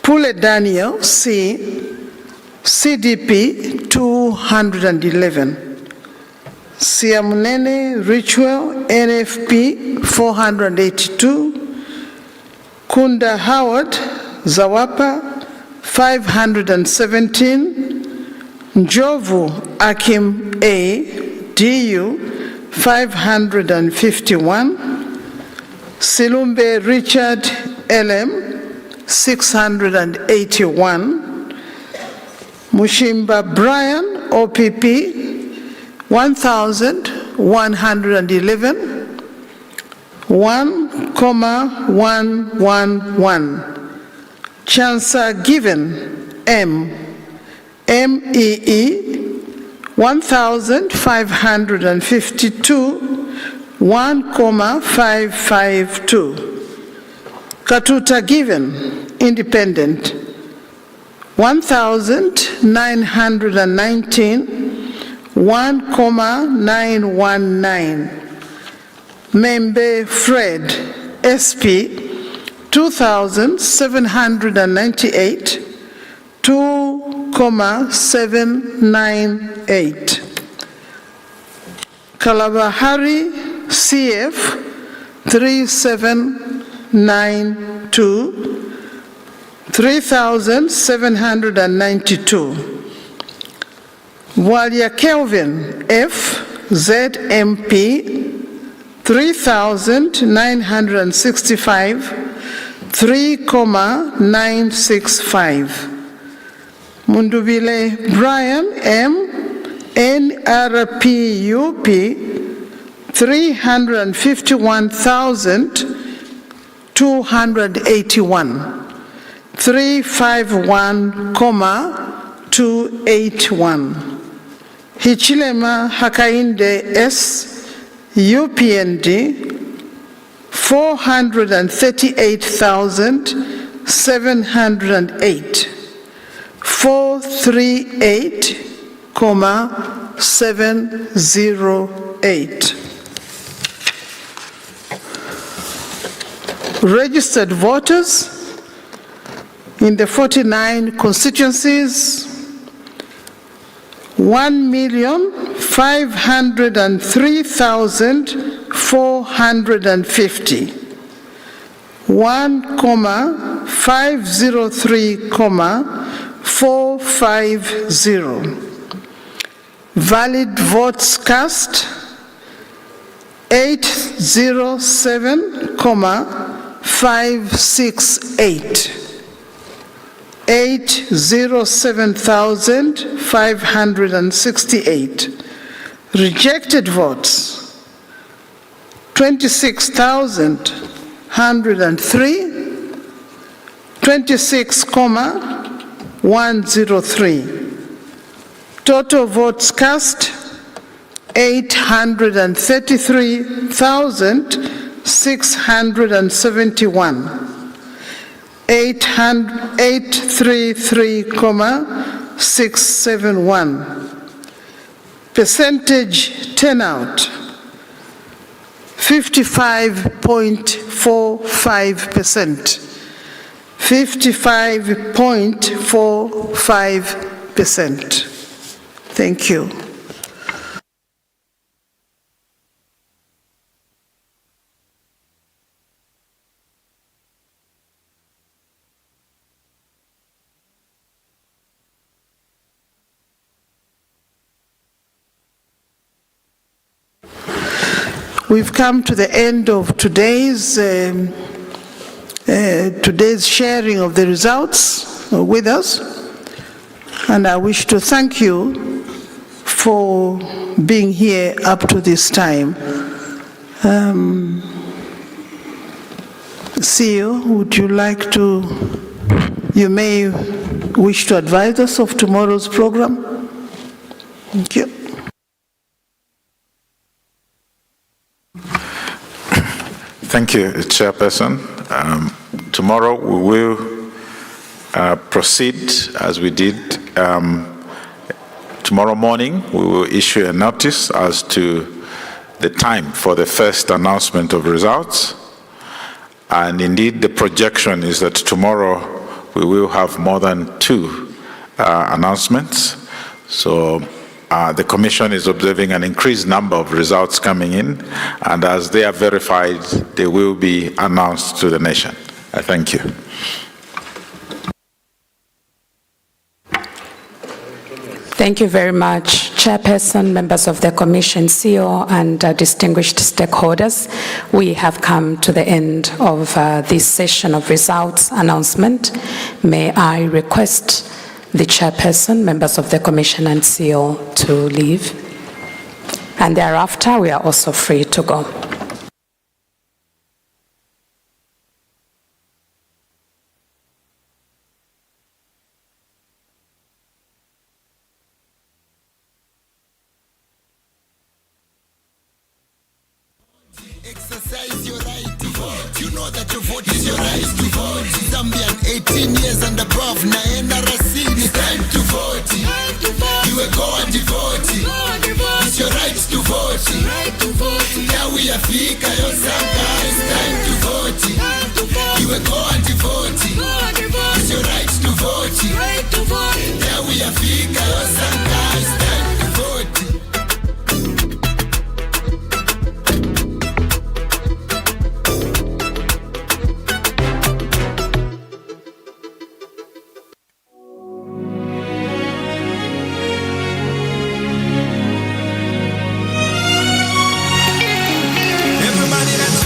Pule Daniel, C, CDP 211. Siamunene Ritual, NFP 482. Kunda Howard, Zawapa 517. Njovu Akim A, DU 551. Silumbe Richard LM 681. Mushimba Brian OPP 1,111. 1,111. Chancer Given M, MEE 1,552. 1,552. Katuta Given Independent 1,919. 1,919. Membe Fred SP 2,798. 2,798. Kalabahari CF 3792. 3,792. Walia Kelvin F ZMP 3,965. 3,965. Mundubile Brian M NRPUP 351,281. 351,281. Hichilema Hakainde S UPND 438,708. 438,708. Registered voters in the 49 constituencies 1,503,450. 1,503,450. Valid votes cast 807,568. 807,568. Rejected votes 26,103. 26,103. Total votes cast 833,671. 833,671. Percentage turnout 55.45%. 55.45%. Thank you. We've come to the end of today's sharing of the results with us, and I wish to thank you for being here up to this time. CEO, would you like to, you may wish to advise us of tomorrow's program? Thank you. Thank you, Chairperson. Tomorrow we will proceed as we did. Tomorrow morning we will issue a notice as to the time for the first announcement of results. And indeed, the projection is that tomorrow we will have more than 2 announcements. So the Commission is observing an increased number of results coming in, and as they are verified, they will be announced to the nation. I thank you. Thank you very much, Chairperson, members of the Commission, CEO, and distinguished stakeholders. We have come to the end of this session of results announcement. May I request the Chairperson, members of the Commission, and CEO to leave. And thereafter, we are also free to go. Exercise your right to vote. You know that your vote is your right to vote. Zambian 18 years and above. Na NRC, it's time to vote. You will go and vote. It's your right to vote. Now we are fika yosaka. It's time to vote. You will go and vote. It's your right to vote. Now we are fika yosaka. It's time to vote. Everybody, let's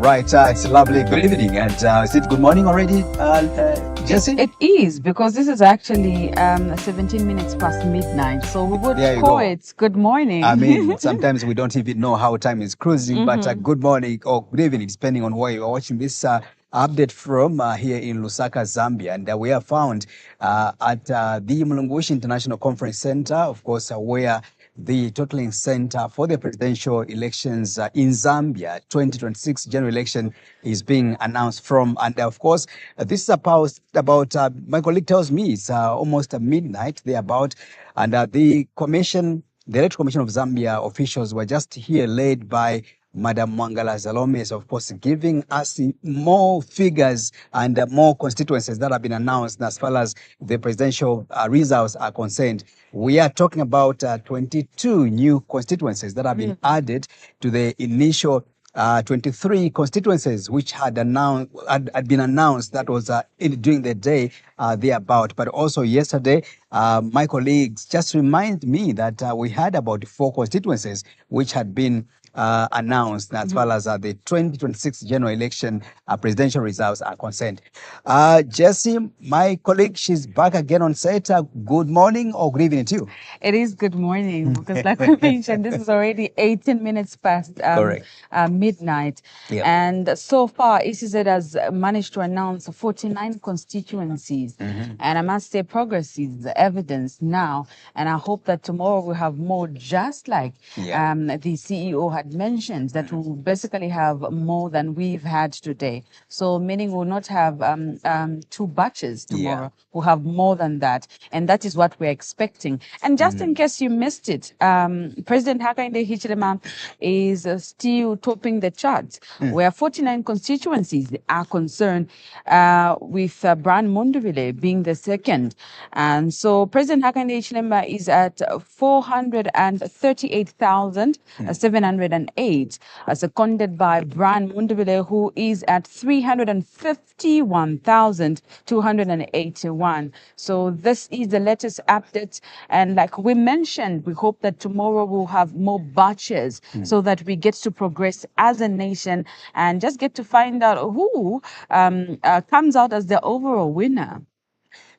Right, it's lovely. Good evening, and is it good morning already, Jesse? It is, because this is actually 17 minutes past midnight, so we would There you call go. it good morning. I mean, sometimes we don't even know how time is cruising, but good morning or good evening, depending on where you are watching this update from here in Lusaka, Zambia. And we are found at the Mulungushi International Conference Center, of course, where the totaling center for the presidential elections in Zambia 2026 general election is being announced from. And of course, this is about my colleague tells me it's almost midnight thereabout. And the Electoral Commission of Zambia officials were just here, led by Madam Mwangala Zalome, is of course giving us more figures and more constituencies that have been announced as far as the presidential results are concerned. We are talking about 22 new constituencies that have been added to the initial 23 constituencies which had been announced. That was during the day thereabout. But also yesterday, my colleagues just remind me that we had about 4 constituencies which had been announced as far as the 2026 general election presidential results are concerned. Jessie, my colleague, she's back again on set. Good morning or good evening to you. It is good morning, because like we mentioned, this is already 18 minutes past midnight. Yep. And so far, ECZ has managed to announce 49 constituencies. And I must say, progress is evidence now. And I hope that tomorrow we'll have more, just like the CEO had mentioned, that we'll basically have more than we've had today. So meaning we'll not have 2 batches tomorrow. We'll have more than that. And that is what we're expecting. And just in case you missed it, President Hakainde Hichilema is still topping the charts, where 49 constituencies are concerned, with Brian Munduvile being the second. And so President Hakainde Hichilema is at 438,708, seconded by Brian Munduvile, who is at 351,281. So this is the latest update. And like we mentioned, we hope that tomorrow we'll have more batches so that we get to progress as a nation and just get to find out who comes out as the overall winner.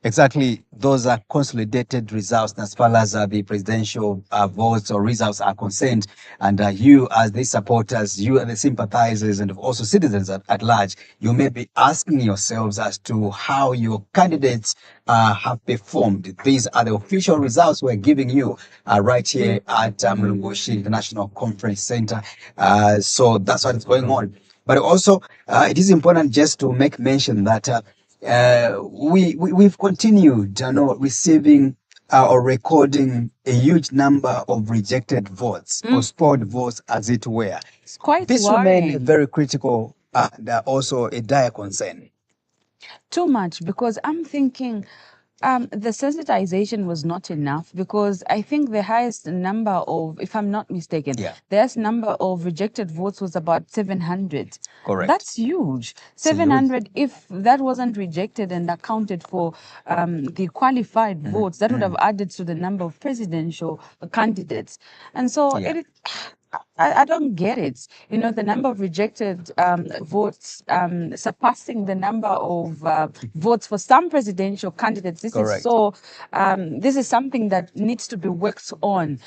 Exactly. Those are consolidated results as far as the presidential votes or results are concerned. And you, as the supporters, you as the sympathizers, and also citizens at large, you may be asking yourselves as to how your candidates have performed. These are the official results we're giving you right here at Mulungushi International Conference Center. So that's what is going on. But also, it is important just to make mention that we've continued receiving or recording a huge number of rejected votes, postponed votes, as it were. It's quite This worrying. remains very critical and also a dire concern. Too much, because I'm thinking the sensitization was not enough, because I think the highest number of, if I'm not mistaken, the highest number of rejected votes was about 700. Correct. That's huge. 700, if that wasn't rejected and accounted for the qualified votes, that would have added to the number of presidential candidates. And so I don't get it. You know, the number of rejected votes surpassing the number of votes for some presidential candidates. This Correct. is so. This is something that needs to be worked on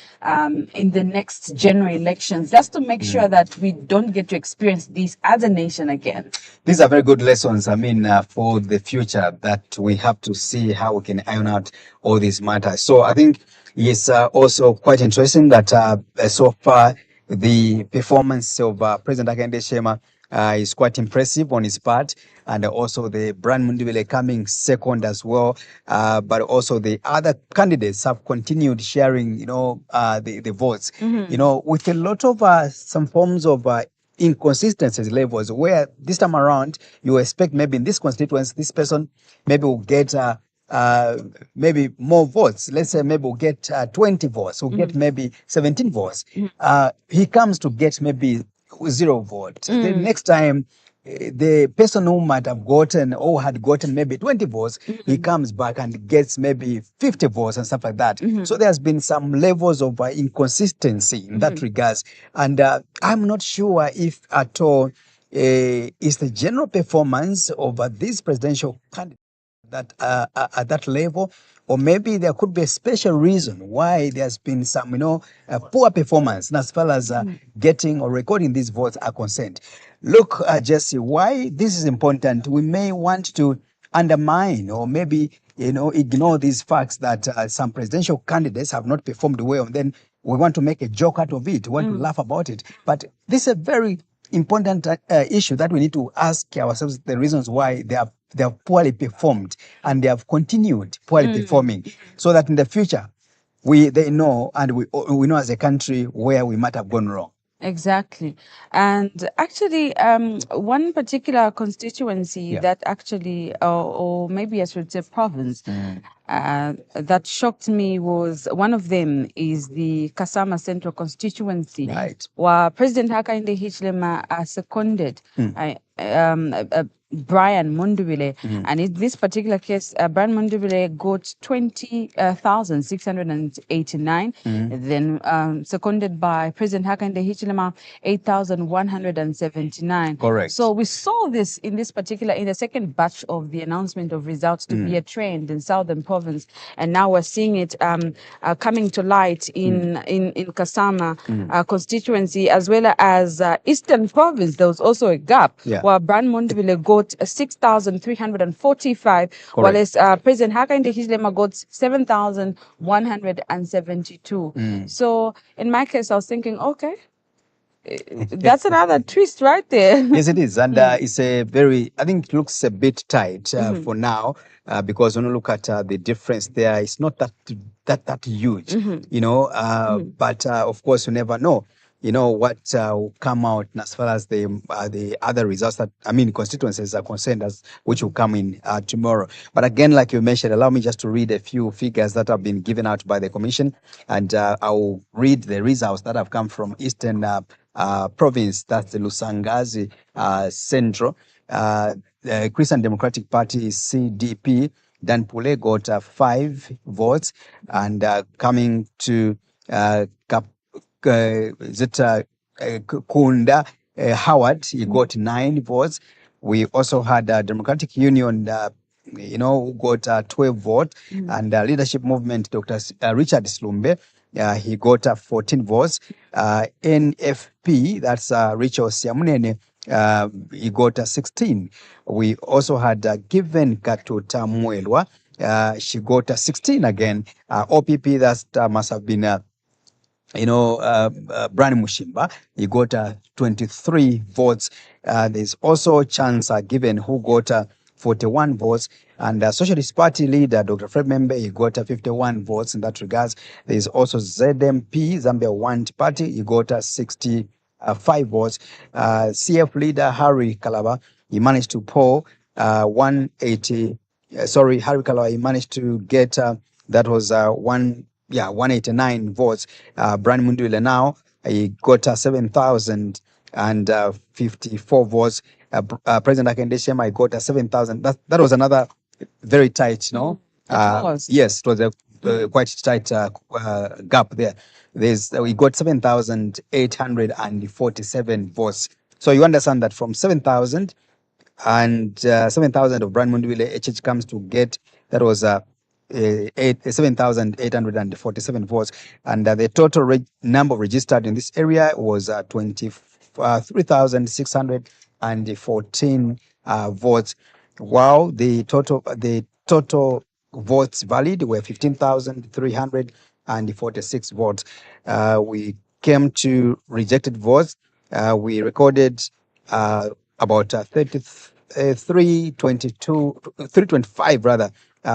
in the next general elections, just to make sure that we don't get to experience this as a nation again. These are very good lessons, I mean, for the future, that we have to see how we can iron out all these matters. So I think it's also quite interesting that so far the performance of President Hakainde Hichilema is quite impressive on his part, and also the Brian Munduvile coming second as well. But also the other candidates have continued sharing, the votes, with a lot of some forms of inconsistencies levels, where this time around you expect maybe in this constituency this person maybe will get maybe more votes. Let's say maybe we'll get 20 votes, we'll get maybe 17 votes. He comes to get maybe 0 votes. The next time, the person who might have gotten or had gotten maybe 20 votes, he comes back and gets maybe 50 votes and stuff like that. So there's been some levels of inconsistency in that regards. And I'm not sure if at all is the general performance of these presidential candidates that at that level, or maybe there could be a special reason why there's been some, poor performance as far as getting or recording these votes are concerned. Look, Jesse, why this is important. We may want to undermine or maybe ignore these facts that some presidential candidates have not performed well, and then we want to make a joke out of it, we want to laugh about it. But this is a very important issue that we need to ask ourselves the reasons why they have poorly performed and they have continued poorly performing, so that in the future they know, and we know as a country where we might have gone wrong. Exactly. And actually, one particular constituency that actually, or maybe I should say province, that shocked me was one of them is the Kasama Central constituency, Right. where President Hakainde Hichilema seconded Brian Mundubile. And in this particular case, Brian Mundubile got 20,689. Then seconded by President Hakainde Hichilema, 8,179. Correct. So we saw this in the second batch of the announcement of results to be a trend in Southern Province. And now we're seeing it coming to light in Kasama constituency, as well as Eastern Province. There was also a gap where Brian Mundubile got 6,345, whereas President Hakainde Hichilema got 7,172. So in my case, I was thinking, okay, that's another twist right there. Yes, it is. And it's a very, I think it looks a bit tight for now, because when you look at the difference there, it's not that huge, but of course, you never know. What will come out as far as the other results constituencies are concerned, which will come in tomorrow. But again, like you mentioned, allow me just to read a few figures that have been given out by the Commission, and I'll read the results that have come from Eastern Province. That's the Lusangazi Central. The Christian Democratic Party CDP, Dan Pule got 5 votes, and coming to Kunda Howard, he got 9 votes. We also had Democratic Union, who got 12 votes, and Leadership Movement, Dr. Richard Slumbe, he got 14 votes. NFP, that's Rachel Siamunene, he got 16. We also had Given Katuta Mwelwa, she got 16 again. OPP, that must have been Brian Mushimba, he got 23 votes. There's also Chance Given, who got 41 votes. And Socialist Party leader, Dr. Fred Membe, he got 51 votes in that regards. There's also ZMP, Zambia One Party, he got 65 votes. CF leader, Harry Kalaba, he managed to poll 180. Harry Kalaba, he managed to get, that was 189 votes. Brian Mundubile now, he got 7,054 votes. President Hakainde Hichilema, I got 7,000. That was another very tight, yes, it was a quite tight gap there. We got 7,847 votes. So you understand that from 7,000 and 7,000 of Brian Mundubile, HH comes to get, that was 7,847 votes, and the total number registered in this area was 23,614 votes, while the total votes valid were 15,346 votes. We came to rejected votes. We recorded about 325 rather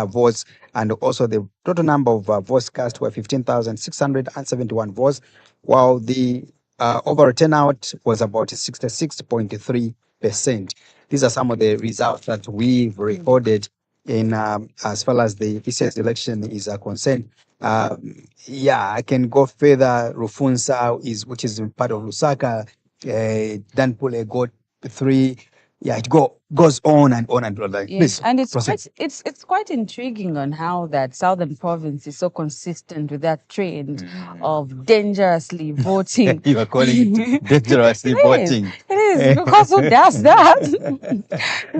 votes, and also the total number of votes cast were 15,671 votes, while the overall turnout was about 66.3%. These are some of the results that we've recorded in as far as the ECS election is concerned. I can go further. Rufunsa which is part of Lusaka, Danpule got 3. yeah, it goes on and on and on. Like, Yes, please and proceed. it's quite intriguing on how that Southern Province is so consistent with that trend of dangerously voting. You are calling it dangerously voting. It is because who does that?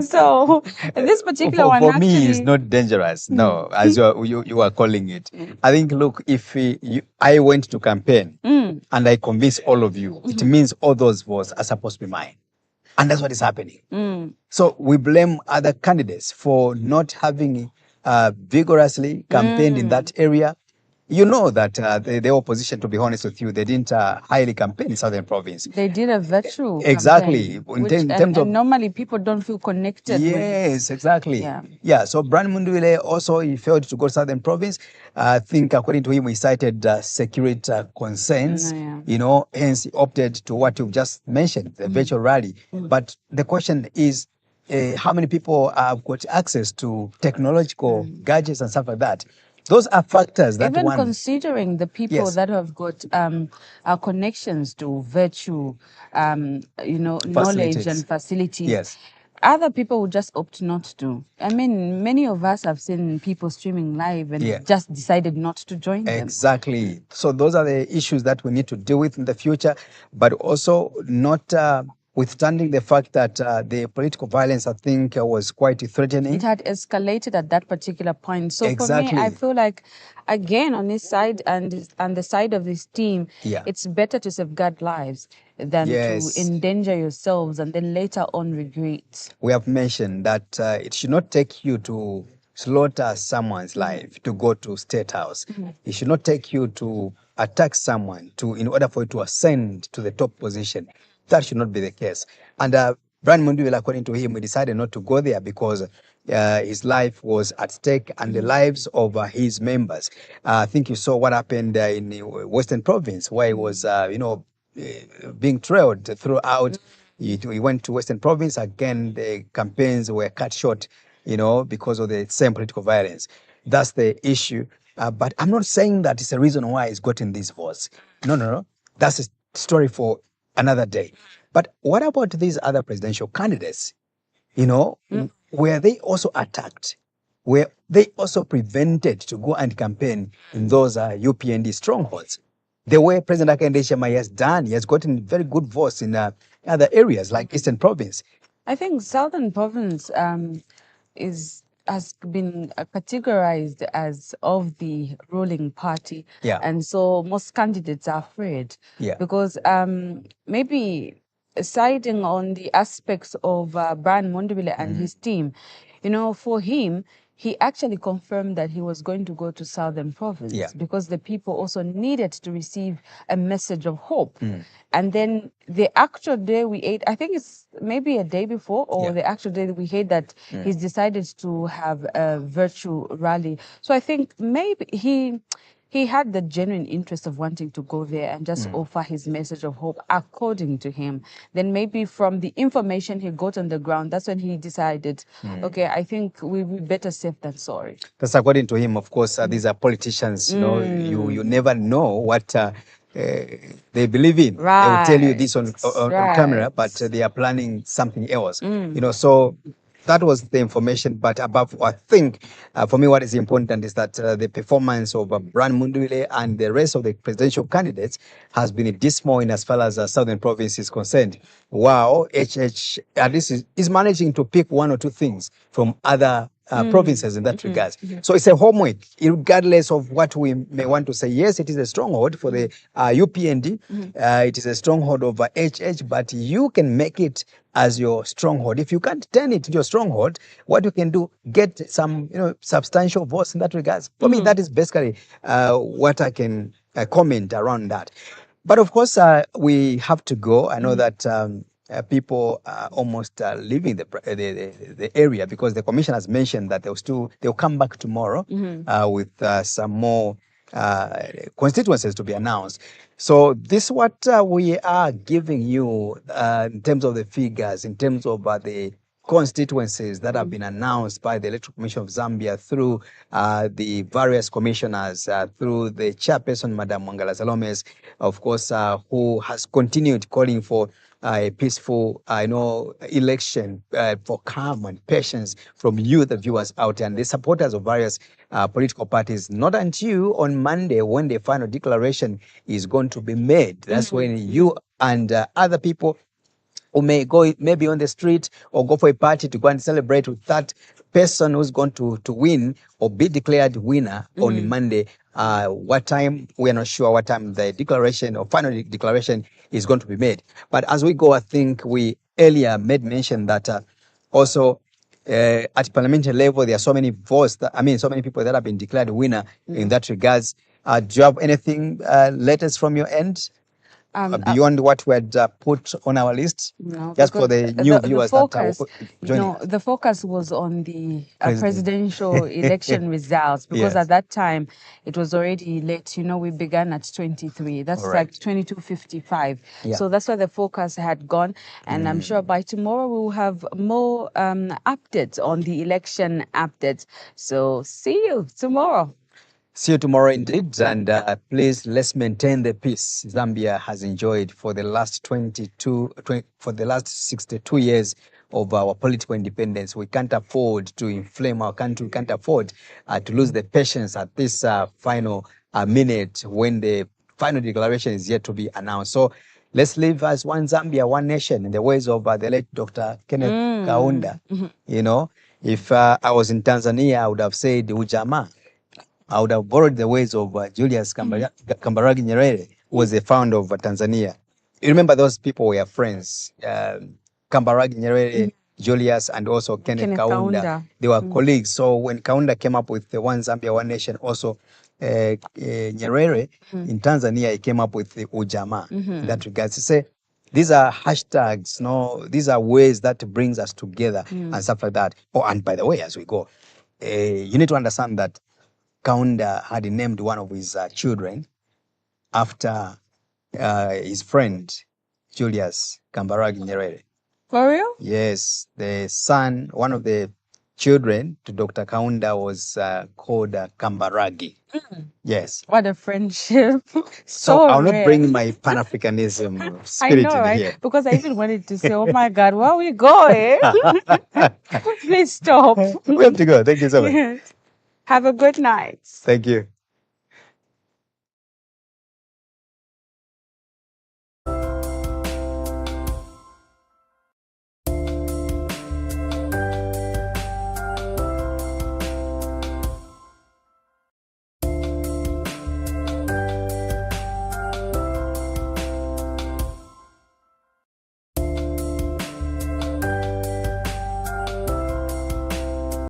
So this particular one For me, it's actually. not dangerous. No, as you are calling it. I think, look, if I went to campaign and I convince all of you, it means all those votes are supposed to be mine. And that's what is happening. So we blame other candidates for not having vigorously campaigned in that area. You know that the opposition, to be honest with you, they didn't highly campaign in Southern Province. They did a virtual Exactly. campaign, In terms of, and normally people don't feel connected with. yes, exactly. Yeah. Yeah. So Brian Mundwile also, he failed to go to Southern Province. I think according to him, he cited security concerns. Yeah. You know, hence he opted to what you've just mentioned, the virtual rally. But the question is, how many people have got access to technological gadgets and stuff like that? Those are factors that Even one. considering the people Yes. that have got connections to virtue, knowledge Facilities. and facilities. Yes. Other people would just opt not to. I mean, many of us have seen people streaming live and Yeah. just decided not to join them. Exactly. So those are the issues that we need to deal with in the future, but also not withstanding the fact that the political violence, I think, was quite threatening. It had escalated at that particular point. So for me, I Exactly. feel like, again, on this side and the side of this team, Yeah. it's better to safeguard lives than Yes. to endanger yourselves and then later on regret. We have mentioned that it should not take you to slaughter someone's life to go to State House. It should not take you to attack someone in order for you to ascend to the top position. That should not be the case. And Brian Mundwile, according to him, he decided not to go there because his life was at stake and the lives of his members. I think you saw what happened in the Western Province, where he was, being trailed throughout. He went to Western Province. Again, the campaigns were cut short, because of the same political violence. That's the issue. But I'm not saying that it's a reason why he's gotten these votes. No. That's a story for another day. But what about these other presidential candidates? Were they also attacked? Were they also prevented to go and campaign in those UPND strongholds? The way President Hakainde Hichilema has done, he has gotten very good votes in other areas like Eastern Province. I think Southern Province has been categorized as of the ruling party. Yeah. And so most candidates are afraid. Yeah. Because maybe siding on the aspects of Brian Mundwile and his team, for him, he actually confirmed that he was going to go to Southern Province. Yeah. Because the people also needed to receive a message of hope. And then the actual day we ate, I think it's maybe a day before, or Yeah. the actual day that we ate, that he's decided to have a virtual rally. So I think maybe he had the genuine interest of wanting to go there and just offer his message of hope, according to him. Then maybe from the information he got on the ground, that's when he decided, okay, I think we'll be better safe than sorry. That's according to him, of course. These are politicians. You never know what they believe in. They will tell you this on camera, but they are planning something else. So that was the information. But above, I think, for me, what is important is that the performance of Brian Mundwile and the rest of the presidential candidates has been dismal in as far as Southern Province is concerned. Wow, HH at least is managing to pick one or two things from other provinces in that regards. So it's a homework, regardless of what we may want to say. Yes, it is a stronghold for the UPND. It is a stronghold over HH, but you can make it as your stronghold. If you can't turn it into your stronghold, what you can do, get some substantial votes in that regards. For me, that is basically what I can comment around that. But of course, we have to go. I know that people are almost leaving the area because the commission has mentioned that they'll come back tomorrow with some more constituencies to be announced. So this is what we are giving you in terms of the figures, in terms of the constituencies that have been announced by the Electoral Commission of Zambia through the various commissioners, through the chairperson, Madam Mwangala Salomes, of course, who has continued calling for a peaceful, election for calm and patience from you, the viewers out there, and the supporters of various political parties. Not until on Monday, when the final declaration is going to be made. That's when you and other people who may go maybe on the street or go for a party to go and celebrate with that person who's going to win or be declared winner on Monday. What time, we're not sure what time the declaration or final declaration is going to be made. But as we go, I think we earlier made mention that also at parliamentary level, there are so many votes, so many people that have been declared winner in that regards. Do you have anything latest from your end? Beyond what we had put on our list, No, just for because the new viewers that are joining no, us. the focus was on the President. presidential election results, because Yes. at that time it was already late. We began at 23. That's All like right. 22:55. Yeah. So that's where the focus had gone, and I'm sure by tomorrow we will have more updates on the election updates. So see you tomorrow. See you tomorrow indeed, and please let's maintain the peace Zambia has enjoyed for the last 62 years of our political independence. We can't afford to inflame our country. We can't afford to lose the patience at this final minute when the final declaration is yet to be announced. So let's live as one Zambia, one nation, in the ways of the late Dr. Kenneth Kaunda. If I was in Tanzania, I would have said Ujamaa. I would have borrowed the ways of Julius Kambarage Nyerere, who was the founder of Tanzania. You remember those people were friends. Kambarage Nyerere, Julius, and also Kenneth Kaunda. They were colleagues. So when Kaunda came up with the One Zambia, One Nation, also Nyerere in Tanzania, he came up with the Ujamaa in that regard. To say, these are hashtags, these are ways that brings us together and stuff like that. Oh, and by the way, as we go, you need to understand that Kaunda had named one of his children after his friend Julius Kambarage Nyerere. For real? Yes, the son, one of the children to Dr. Kaunda was called Kambarage. Yes. What a friendship. So I'll not rare. bring my Pan-Africanism I spirit know, in right? here. Because I even wanted to say, oh my God, where are we going? Please stop. We have to go. Thank you so much. Yes. Have a good night. Thank you.